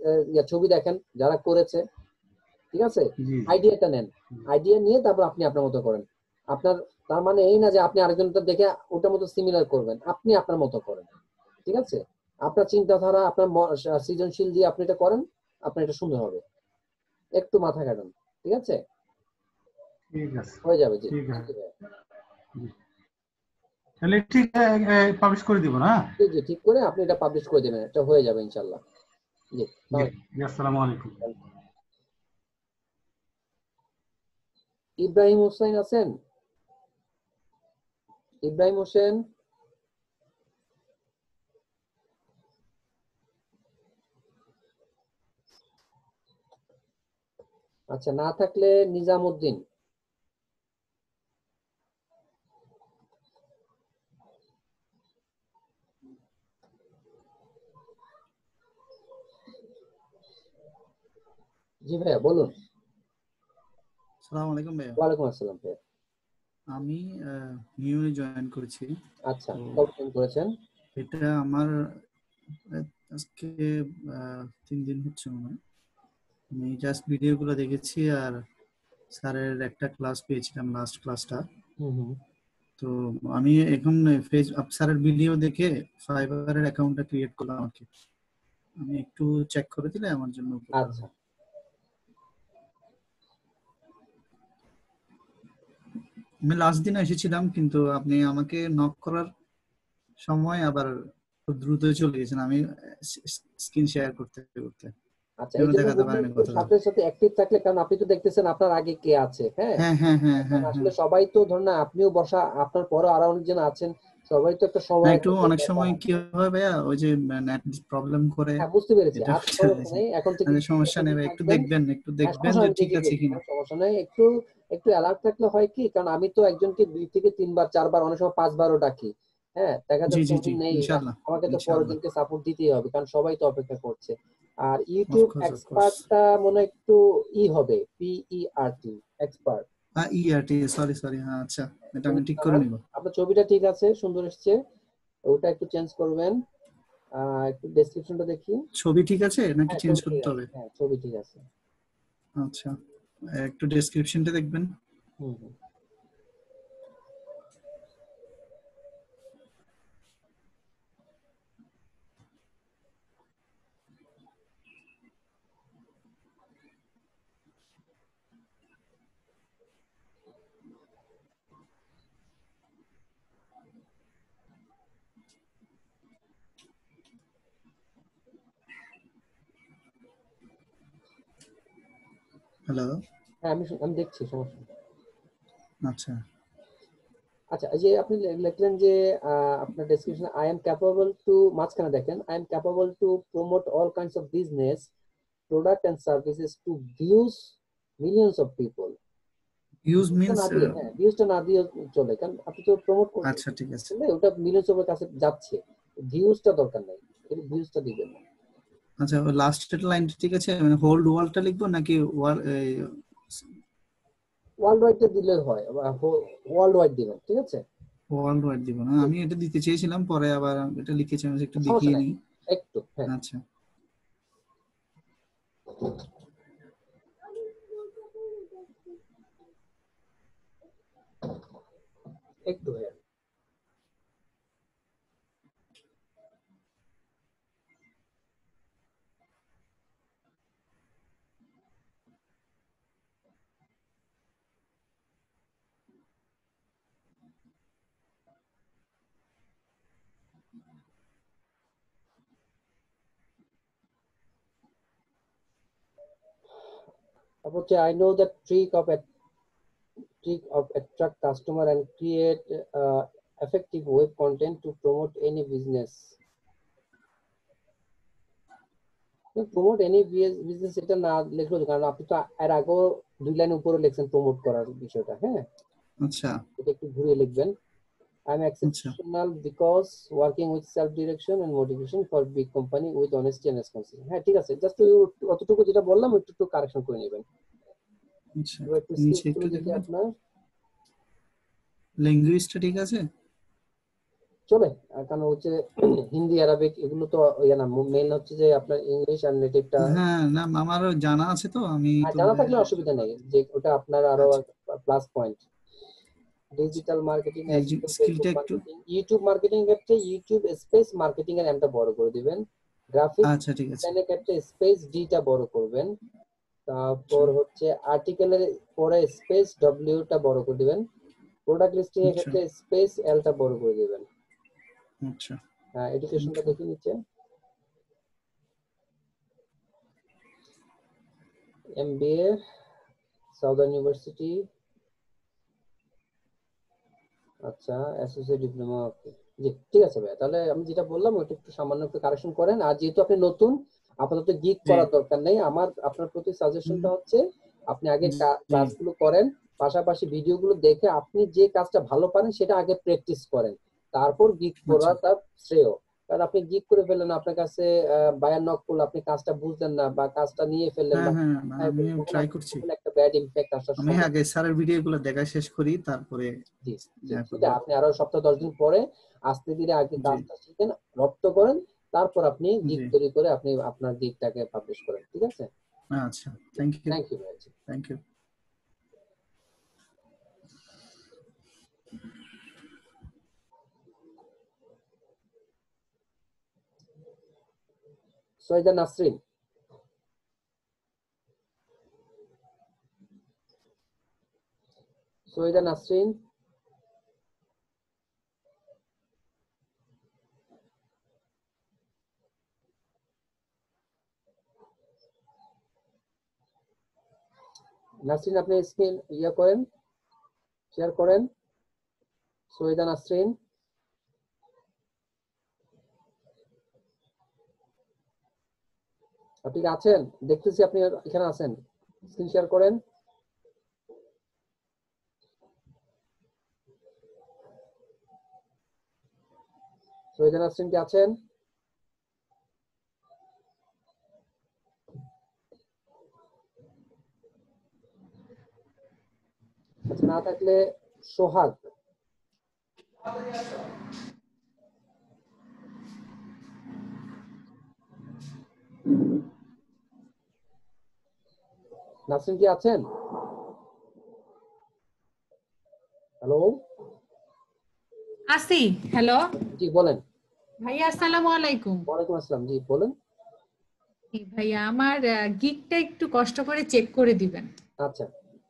ছবি দেখেন যারা করেছে, ঠিক আছে? জি আইডিয়াটা নেন, আইডিয়া নিয়ে তারপর আপনি আপনার মতো করেন। আপনার তার মানে এই না যে আপনি আরেকজনটা দেখে ওটার মতো সিমিলার করবেন, আপনি আপনার মতো করেন, ঠিক আছে? আপনার চিন্তাধারা, আপনার সৃজনশীল দিয়ে আপনি এটা করেন, আপনার এটা সুন্দর হবে। একটু মাথা কাটান, ঠিক আছে? ঠিক আছে, হয়ে যাবে। জি ঠিক আছে। তাহলে ঠিক পাবলিশ করে দিব না? জি জি, ঠিক করে আপনি এটা পাবলিশ করে দেবেন, এটা হয়ে যাবে ইনশাআল্লাহ। জি, জি, আসসালামু আলাইকুম। ইব্রাহিম হোসেন আছেন? ইব্রাহিম হোসেন? আচ্ছা, না থাকলে নিজামউদ্দিন। জি ভাইয়া বলুন। আসসালামু আলাইকুম ভাইয়া। ওয়ালাইকুম আসসালাম ভাইয়া। আমি নিউলি জয়েন করেছি। আচ্ছা, কবে জয়েন করেছেন? এটা আমার আজকে 3 দিন হচ্ছে মনে হয়। আমি জাস্ট ভিডিওগুলো দেখেছি আর স্যারের একটা ক্লাস পেয়েছিলাম, লাস্ট ক্লাসটা। তো আমি এখন স্যারের ভিডিও দেখে ফাইবারের অ্যাকাউন্টটা ক্রিয়েট করলাম আর কি। আমি একটু চেক করে দিলে আমার জন্য উপকার আচ্ছা, হবে। আমি লাস্ট দিন এসেছিলাম, কিন্তু আপনি আমাকে নক করার সময় আবার খুব দ্রুত চলে গেছেন। আমি স্ক্রিন শেয়ার করতে করতে আচ্ছা, এই জন্য দেখাতে বললাম পারিনি একটু কথাটা। সাথে সাথে অ্যাক্টিভ থাকলে, কারণ আপনি তো দেখতেছেন আপনার আগে কে আছে। হ্যাঁ, হ্যাঁ হ্যাঁ হ্যাঁ কারণ হ্যাঁ হ্যাঁ। আসলে সবাই তো ধরুন না, আপনিও বসা, আপনার পরে আরো অনেকজন আছেন, সবাই তো একটা না, সময় একটু অনেক সময় কি হয় ভাইয়া, ওই যে নেট প্রবলেম করে। হ্যাঁ, বুঝতে পেরেছি। এটা আর সমস্যা নেই, এখন থেকে আচ্ছা, সমস্যা নেই ভাই, একটু দেখবেন হ্যাঁ, যে সমস্যা নেই, ঠিক দেখে আছে দেখি, কিনা। কোনো সমস্যা নেই। একটু একটু অ্যালার্ট থাকলে হয় কি, কারণ আমি তো একজনকে 2 থেকে 3 বার 4 বার, অনেক সময় 5 বারও ডাকি। হ্যাঁ, দেখা জি যাচ্ছে জি উনি জি, নেই, ইনশাআল্লাহ আমাকে তো পরের ইনশাআল্লাহ। দিনকে সাপোর্ট দিতেই হবে, কারণ সবাই তো অপেক্ষা করছে। আর of YouTube course of course. এক্সপার্টটা মনে হয় একটু হবে, PERT expert. ERT, sorry sorry, হ্যাঁ আচ্ছা, এটা আমি ঠিক করে নিব। আপনার ছবিটা ঠিক আছে, সুন্দর এসছে, ওটা একটু চেঞ্জ করবেন। একটু ডেসক্রিপশনটা দেখি। ছবি ঠিক আছে নাকি হ্যাঁ, চেঞ্জ ছবি ঠিক করতে আছে, হবে? হ্যাঁ ছবি ঠিক আছে। আচ্ছা, একটু ডেসক্রিপশনটা দেখবেন। হুম হুম। হ্যালো। হ্যাঁ, আমি দেখছি, সমস্যা নেই। আচ্ছা আচ্ছা, এই যে আপনি লিখলেন যে আপনার ডেসক্রিপশনে আই এম ক্যাপাবল টু, মাঝখানে দেখেন I am capable to promote all kinds of business product and services to views millions of people. Use means, হ্যাঁ, ভিউজটা না দিয়ে চলে, কারণ আপনি তো প্রমোট করছেন, আচ্ছা ঠিক আছে। ওটা মিলিয়ন্স অফের কাছে যাচ্ছে, ভিউজটা দরকার নাই, এই ভিউজটা দিবেন। আচ্ছা, ওই লাস্টের লাইনটা ঠিক আছে, মানে হোল্ড ওয়ালটা লিখবো নাকি ওয়ার্ল্ড ওয়াইড দিলে হয়, ওয়ার্ল্ড ওয়াইড দিবেন, ঠিক আছে? ওয়ার্ল্ড ওয়াইড দিব না? আমি এটা দিতে চেয়েছিলাম, পরে আবার এটা লিখেছি, আমি একটু সমস্যা দেখিয়ে নাই, নিই। একটু, হ্যাঁ আচ্ছা একটু, হ্যাঁ। তারপর হচ্ছে I know the trick of attract customer and create effective web content to promote any business. Promote any business এটা না লিখলো, কারণ আপনি তো এর আগেও 2 লাইন উপরে লিখছেন প্রমোট করার বিষয়টা। হ্যাঁ, আচ্ছা এটা একটু ঘুরিয়ে লিখবেন। I'm exceptional because working with self-direction and motivation for big company with honesty and responsibility. হ্যাঁ ঠিক আছে, জাস্ট অতটুকু যেটা বললাম একটু কারেকশন করে নেবেন। আচ্ছা এবার একটু নিচে স্কিপ একটু করে দেখি দেখুন আপনার ল্যাঙ্গুয়েজটা ঠিক আছে চলে, কারণ হচ্ছে হিন্দি আরবিক এগুলো তো ইয়ে না, মেইন হচ্ছে যে আপনার ইংলিশ আর নেটিভটা। হ্যাঁ না আমারও জানা আছে তো আমি তো জানা থাকলে অসুবিধা নেই, যে ওটা আপনার আরো আচ্ছা প্লাস পয়েন্ট। ডিজিটাল মার্কেটিং, এই যে স্কিলটা একটু ইউটিউব মার্কেটিং ক্ষেত্রে ইউটিউব স্পেস মার্কেটিং এর এমটা বড় করে দিবেন। গ্রাফিক্স আচ্ছা ঠিক আছে ডিজাইনের ক্ষেত্রে স্পেস ডিটা বড় করবেন। তারপর হচ্ছে আর্টিকেলের পরে স্পেস ডব্লিউটা বড় করে দিবেন। প্রোডাক্ট লিস্টিং এর ক্ষেত্রে স্পেস এলটা বড় করে দিবেন। আচ্ছা হ্যাঁ, এডুকেশনটা দেখে নিচ্ছে এমবিএ সাউদার্ন ইউনিভার্সিটি, আচ্ছা অ্যাসোসিয়েট ডিপ্লোমা, ওকে জি ঠিক আছে ভাই। তাহলে আমি যেটা বললাম ওটা একটু সামান্য একটু কারেকশন করেন। আর যেহেতু আপনি নতুন, আপাতত গিগ করার দরকার নেই। আমার আপনার প্রতি সাজেশনটা হচ্ছে আপনি আগে ক্লাসগুলো করেন, পাশাপাশি ভিডিওগুলো দেখে আপনি যে কাজটা ভালো পারেন সেটা আগে প্র্যাকটিস করেন, তারপর গিগ করাটা শ্রেয়। কারণ আপনি গিগ করে ফেললেন, আপনার কাছে বায়ার নক করলে আপনি কাজটা বুঝলেন না বা কাজটা নিয়ে ফেললেন, হ্যাঁ বা হ্যাঁ আমি ট্রাই করছি, একটা ব্যাড ইমপ্যাক্ট আসার আমি আগে স্যারের ভিডিওগুলো দেখা শেষ করি তারপরে জি সেটা আপনি আরো সপ্তাহ 10 দিন পরে আস্তে ধীরে আগে কাজটা শিখেন, রপ্ত করেন, তারপর আপনি গিগ তৈরি করে আপনি আপনার গিগটাকে পাবলিশ করেন। ঠিক আছে? আচ্ছা থ্যাংক ইউ ভাই। Thank you. সৈয়দা নাসরিন, সৈয়দা নাসরিন নাসরিন আপনি স্ক্রিন ইয়া করেন, শেয়ার করেন। সৈয়দা নাসরিন আপনি কি আছেন? দেখতেছি আপনি এখানে আছেন, স্ক্রিন শেয়ার করেন। সৈয়দা নাসরিন কি আছেন? আচ্ছা না থাকলে সোহাগ, নাসরিন কি আছেন? হ্যালো আসি। হ্যালো জি বলেন। ভাইয়া আসসালামু আলাইকুম। ওয়ালাইকুম আসসালাম, জি বলেন। ভাইয়া আমার গিগটা একটু কষ্ট করে চেক করে দিবেন। আচ্ছা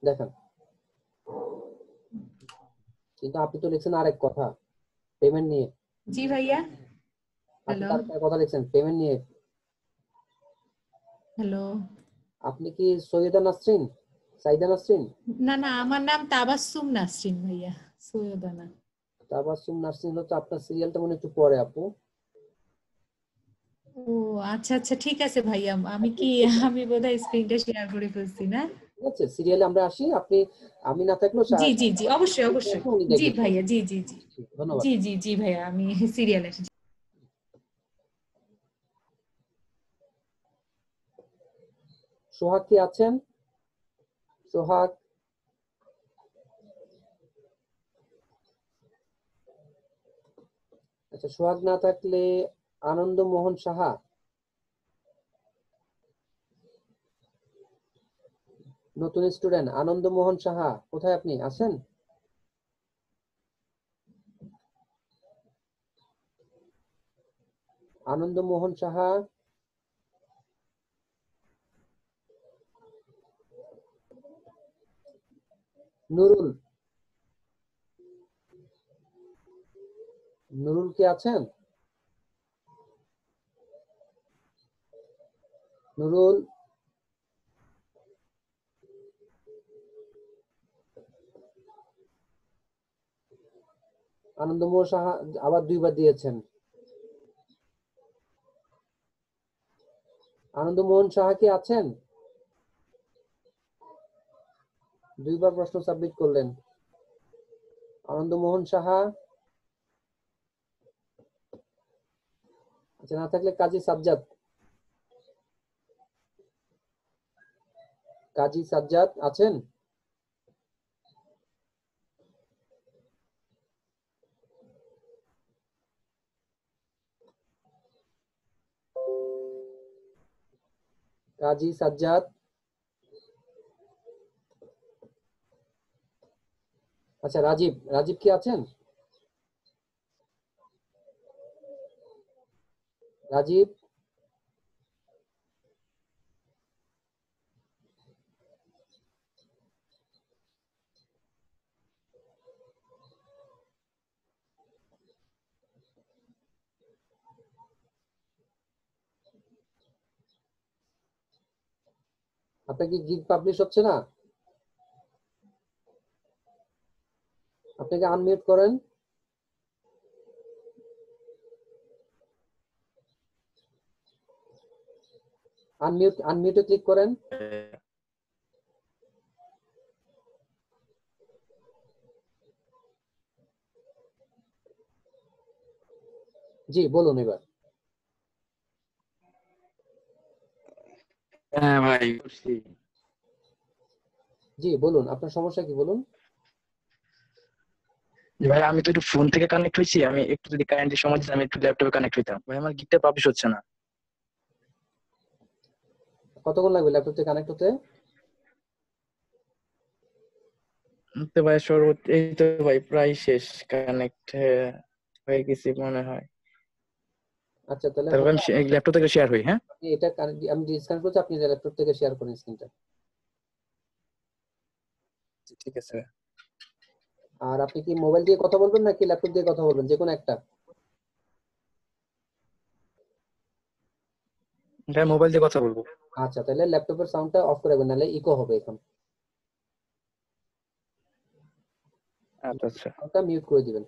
দেখেন, কিন্তু আপনি তো লিখছেন আরেক কথা, পেমেন্ট নিয়ে। জি ভাইয়া। আপনি হ্যালো তার কথা লিখছেন পেমেন্ট নিয়ে। হ্যালো আপনি কি সৈয়দা নাসরিন, সাইদা নাসরিন? না না আমার নাম তাবাসসুম নাসরিন ভাইয়া, সৈয়দা না। তাবাসসুম নাসরিন হচ্ছে আপনার সিরিয়ালটা মনে একটু পরে আপু। ও আচ্ছা আচ্ছা ঠিক আছে ভাইয়া, আমি বোধহয় স্ক্রিনটা শেয়ার করে ফেলছি না। ঠিক আছে, সিরিয়ালে আমরা আসি, আপনি আমি না থাকলেও জি জি জি অবশ্যই অবশ্যই জি ভাইয়া জি জি জি ধন্যবাদ। জি জি জি ভাইয়া আমি সিরিয়ালে আসি। সোহাগ কি আছেন? সোহাগ আচ্ছা, সোহাগ না থাকলে আনন্দ মোহন সাহা, নতুন স্টুডেন্ট আনন্দ মোহন সাহা, কোথায় আপনি আছেন? আনন্দ মোহন সাহা, নুরুল, নুরুল কি আছেন? নুরুল আনন্দমোহন সাহা আবার 2 বার দিয়েছেন। আনন্দমোহন সাহা কি আছেন? 2 বার প্রশ্ন সাবমিট করলেন। আনন্দমোহন সাহা, আচ্ছা, না থাকলে কাজী সাজ্জাদ। কাজী সাজ্জাদ আছেন? কাজী সাজ্জাদ। আচ্ছা, রাজীব, রাজীব কি আছেন? রাজীব, আপনার কি গিগ পাবলিশ হচ্ছে না? আপনাকে আনমিউট করেন। আনমিউটে ক্লিক করেন। জি বলুন এবার। হ্যাঁ ভাই করছি। জি বলুন, আপনার সমস্যা কি বলুন। যে ভাই আমি তো একটু ফোন থেকে কানেক্ট হয়েছি, আমি একটু যদি কারেন্টলি সময় দিতাম আমি একটু ল্যাপটপে কানেক্ট হইতাম। ভাই আমার গিগটা পাবলিশ হচ্ছে না। কতক্ষণ লাগবে ল্যাপটপ থেকে কানেক্ট হতে? তো ভাই সর্বোচ্চ এই তো ভাই প্রায় শেষ, কানেক্ট হয়ে গেছি মনে হয়। আচ্ছা, তাহলে তারপর আমি ল্যাপটপ থেকে শেয়ার হই। হ্যাঁ আপনি এটা আমি ডিসকানেক্ট করছি, আপনি ল্যাপটপ থেকে শেয়ার করেন স্ক্রিনটা। ঠিক আছে। আর আপনি কি মোবাইল দিয়ে কথা বলবেন নাকি ল্যাপটপ দিয়ে কথা বলবেন, যে কোনো একটা? ভাই মোবাইল দিয়ে কথা বলবো। আচ্ছা, তাহলে ল্যাপটপের সাউন্ডটা অফ করে রাখবেন, নাহলে ইকো হবে এখন। আচ্ছা আচ্ছা সাউন্ডটা মিউট করে দিবেন।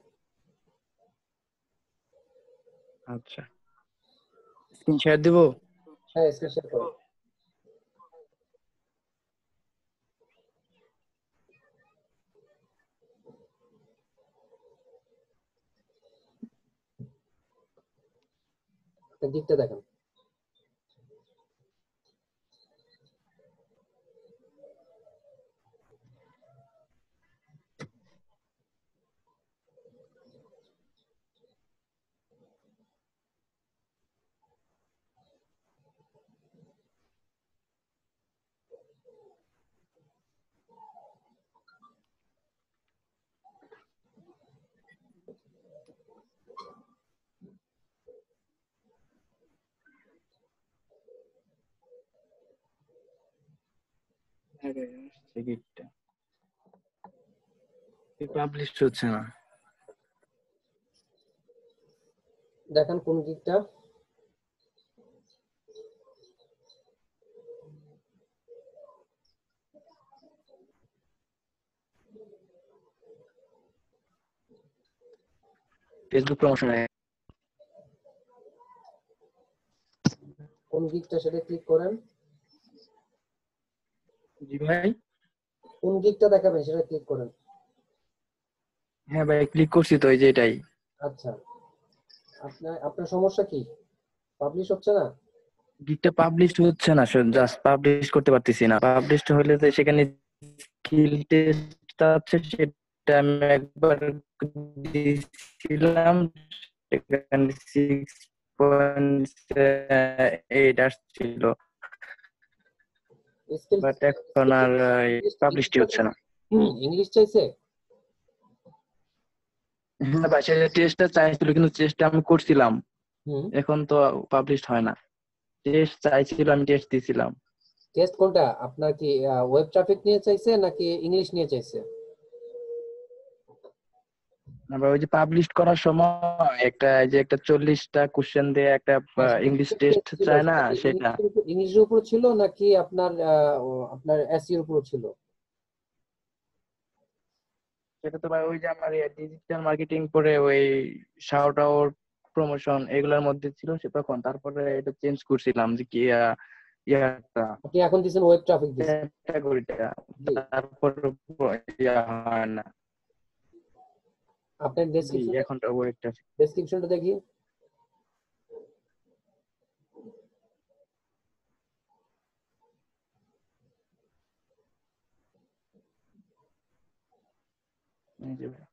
আচ্ছা, স্ক্রিন শেয়ার দিব। হ্যাঁ, স্ক্রিন শেয়ার করুন। দিকটা দেখেন। গিগটা পাবলিশ হচ্ছে না। দেখেন কোন দিকটা। Facebook promotion. কোন দিকটা সেটা ক্লিক করেন। জি ভাই। কোন দিকটা দেখাবেন সেটা ক্লিক করেন। হ্যাঁ ভাই ক্লিক করছি তো, এই যে এটাই। আচ্ছা, আপনার সমস্যা কি? পাবলিশ হচ্ছে না? গিগটা পাবলিশ হচ্ছে না, জাস্ট পাবলিশ করতে পারতেছি না। পাবলিশ হলে তো সেখানে স্কিল টেস্টটা আছে, সেটা আমি একবার দিয়েছিলাম, সেখানে 6.8 আসছিল, বাট এখন আর পাবলিশটি হচ্ছে না। ইংলিশ চাইছে? হ্যাঁ ভাই সেটা টেস্টটা চাইছিল, কিন্তু টেস্টটা আমি করছিলাম, এখন তো পাবলিশ হয় না। টেস্ট চাইছিল, আমি টেস্ট দিয়েছিলাম। টেস্ট কোনটা আপনার? কি ওয়েব ট্রাফিক নিয়ে চাইছে নাকি ইংলিশ নিয়ে চাইছে? আমরা ওই যে পাবলিশ করার সময় একটা যে একটা 40টা কোশ্চেন দিয়ে একটা ইংলিশ টেস্ট চায় না, সেটা। ইংলিশের উপর ছিল নাকি আপনার এসইও এর উপর ছিল? সেটা তো ভাই ওই যে আমার ডিজিটাল মার্কেটিং করে ওই শাউট আউট প্রমোশন এগুলোর মধ্যে ছিল সে তখন, তারপরে এটা চেঞ্জ করছিলাম যে কি ইয়াটা আপনি এখন দিবেন ওয়েব ট্রাফিক দিবেন ক্যাটাগরিটা, তারপর ইয়া হয় না। আপনার জি এখন ওয়েব ট্রাফিক। ডেসক্রিপশনটা দেখি। এই যে ভাইয়া।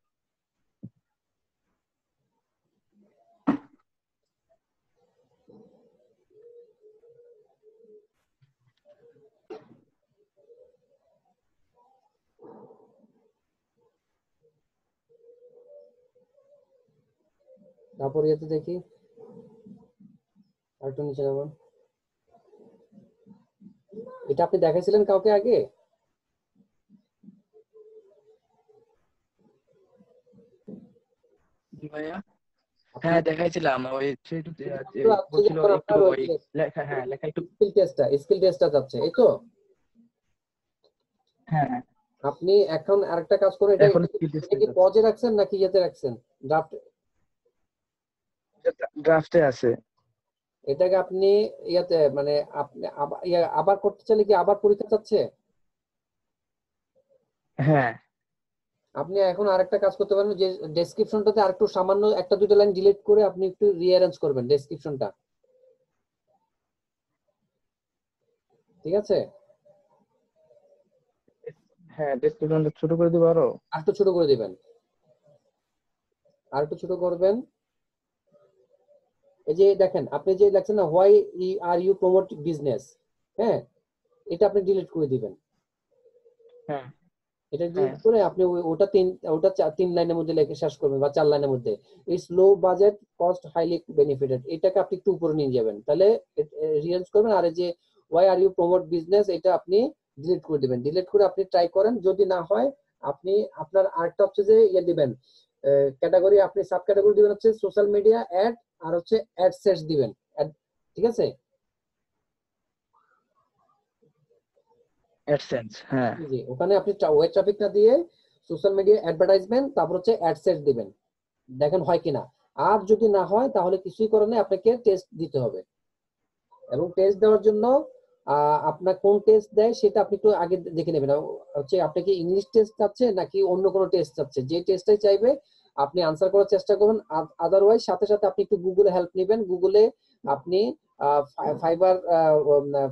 তারপর ইয়েতে দেখি আর একটু নিচে নামান। এটা আপনি দেখাইছিলেন কাউকে আগে? জি ভাইয়া, আপনি হ্যাঁ দেখাইছিলাম ওই তো হচ্ছে যে বলছিল এখন একটু আপনার ওই ওই লেখা, হ্যাঁ লেখা একটু, স্কিল টেস্টটা যাচ্ছে, এই তো? হ্যাঁ হ্যাঁ আপনি এখন আরেকটা কাজ করুন, এটা এখন এটা স্কিল এটা টেস্টে কি যাচ্ছে, পজে রাখছেন নাকি ইয়েতে রাখছেন, ড্রাফট? ড্রাফটে আছে। এটাকে আপনি ইয়াতে মানে আপনি আবার করতে চাইলে কি আবার পরীক্ষা চাচ্ছে? হ্যাঁ আপনি এখন আরেকটা কাজ করতে পারেন, যে ডেসক্রিপশনটাতে আরেকটু সামান্য একটা দুটো লাইন ডিলিট করে আপনি একটু রিঅ্যারেঞ্জ করবেন ডেসক্রিপশনটা, ঠিক আছে? হ্যাঁ ডেসক্রিপশনটা ছোট করে দিব আরো। আর একটু ছোট করে দিবেন, আর একটু ছোট করবেন। এই যে দেখেন আপনি যে লেখছেন না, why are you promote business, হ্যাঁ, এটা আপনি ডিলিট করে দিবেন। হ্যাঁ এটা হ্যাঁ ডিলিট করে আপনি ওটা তিন লাইনের মধ্যে লিখে শেষ করবেন বা 4 লাইনের মধ্যে। It's low budget cost highly benefited, এটাকে আপনি একটু উপরে নিয়ে যাবেন, তাহলে রিয়ারেঞ্জ করবেন। আর এই যে why are you promote business, এটা আপনি ডিলিট করে দিবেন। ডিলিট করে আপনি ট্রাই করেন, যদি না হয় আপনি আপনার আরেকটা হচ্ছে যে ইয়ে দিবেন, ক্যাটাগরি আপনি সাব ক্যাটাগরি দিবেন হচ্ছে সোশ্যাল মিডিয়া অ্যাড, আর হচ্ছে অ্যাডসেটস দিবেন, ঠিক আছে? অ্যাডসেন্স, হ্যাঁ জি জি, ওখানে আপনি ওয়েব ট্রাফিক না দিয়ে সোশ্যাল মিডিয়া অ্যাডভার্টাইজমেন্ট, তারপর হচ্ছে অ্যাডসেট দিবেন, দেখেন হয় কিনা। আর যদি না হয় তাহলে কিছুই করার নেই, আপনাকে টেস্ট দিতে হবে। এবং টেস্ট দেওয়ার জন্য আপনার কোন টেস্ট দেয় সেটা আপনি একটু আগে দেখে নেবেন। হচ্ছে আপনি কি ইংলিশ টেস্ট চাচ্ছে নাকি অন্য কোনো টেস্ট চাচ্ছে, যে টেস্টটাই চাইবে আপনি আনসার করার চেষ্টা করবেন। আদারওয়াইজ সাথে সাথে আপনি একটু গুগলে হেল্প নেবেন। গুগলে আপনি fibre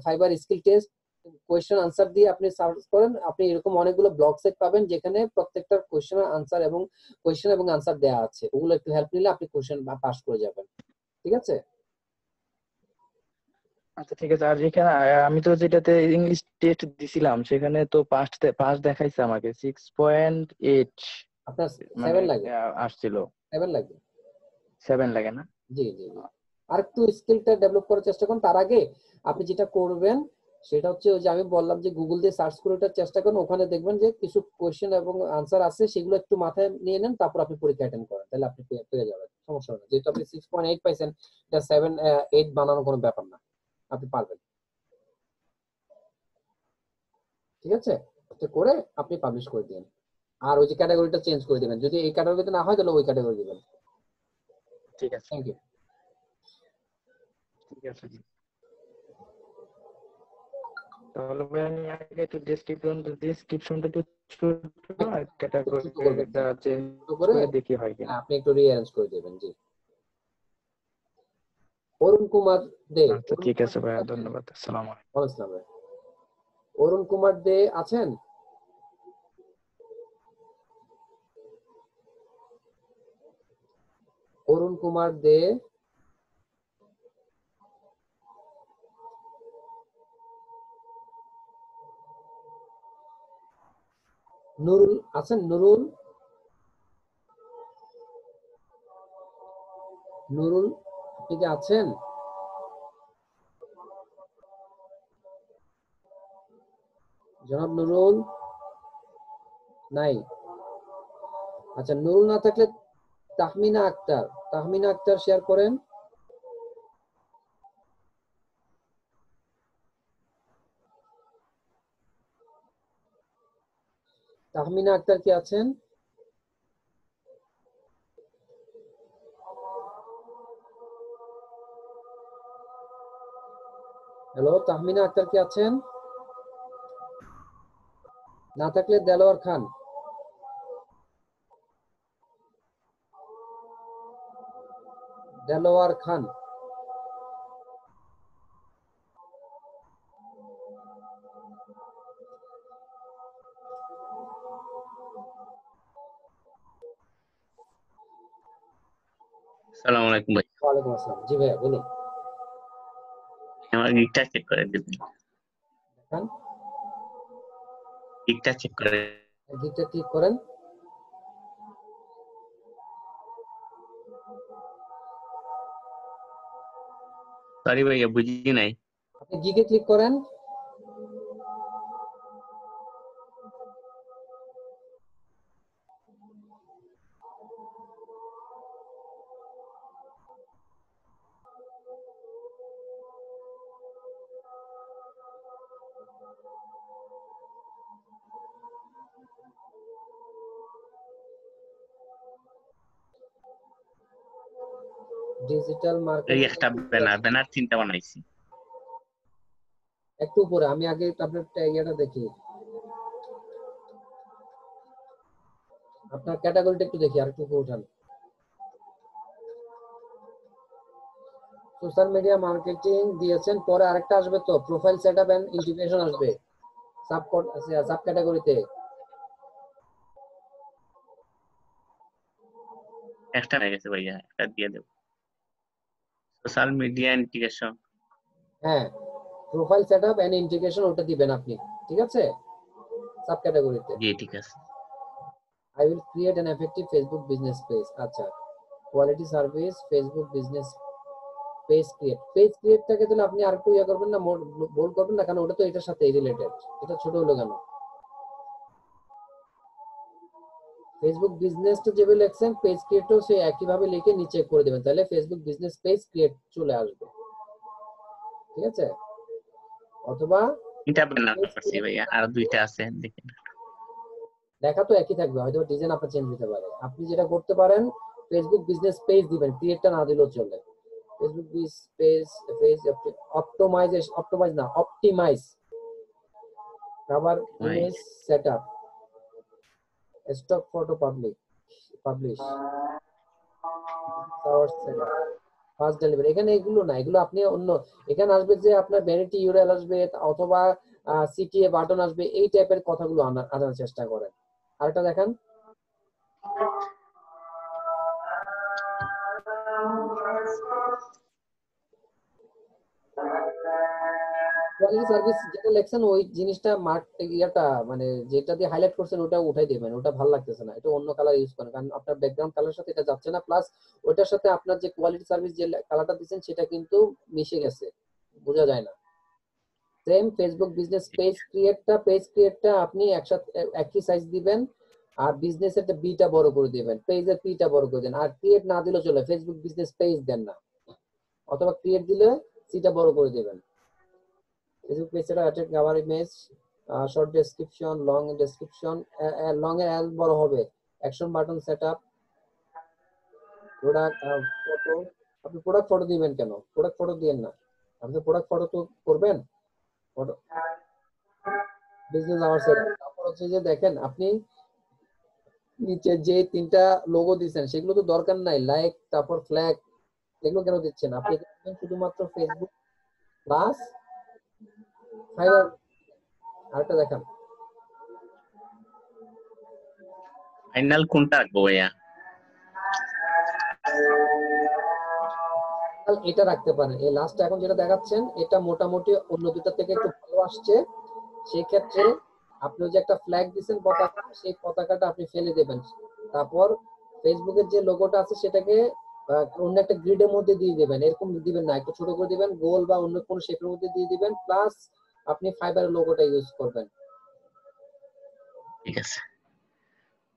fibre skill test question answer দিয়ে আপনি সার্চ করেন, আপনি এরকম অনেকগুলো ব্লগ সাইট পাবেন যেখানে প্রত্যেকটা কোয়েশ্চেনের আনসার এবং কোয়েশ্চেন এবং আনসার দেওয়া আছে। ওগুলো একটু হেল্প নিলে আপনি কোয়েশ্চেন পাস করে যাবেন, ঠিক আছে? আচ্ছা ঠিক আছে। আর যেখানে আমি তো যেটাতে ইংলিশ টেস্ট দিছিলাম সেখানে তো পাস দেখাইছে আমাকে 6.8, আপনার মানে 7 লাগে? আসছিল 7 লাগে? 7 লাগে না? জি জি জি। আর একটু স্কিলটা ডেভেলপ করার চেষ্টা করুন। তার আগে আপনি যেটা করবেন সেটা হচ্ছে ওই যে আমি বললাম যে গুগল দিয়ে সার্চ করে ওটার চেষ্টা করুন, ওখানে দেখবেন যে কিছু কোয়েশ্চেন এবং আনসার আছে, সেগুলো একটু মাথায় নিয়ে নেন, তারপর আপনি পরীক্ষা অ্যাটেন্ড করেন, তাহলে আপনি পেয়ে যাবেন, সমস্যা হবে না। যেহেতু আপনি 6.8 পাইছেন, এটা 7 8 বানানো কোনো ব্যাপার না, আপনি পারবেন, ঠিক আছে? এটা করে আপনি পাবলিশ করে দিন। আর ওই যে ক্যাটাগরিটা চেঞ্জ করে দিবেন, যদি এই ক্যাটাগরিতে না হয় তাহলে ওই ক্যাটাগরি দিবেন। ঠিক আছে থ্যাংক ইউ। ঠিক আছে। তাহলে ভাই আমি আগে একটু ডেসক্রিপশনটা একটু ছোট আর ছোট করবেন, ক্যাটাগরিটা চেঞ্জ ছোট করে করে দেখি হয় কিনা। আপনি একটু রিঅ্যারেঞ্জ করে দেবেন। জি। অরুণ কুমার দে, আচ্ছা ঠিক আছে ভাইয়া, ধন্যবাদ, আসসালামু আলাইকুম। ওয়ালাইকুম আসসালাম ভাই। অরুণ কুমার দে আছেন? অরুণ কুমার দে, নুরুল আছেন? নুরুল, নুরুল আপনি কি আছেন? জনাব নুরুল নাই? আচ্ছা, নুরুল না থাকলে তাহমিনা আক্তার, তাহমিনা আক্তার শেয়ার করেন। তাহমিনা আক্তার কি আছেন? হ্যালো, তাহমিনা আক্তার কি আছেন? না থাকলে দেলোয়ার খান। দেলোয়ার খান। আসসালামু আলাইকুম ভাই। ওয়ালাইকুম আসসালাম। জি ভাইয়া বলুন। আমার গিকটা চেক করে দিবেন। দেখান। গিকটা চেক করে। গিকটা ক্লিক করেন। সরি ভাইয়া বুঝি নাই। আপনি গিকে ক্লিক করেন। ডিজিটাল এই মার্কেটিং একটা ব্যানার তিনটা বানাইছি। একটু উপরে, আমি আগে আপনার ইয়েটা দেখি, আপনার ক্যাটাগরিটা একটু দেখি, আর একটু উপরে উঠান। সোশ্যাল মিডিয়া মার্কেটিং দিয়েছেন, পরে আরেকটা আসবে তো, প্রোফাইল সেটআপ এন্ড ইন্টিগ্রেশন আসবে সাব ক্যাটাগরিতে। একটা হয়ে গেছে ভাইয়া, একটা দিয়ে দেব। Social media integration. হ্যাঁ, প্রোফাইল সেটআপ এন্ড ইন্টিগ্রেশন ওটা দিবেন আপনি, ঠিক আছে, সাব ক্যাটাগরিতে। জি ঠিক আছে। I will create an effective Facebook business page. আচ্ছা, quality service Facebook business page ক্রিয়েটটাকে তাহলে আপনি আরেকটু ইয়া করবেন না, বোল্ড করবেন না, কারণ ওটা তো এটার সাথে রিলেটেড। এটা ছোট হলো কেন? ফেসবুক বিজনেসটা যেভাবে লিখছেন পেজ ক্রিয়েটও সেই একই ভাবে লিখে নিচে করে দিবেন, তাহলে ফেসবুক বিজনেস পেজ ক্রিয়েট চলে আসবে, ঠিক আছে। অথবা তিনটা ব্যানার করছি ভাইয়া, আর দুইটা আছে দেখেন। লেখা তো একই থাকবে, হয়তো ডিজাইন আপনার চেঞ্জ হতে পারে। আপনি যেটা করতে পারেন, ফেসবুক বিজনেস পেজ দিবেন, ক্রিয়েটটা না দিলেও চলে। Facebook page optimize cover image setup stock photo publish first delivery. এখানে এগুলো না, এগুলো আপনি অন্য, এখানে আসবে যে আপনার ভ্যানিটি ইউআরএল আসবে অথবা সিটিএ বাটন আসবে, এই টাইপের কথাগুলো আনার চেষ্টা করেন। আরেকটা দেখান। কোয়ালিটি সার্ভিস যেটা লেখছেন ওই জিনিসটা মানে যেটা দিয়ে হাইলাইট করছেন ওটা উঠাই দিবেন, ওটা ভালো লাগতেছে না, এটা অন্য কালার ইউজ করেন, কারণ আপনার ব্যাকগ্রাউন্ড কালার সাথে এটা যাচ্ছে না, প্লাস ওটার সাথে আপনার যে কোয়ালিটি সার্ভিস যে কালারটা দিচ্ছেন সেটা কিন্তু মিশে গেছে, বোঝা যায় না। সেম ফেসবুক বিজনেস পেজ ক্রিয়েটটা আপনি একসাথে একই সাইজ দিবেন, আর বিজনেসের বিটা বড় করে দিবেন, পেজের পিটা বড় করে দেন, আর ক্রিয়েট না দিলেও চলে, ফেসবুক বিজনেস পেজ দেন না, অথবা ক্রিয়েট দিলে সিটা বড় করে দিবেন। ফেসবুক পেজটা attach cover image short description long description, long এর এল বড় হবে, action button setup product photo. আপনি প্রোডাক্ট ফটো দিবেন কেন? প্রোডাক্ট ফটো দিবেন না, আপনি প্রোডাক্ট ফটো তো করবেন, ফটো বিজনেস আওয়ার সেটআপ। তারপর হচ্ছে যে দেখেন আপনি নিচে যে তিনটা লোগো দিয়েছেন সেগুলো তো দরকার নাই, লাইক তারপর ফ্ল্যাগ, এগুলো কেন দিচ্ছেন? আপনি শুধুমাত্র ফেসবুক প্লাস ফাইবার। আরেকটা দেখান। ফাইনাল কোনটা রাখবো ভাইয়া? এটা রাখতে পারেন, এই লাস্ট এখন যেটা দেখাচ্ছেন এটা মোটামুটি অন্য দুটা থেকে একটু ভালো আসছে, সেই ক্ষেত্রে আপনি যে একটা ফ্ল্যাগ দিবেন পতাকা, সেই পতাকাটা আপনি ফেলে দেবেন, তারপর ফেসবুকের যে লোগোটা আছে সেটাকে অন্য একটা গ্রিডের মধ্যে দিয়ে দিবেন, এরকম দিবেন না, একটু ছোট করে দিবেন, গোল বা অন্য কোনো শেপের মধ্যে দিয়ে দিবেন, প্লাস আপনি ফাইবারের লোগোটা ইউজ করবেন, ঠিক আছে।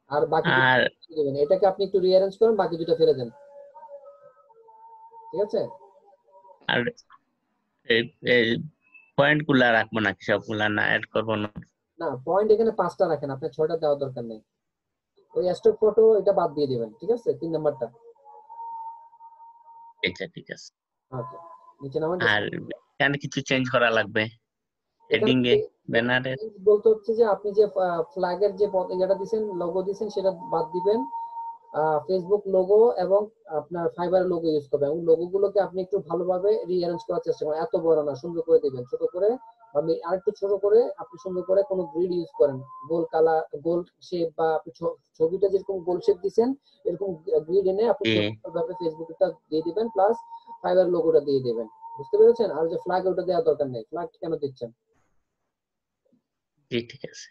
আর বাকি দিবেন, এটাকে আপনি একটু রিঅ্যারেঞ্জ করেন, বাকি দুটো ফেলে দেন, ঠিক আছে। আর এই পয়েন্ট গুলা রাখবো নাকি সবগুলা না অ্যাড করবো না? না, পয়েন্ট এখানে 5টা রাখেন, আপনার 6টা দেওয়ার দরকার নেই। ওই স্টক ফটো এটা বাদ দিয়ে দিবেন, ঠিক আছে, 3 নাম্বারটা। আচ্ছা ঠিক আছে। ওকে, নিচে নামান। আর এখানে কিছু চেঞ্জ করা লাগবে হেডিং এ, ব্যানারে? বলতে হচ্ছে যে আপনি যে ফ্ল্যাগের যে পতাকাটা দিবেন, লোগো দিবেন, সেটা বাদ দিবেন, ফেসবুক লোগো এবং আপনার ফাইবার লোগো ইউজ করবেন, এবং লোগোগুলোকে আপনি একটু ভালোভাবে রিঅ্যারেঞ্জ করার চেষ্টা করুন, এত বড় না, সুন্দর করে দিবেন, ছোট করে আমি আরেকটু ছোট করে আপনি সুন্দর করে কোনো গ্রিড ইউজ করেন, গোল কালার, গোল শেপ, বা আপনি ছবিটা যেরকম গোল শেপ দিবেন এরকম গ্রিড এনে আপনি জি সুন্দরভাবে ফেসবুকটা দিয়ে দিবেন, প্লাস ফাইবার লোগোটা দিয়ে দিবেন। বুঝতে পেরেছেন? আর যে ফ্ল্যাগ ওটা দেওয়ার দরকার নেই, ফ্ল্যাগ কেন দিচ্ছেন? জি ঠিক আছে।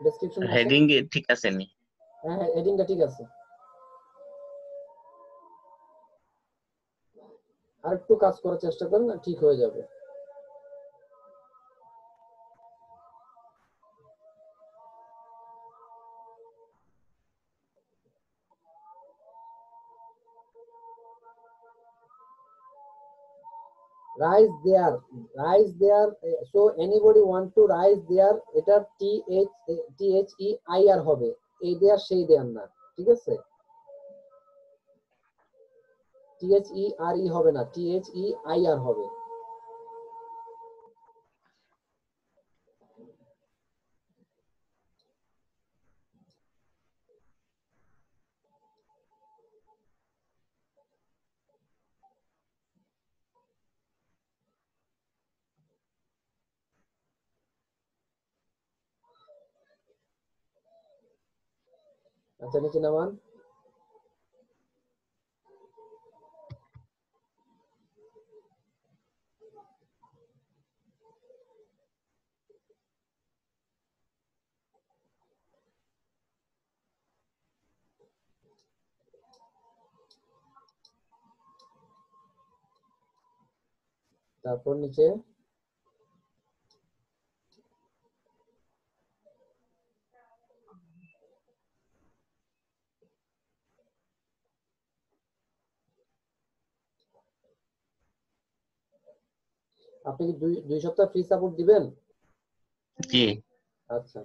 ডেসক্রিপশনে আসেন। হেডিং ঠিক আছে নি? হ্যাঁ হ্যাঁ, হেডিংটা ঠিক আছে। আর একটু কাজ করার চেষ্টা করেন, ঠিক হয়ে যাবে। rise there, so anybody want to rise there, এটা THEIR হবে, এই দেয়ার সেই দেয়ার না, ঠিক আছে? THERE হবে না, THEIR হবে। আচ্ছা, নিচে নামান। তারপর নিচে আপনি কি 2 সপ্তাহ ফ্রি সাপোর্ট দিবেন? জি আচ্ছা,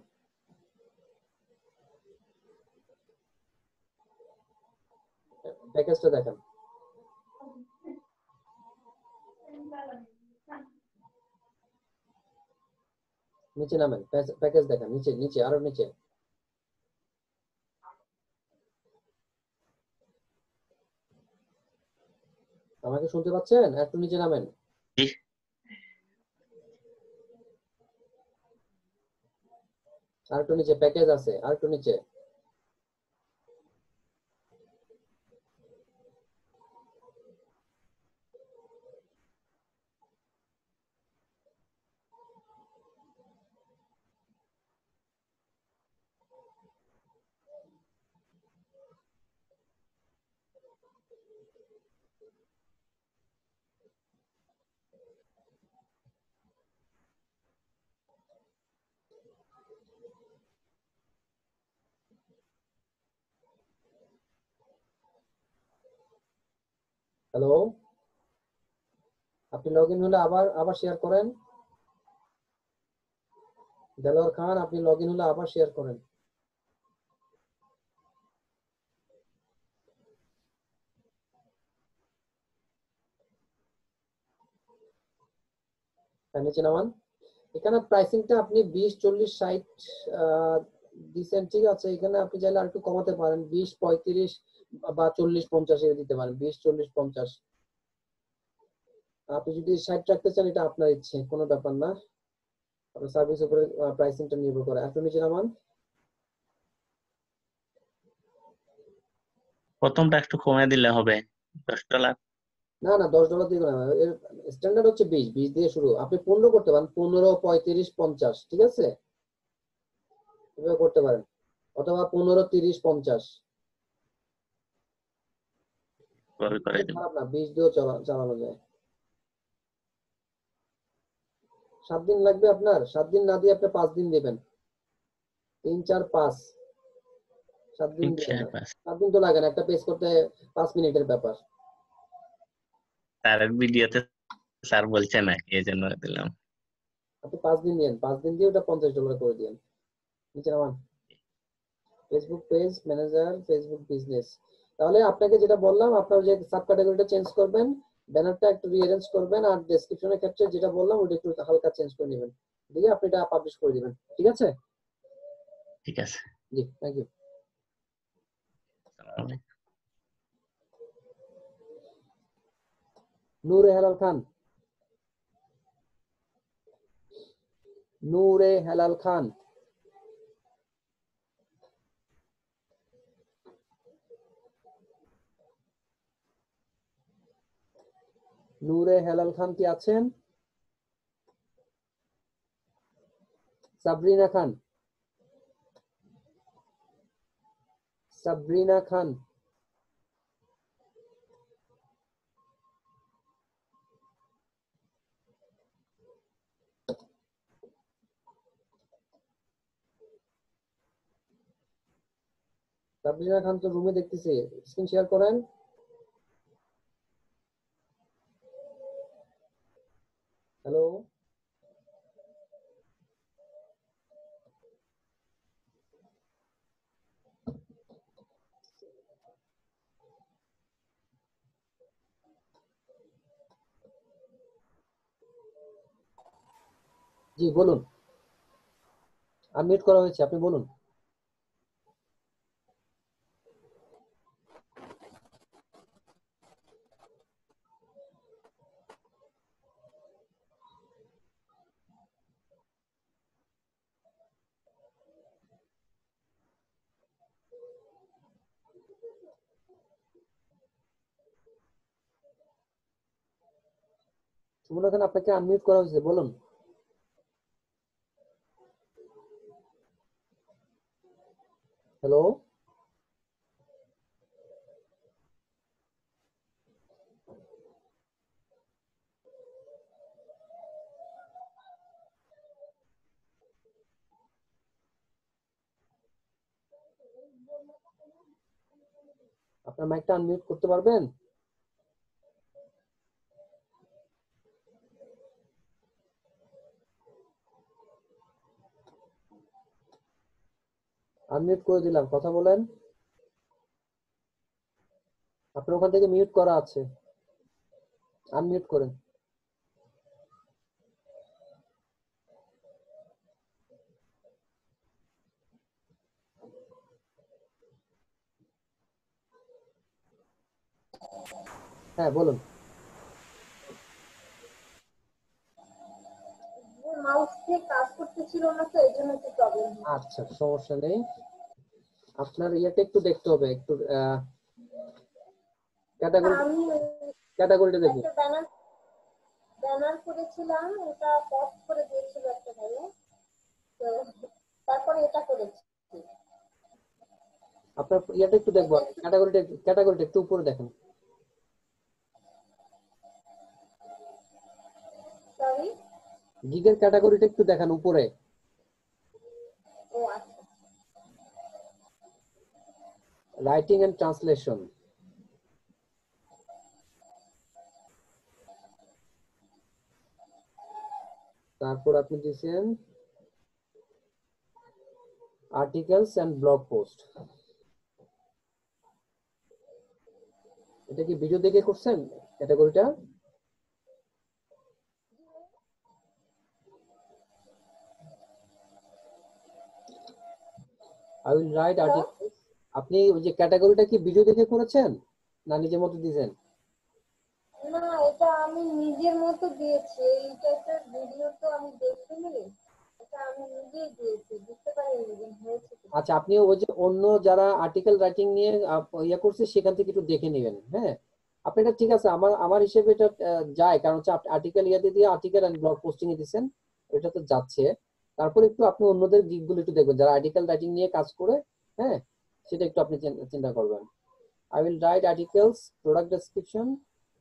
প্যাকেজটা দেখেন। নিচে নামেন, প্যাকেজ দেখেন, নিচে নিচে আরো নিচে। আমাকে শুনতে পাচ্ছেন? একটু নিচে নামেন। জি আর একটু নিচে প্যাকেজ আছে, আর একটু নিচে। হ্যালো, আপনি লগ ইন হলে আবার শেয়ার করেন। দেলোয়ার খান, আপনি লগ ইন হলে আবার শেয়ার করেন। হ্যাঁ, নিচে নামান। এখানে প্রাইসিংটা আপনি 20, 40, 60 দিচ্ছেন, ঠিক আছে? এখানে আপনি চাইলে আর একটু কমাতে পারেন, 20, 35 বা 40, 50 এ দিতে পারেন, 20, 40, 50। আপনি যদি 60 রাখতে চান, এটা আপনার ইচ্ছে, কোনো ব্যাপার না। আপনার সার্ভিস উপরে প্রাইসিংটা নির্ভর করে। একটু নিচে নামান। প্রথমটা একটু কমে দিলে হবে, $10। না না, $10 দিয়ে না, এর স্ট্যান্ডার্ড হচ্ছে 20 দিয়ে শুরু। আপনি 15 করতে পারেন, 15, 35, 50, ঠিক আছে? এভাবে করতে পারেন, অথবা 15, 30, 50। করে দিন। খারাপ না, 20 দিয়েও চালানো যায়। 7 দিন লাগবে আপনার? 7 দিন না দিয়ে আপনি 5 দিন দিবেন। 3, 4, 5, 7 দিন দিবেন না। 7 দিন তো লাগে না, একটা পেজ করতে 5 মিনিটের ব্যাপার। স্যারের ভিডিওতে স্যার বলছে না, এই জন্য দিলাম। আপনি 5 দিন দিন, 5 দিন দিয়ে ওটা $50 করে দিন। নিচে নামান। Facebook page manager, Facebook business. তাহলে আপনাকে যেটা বললাম, আপনার যে সাব ক্যাটাগরিটা চেঞ্জ করবেন, ব্যানারটা একটু রিঅ্যারেঞ্জ করবেন, আর ডেসক্রিপশনের ক্ষেত্রে যেটা বললাম ওটা একটু হালকা চেঞ্জ করে নেবেন, দিয়ে আপনি এটা পাবলিশ করে দিবেন, ঠিক আছে? ঠিক আছে। জি, থ্যাংক ইউ। নূর হেলাল খান। নূরে হেলাল খান। নূরে হেলাল খান কি আছেন? সাবরিনা খান। সাবরিনা খান। সাবরিনা খান তো রুমে দেখতেছি, স্ক্রিন শেয়ার করেন। হ্যালো, জি বলুন। আনমিউট করা হয়েছে, আপনি বলুন। সুমনা খান, আপনাকে আনমিউট করা হয়েছে, বলুন। হ্যালো, আপনার মাইকটা আনমিউট করতে পারবেন? আনমিউট করে দিলাম, কথা বলেন। আপনার ওখান থেকে মিউট করা আছে, আনমিউট করেন। হ্যাঁ বলুন। মাউস দিয়ে কাজ করতেছিল না তো এইজন্য একটু প্রবলেম। আচ্ছা, সমস্যা নেই। আপনার ইয়েটা একটু দেখতে হবে, একটু ক্যাটাগরিটা দেখুন। একটা ব্যানার করেছিলাম, এটা পস্ট করে দিয়েছিল একটা ভাইয়া, তো তারপরে এটা করেছি। আপনার ইয়েটা একটু দেখবো, ক্যাটাগরিটা একটু উপরে দেখেন। সরি, গিগের ক্যাটাগরিটা একটু দেখান উপরে। ও আচ্ছা। Writing and translation. তারপর আপনি দিয়েছেন আর্টিকেলস এন্ড ব্লগ পোস্ট। এটা কি ভিডিও দেখে করছেন ক্যাটাগরিটা? I will write articles. আপনি ওই যে ক্যাটাগরিটা কি ভিডিও দেখে করেছেন না নিজের মতো দিয়েছেন? না, এটা আমি নিজের মতো দিয়েছি। এইটা একটা ভিডিও তো আমি দেখিনি, এটা আমি নিজেই দিয়েছি, বুঝতে পারিনি যে হয়েছে। আচ্ছা, আপনি ওই যে অন্য যারা আর্টিকেল রাইটিং নিয়ে ইয়া করছে সেখান থেকে একটু দেখে নেবেন। হ্যাঁ, আপনি এটা ঠিক আছে, আমার হিসেবে এটা যায়, কারণ হচ্ছে আপনি আর্টিকেল ইয়াতে দিয়ে আর্টিকেল এন্ড ব্লগ পোস্টিং এ দিয়েছেন, এটা তো যাচ্ছে। তারপর একটু আপনি অন্যদের দিকগুলো একটু দেখবেন যারা আর্টিকেল রাইটিং নিয়ে কাজ করে। হ্যাঁ, সেটা একটু আপনি চিন্তা করবেন। I will write articles, product description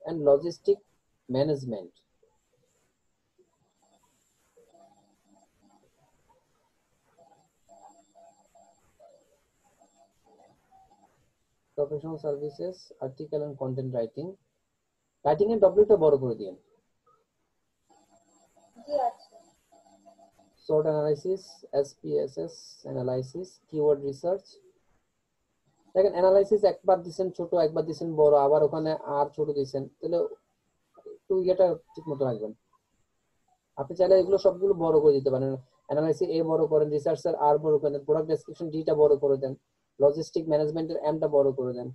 and logistic management. Professional services, article and content writing. Writing এর W টা বড় করে দিন। জি আচ্ছা। SWOT analysis, SPSS analysis, keyword research. দেখেন অ্যানালাইসিস একবার দিবেন ছোট, একবার দিবেন বড়, আবার ওখানে আর ছোট দিবেন, তাহলে একটু ইয়েটা ঠিক মতো রাখবেন। আপনি চাইলে এগুলো সবগুলো বড় করে দিতে পারেন। অ্যানালাইসিস এ বড় করেন, রিসার্চের আর বড় করেন, প্রোডাক্ট ডেসক্রিপশন ডি টা বড় করে দেন, লজিস্টিক ম্যানেজমেন্টের এম টা বড় করে দেন।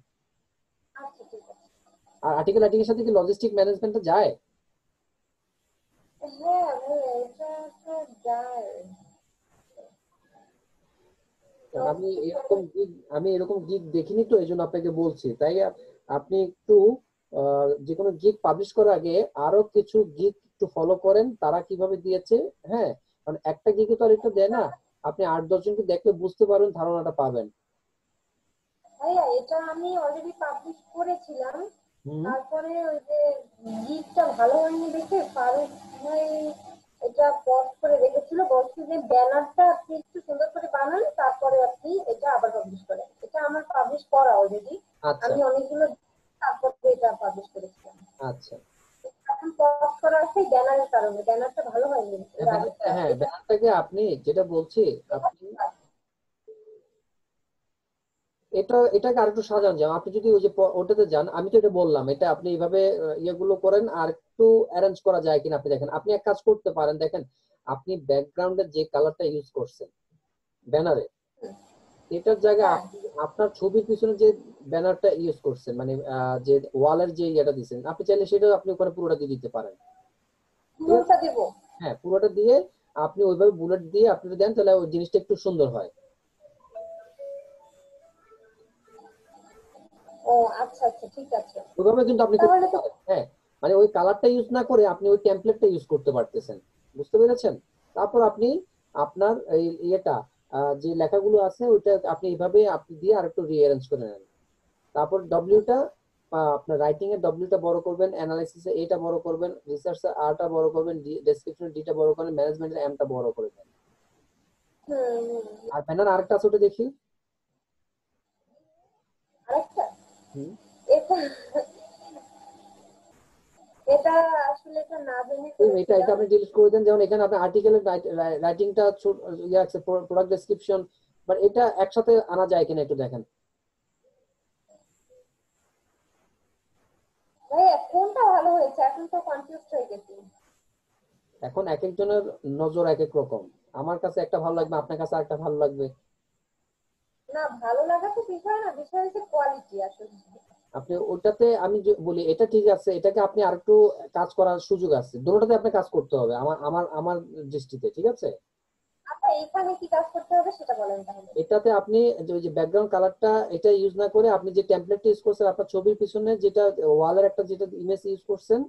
আচ্ছা ঠিক আছে। আর আর্টিকেল রাইটিং এর সাথে কি লজিস্টিক ম্যানেজমেন্টটা যায়? হ্যাঁ ভাইয়া এটা তো যায়। আমি এরকম গিগ দেখিনি তো এই জন্য আপনাকে বলছি। তাই আপনি একটু যে কোনো গিগ পাবলিশ করার আগে আরো কিছু গিগ একটু ফলো করেন তারা কিভাবে দিয়েছে। হ্যাঁ, কারণ একটা গিগে তো আর এটা দেয় না, আপনি 8-10 জনকে দেখলে বুঝতে পারবেন, ধারণাটা পাবেন। ভাইয়া এটা আমি অলরেডি পাবলিশ করেছিলাম, তারপরে ওই যে গিগটা ভালো হয়নি দেখে ফারুক ভাই এটা পোস্ট করে রেখেছিল, বলছে যে ব্যানারটা আপনি একটু সুন্দর করে বানান তারপরে আপনি এটা আবার পাবলিশ করেন। এটা আমার পাবলিশ করা অলরেডি, আচ্ছা আমি অনেকগুলো তারপরে এটা পাবলিশ করেছিলাম। আচ্ছা, এখন পোস্ট করা আছে ব্যানারের কারণে, ব্যানারটা ভালো হয়নি এর আগেরটা। হ্যাঁ ব্যানারটাকে আপনি যেটা বলছি আপনি এটাকে আরেকটু সাজান যান। আপনি যদি ওই যে ওটাতে যান, আমি তো এটা বললাম, এটা আপনি এইভাবে ইয়েগুলো করেন আর একটু অ্যারেঞ্জ করা যায় কিনা আপনি দেখেন। আপনি এক কাজ করতে পারেন, দেখেন আপনি ব্যাকগ্রাউন্ডের যে কালারটা ইউজ করছেন ব্যানারে, এটার জায়গায় আপনি আপনার ছবির পিছনে যে ব্যানারটা ইউজ করছেন মানে যে ওয়ালের যে ইয়েটা দিচ্ছেন, আপনি চাইলে সেটা আপনি ওখানে পুরোটা দিয়ে দিতে পারেন। পুরোটা দেব? হ্যাঁ, পুরোটা দিয়ে আপনি ওইভাবে বুলেট দিয়ে আপনি দেন, তাহলে ওই জিনিসটা একটু সুন্দর হয়। ও আচ্ছা আচ্ছা, ঠিক আছে। ওইভাবে কিন্তু আপনি করতে পারেন। হ্যাঁ, মানে ওই কালারটা ইউজ না করে আপনি ওই টেমপ্লেটটা ইউজ করতে পারতেছেন, বুঝতে পেরেছেন? তারপর আপনি আপনার এই ইয়েটা যে লেখাগুলো আছে ওইটা আপনি এইভাবে আপনি দিয়ে আরেকটু রিঅ্যারেঞ্জ করে নেন। তারপর ডব্লিউটা আপনার রাইটিং এর ডব্লিউটা বড় করবেন, অ্যানালাইসিস এ এটা বড় করবেন, রিসার্চ এর আরটা বড় করবেন, ডেসক্রিপশন ডিটা বড় করবেন, ম্যানেজমেন্টের এমটা বড় করে দেন। আর ব্যানার আরেকটা আছে ওটা দেখি। আরেকটা এটা এটা আসলে এটা না জেনে এটা আপনি ডিলিট করে দেন। যেমন এখানে আপনি আর্টিকেলের রাইটিংটা ইয়ে আছে, প্রোডাক্ট ডেসক্রিপশন, বাট এটা একসাথে আনা যায় কিনা একটু দেখেন। ভাইয়া কোনটা ভালো হয়েছে? এখন তো কনফিউজড হয়ে গেছি। এখন এক একজনের নজর এক এক রকম, আমার কাছে একটা ভালো লাগবে, আপনার কাছে আরেকটা ভালো লাগবে। না ভালো লাগা তো বিষয় না, বিষয় হচ্ছে কোয়ালিটি আসলে। আপনি ওটাতে আমি বলি এটা ঠিক আছে, এটাকে আপনি আরেকটু কাজ করার সুযোগ আছে, দুটোতে আপনি কাজ করতে হবে আমার আমার আমার দৃষ্টিতে, ঠিক আছে? আচ্ছা এখানে কি কাজ করতে হবে সেটা বলেন তাহলে। এটাতে আপনি ওই যে ব্যাকগ্রাউন্ড কালারটা এটা ইউজ না করে আপনি যে টেমপ্লেটটা ইউজ করছেন আপনার ছবির পিছনে, যেটা ওয়ালের একটা যেটা ইমেজ ইউজ করছেন,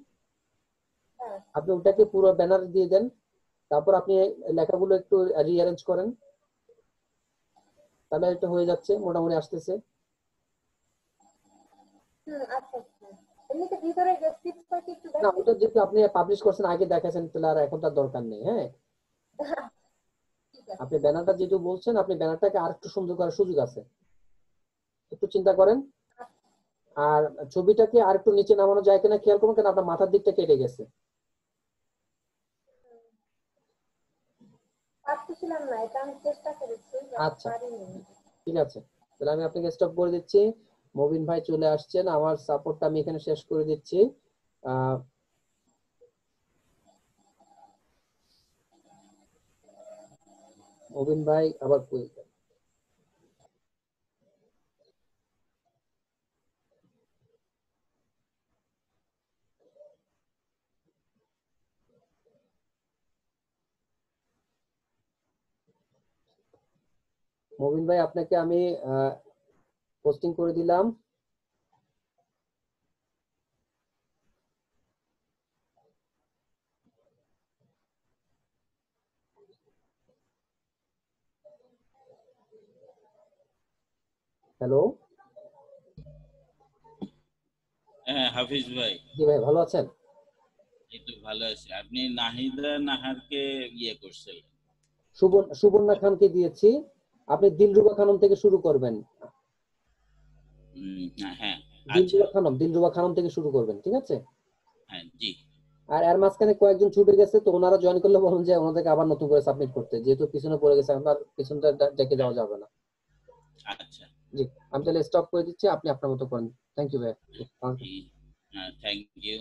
আপনি ওটাকে পুরো ব্যানার দিয়ে দেন। তারপর আপনি লেখাগুলো একটু রিঅ্যারেঞ্জ করেন, তাহলে এটা হয়ে যাচ্ছে, মোটামুটি আসতেছে। আচ্ছা আচ্ছা, এমনিতে ভিতরে ডেসক্রিপশন কি একটু না, দেখেন? ওটা যেহেতু আপনি পাবলিশ করছেন আগে দেখাছেন, তাহলে আর এখন তার দরকার নেই। হ্যাঁ, আপনি ব্যানারটা যেহেতু বলছেন, আপনি ব্যানারটাকে আরেকটু সুন্দর করার সুযোগ আছে, একটু চিন্তা করেন। আর ছবিটাকে আরেকটু নিচে নামানো যায় কিনা খেয়াল করুন, কারণ আপনার মাথার দিকটা কেটে গেছে। পারছিলাম না, এটা আমি চেষ্টা করেছি, আচ্ছা পারিনি। ঠিক আছে, তাহলে আমি আপনাকে স্টপ করে দিচ্ছি। মবিন ভাই চলে আসছেন, আমার সাপোর্টটা আমি এখানে শেষ করে দিচ্ছি। মবিন ভাই আবার কই? মবিন ভাই আপনাকে আমি পোস্টিং করে দিলাম। হ্যালো, হ্যাঁ হাফিজ ভাই। জি ভাই, ভালো আছেন? এই তো ভালো আছি। আপনি নাহিদা নাহারকে ইয়ে করছিলেন। সুবর্ণা খানকে দিয়েছি, আপনি দিলরুবা খানম থেকে শুরু করবেন। হ্যাঁ দিলরুবা খানম থেকে শুরু করবেন, ঠিক আছে? হ্যাঁ জি। আর এর মাঝখানে কয়েকজন ছুটে গেছে, তো ওনারা জয়েন করলে বলুন যে ওনাদেরকে আবার নতুন করে সাবমিট করতে, যেহেতু পিছনে পড়ে গেছে, আপনার পিছনটা ডেকে যাওয়া যাবে না। আচ্ছা জি, আমি তাহলে স্টপ করে দিচ্ছি, আপনি আপনার মতো করেন। থ্যাংক ইউ ভাই। Thank you.